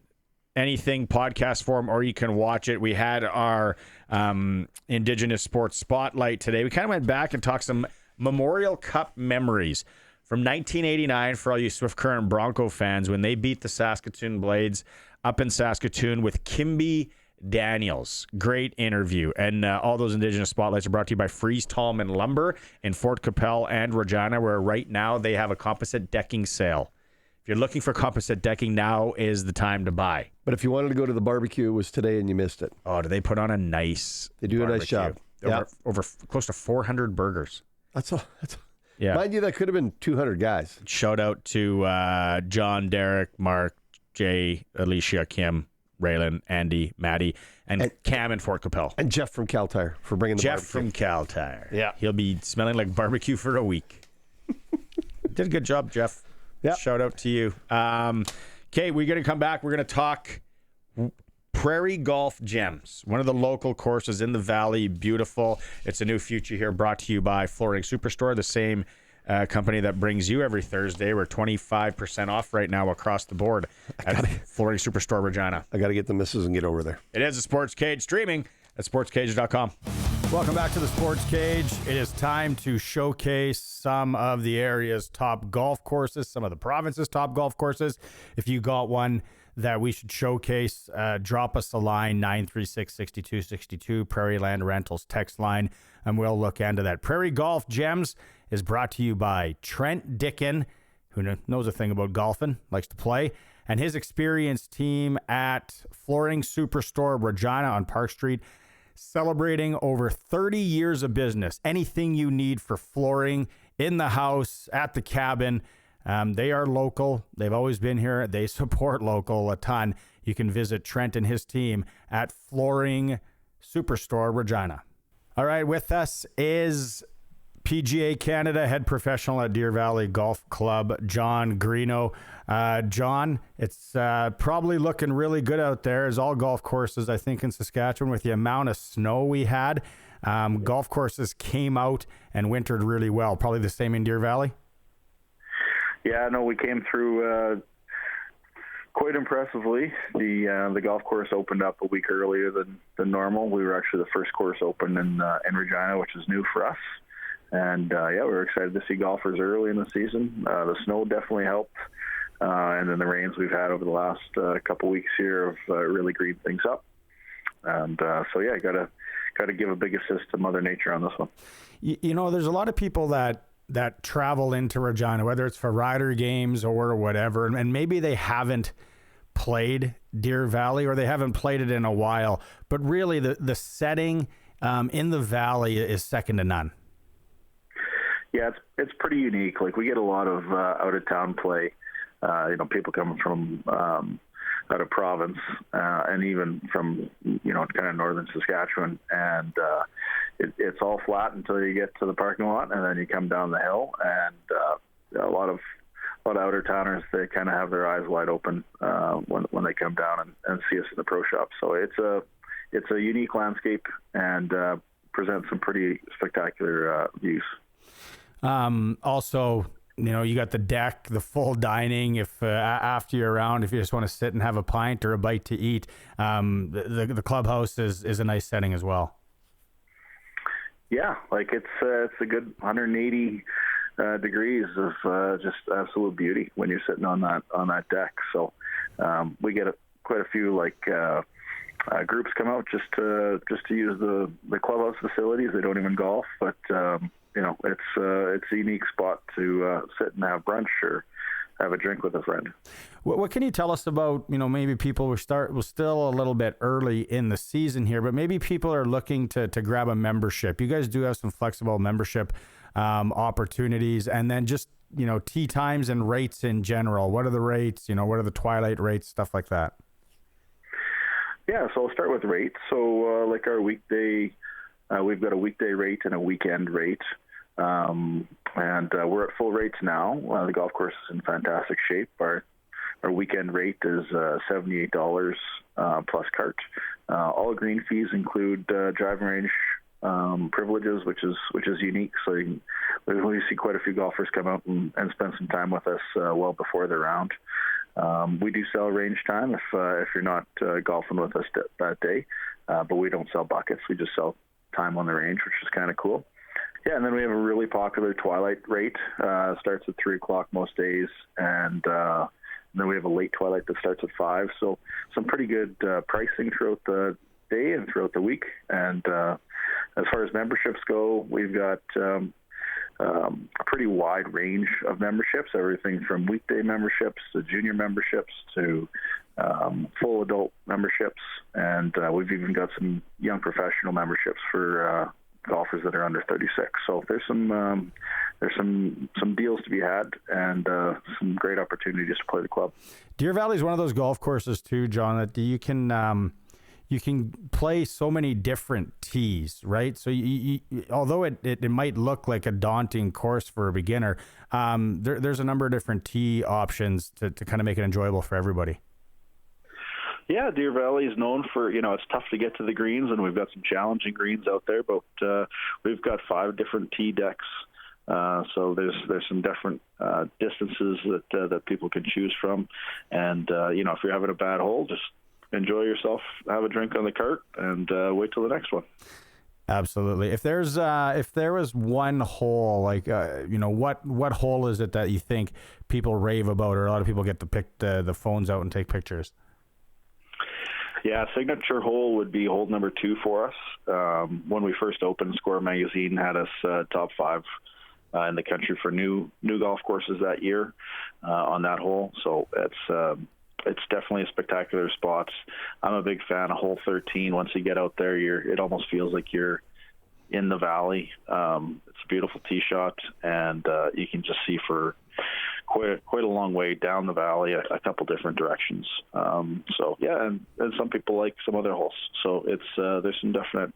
anything podcast form, or you can watch it, we had our Indigenous Sports Spotlight today. We kind of went back and talked some Memorial Cup memories from 1989 for all you Swift Current Bronco fans when they beat the Saskatoon Blades up in Saskatoon with Kimbi Daniels. Great interview. And all those Indigenous Spotlights are brought to you by Freeze Tallman Lumber in Fort Capel and Regina, where right now they have a composite decking sale. If you're looking for composite decking, now is the time to buy. But if you wanted to go to the barbecue, it was today and you missed it. Oh, do they put on a nice They do barbecue. a nice job. Over close to 400 burgers. That's all. Yeah. Mind you, that could have been 200 guys. Shout out to John, Derek, Mark, Jay, Alicia, Kim, Raylan, Andy, Maddie, and Cam in Fort Capel. And Jeff from Cal Tire for bringing the Jeff barbecue. from Cal Tire. Yeah. He'll be smelling like barbecue for a week. Did a good job, Jeff. Yeah. Shout out to you. Okay, we're going to come back. We're going to talk Prairie Golf Gems, one of the local courses in the valley. Beautiful. It's a new future here, brought to you by Flooring Superstore, the same company that brings you every Thursday. We're 25% off right now across the board at Flooring Superstore Regina. I got to get the missus and get over there. It is a Sports Cage, streaming at sportscage.com. Welcome back to the Sports Cage. It is time to showcase some of the area's top golf courses, some of the province's top golf courses. If you got one that we should showcase, drop us a line, 936-6262, Prairie Land Rentals text line, and we'll look into that. Prairie Golf Gems is brought to you by Trent Dickin, who knows a thing about golfing, likes to play, and his experienced team at Flooring Superstore Regina on Park Street, celebrating over 30 years of business. Anything you need for flooring in the house, at the cabin, They are local. They've always been here. They support local a ton. You can visit Trent and his team at Flooring Superstore Regina. All right, with us is PGA Canada head professional at Deer Valley Golf Club, John Greeno. John, it's probably looking really good out there, as all golf courses, I think, in Saskatchewan, with the amount of snow we had. Golf courses came out and wintered really well. Probably the same in Deer Valley? Yeah, no, we came through quite impressively. The golf course opened up a week earlier than normal. We were actually the first course open in Regina, which is new for us. And we were excited to see golfers early in the season. The snow definitely helped. And then the rains we've had over the last couple weeks here have really greened things up. And got to give a big assist to Mother Nature on this one. You know, there's a lot of people that travel into Regina, whether it's for Rider games or whatever, and maybe they haven't played Deer Valley or they haven't played it in a while. But really, the setting in the valley is second to none. Yeah, it's pretty unique. Like, we get a lot of out of town play. People coming from out of province and even from kind of northern Saskatchewan, and it's all flat until you get to the parking lot, and then you come down the hill, and a lot of outer towners, they kind of have their eyes wide open when they come down and see us in the pro shop. So it's a unique landscape and presents some pretty spectacular views. Also, you got the deck, the full dining. If after you're around, if you just want to sit and have a pint or a bite to eat, the clubhouse is a nice setting as well. Yeah, like it's a good 180 degrees of just absolute beauty when you're sitting on that deck. So we get quite a few groups come out just to use the clubhouse facilities. They don't even golf, but it's a unique spot to sit and have brunch or have a drink with a friend. What can you tell us about, maybe people we're still a little bit early in the season here, but maybe people are looking to grab a membership. You guys do have some flexible membership opportunities, and then just, tee times and rates in general. What are the rates? What are the twilight rates, stuff like that? Yeah, so I'll start with rates. So like our weekday, we've got a weekday rate and a weekend rate. And we're at full rates now. The golf course is in fantastic shape. Our weekend rate is $78 plus cart. All green fees include driving range privileges, which is unique. So we see quite a few golfers come out and spend some time with us well before their round. We do sell range time if you're not golfing with us that day, but we don't sell buckets. We just sell time on the range, which is kind of cool. Yeah, and then we have a really popular twilight rate. Starts at 3 o'clock most days, and then we have a late twilight that starts at 5. So some pretty good pricing throughout the day and throughout the week. And as far as memberships go, we've got a pretty wide range of memberships, everything from weekday memberships to junior memberships to full adult memberships, and we've even got some young professional memberships for golfers that are under 36. So there's some deals to be had, and some great opportunities to play the club. Deer Valley is one of those golf courses too, John, that you can play so many different tees, right? So you although it might look like a daunting course for a beginner, there's a number of different tee options to kind of make it enjoyable for everybody. Yeah, Deer Valley is known for, it's tough to get to the greens, and we've got some challenging greens out there, but we've got 5 different tee decks. So there's some different distances that people can choose from. And, if you're having a bad hole, just enjoy yourself, have a drink on the cart, and wait till the next one. Absolutely. If there was one hole, what hole is it that you think people rave about, or a lot of people get to pick the phones out and take pictures? Yeah, signature hole would be hole number 2 for us. When we first opened, Score Magazine had us top 5 in the country for new golf courses that year on that hole. So it's definitely a spectacular spot. I'm a big fan of hole 13. Once you get out there, it almost feels like you're in the valley. It's a beautiful tee shot, and you can just see for quite a long way down the valley, a couple different directions. So yeah, and some people like some other holes. So it's there's some definite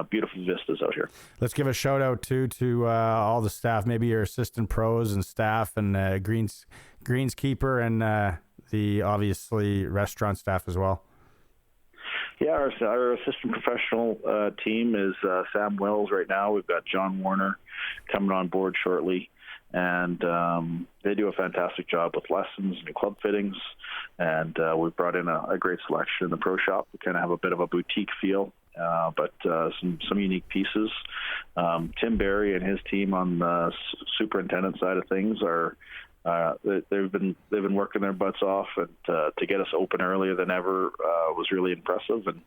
beautiful vistas out here. Let's give a shout out to all the staff, maybe your assistant pros and staff, and greenskeeper, and the obviously restaurant staff as well. Yeah, our assistant professional team is Sam Wells right now. We've got John Warner coming on board shortly, and they do a fantastic job with lessons and club fittings, and we've brought in a great selection in the pro shop. We kind of have a bit of a boutique feel, but some unique pieces. Tim Barry and his team on the superintendent side of things are they've been working their butts off, and to get us open earlier than ever was really impressive. And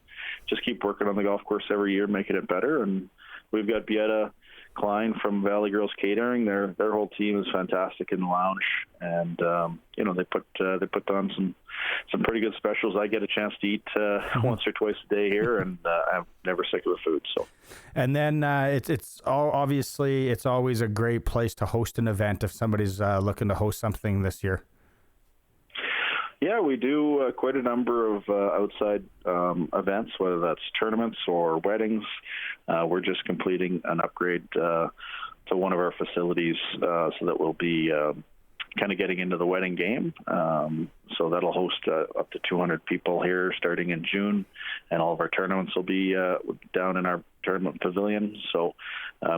just keep working on the golf course every year, making it better. And we've got Bietta Klein from Valley Girls Catering. Their whole team is fantastic in the lounge, and they put on some pretty good specials. I get a chance to eat once or twice a day here, and I'm never sick of the food. So, and then it's always a great place to host an event if somebody's looking to host something this year. Yeah, we do quite a number of outside events, whether that's tournaments or weddings. We're just completing an upgrade to one of our facilities so that we'll be kind of getting into the wedding game. So that'll host up to 200 people here starting in June, and all of our tournaments will be down in our tournament pavilion. So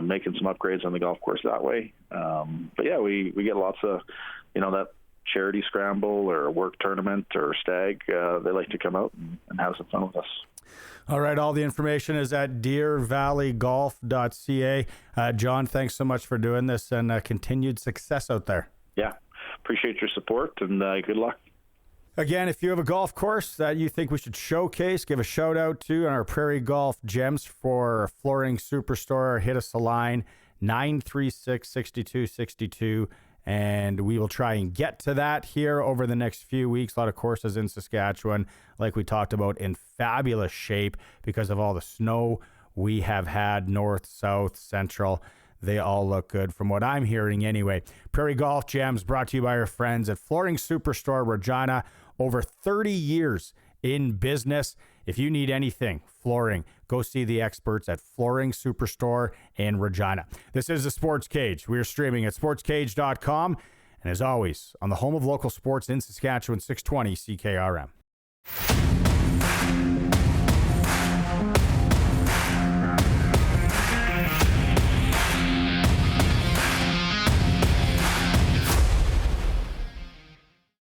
making some upgrades on the golf course that way. But yeah, we get lots of, that charity scramble or a work tournament or stag. They like to come out and have some fun with us. All right, all the information is at deervalleygolf.ca. John, thanks so much for doing this, and continued success out there. Yeah, appreciate your support, and good luck. Again, if you have a golf course that you think we should showcase, give a shout out to our Prairie Golf Gems for Flooring Superstore. Hit us a line, 936-6262. And we will try and get to that here over the next few weeks. A lot of courses in Saskatchewan, like we talked about, in fabulous shape because of all the snow we have had north, south, central. They all look good from what I'm hearing anyway. Prairie Golf Gems brought to you by our friends at Flooring Superstore Regina. Over 30 years in business. If you need anything, flooring, go see the experts at Flooring Superstore in Regina. This is the Sports Cage. We are streaming at sportscage.com. And as always, on the home of local sports in Saskatchewan, 620 CKRM.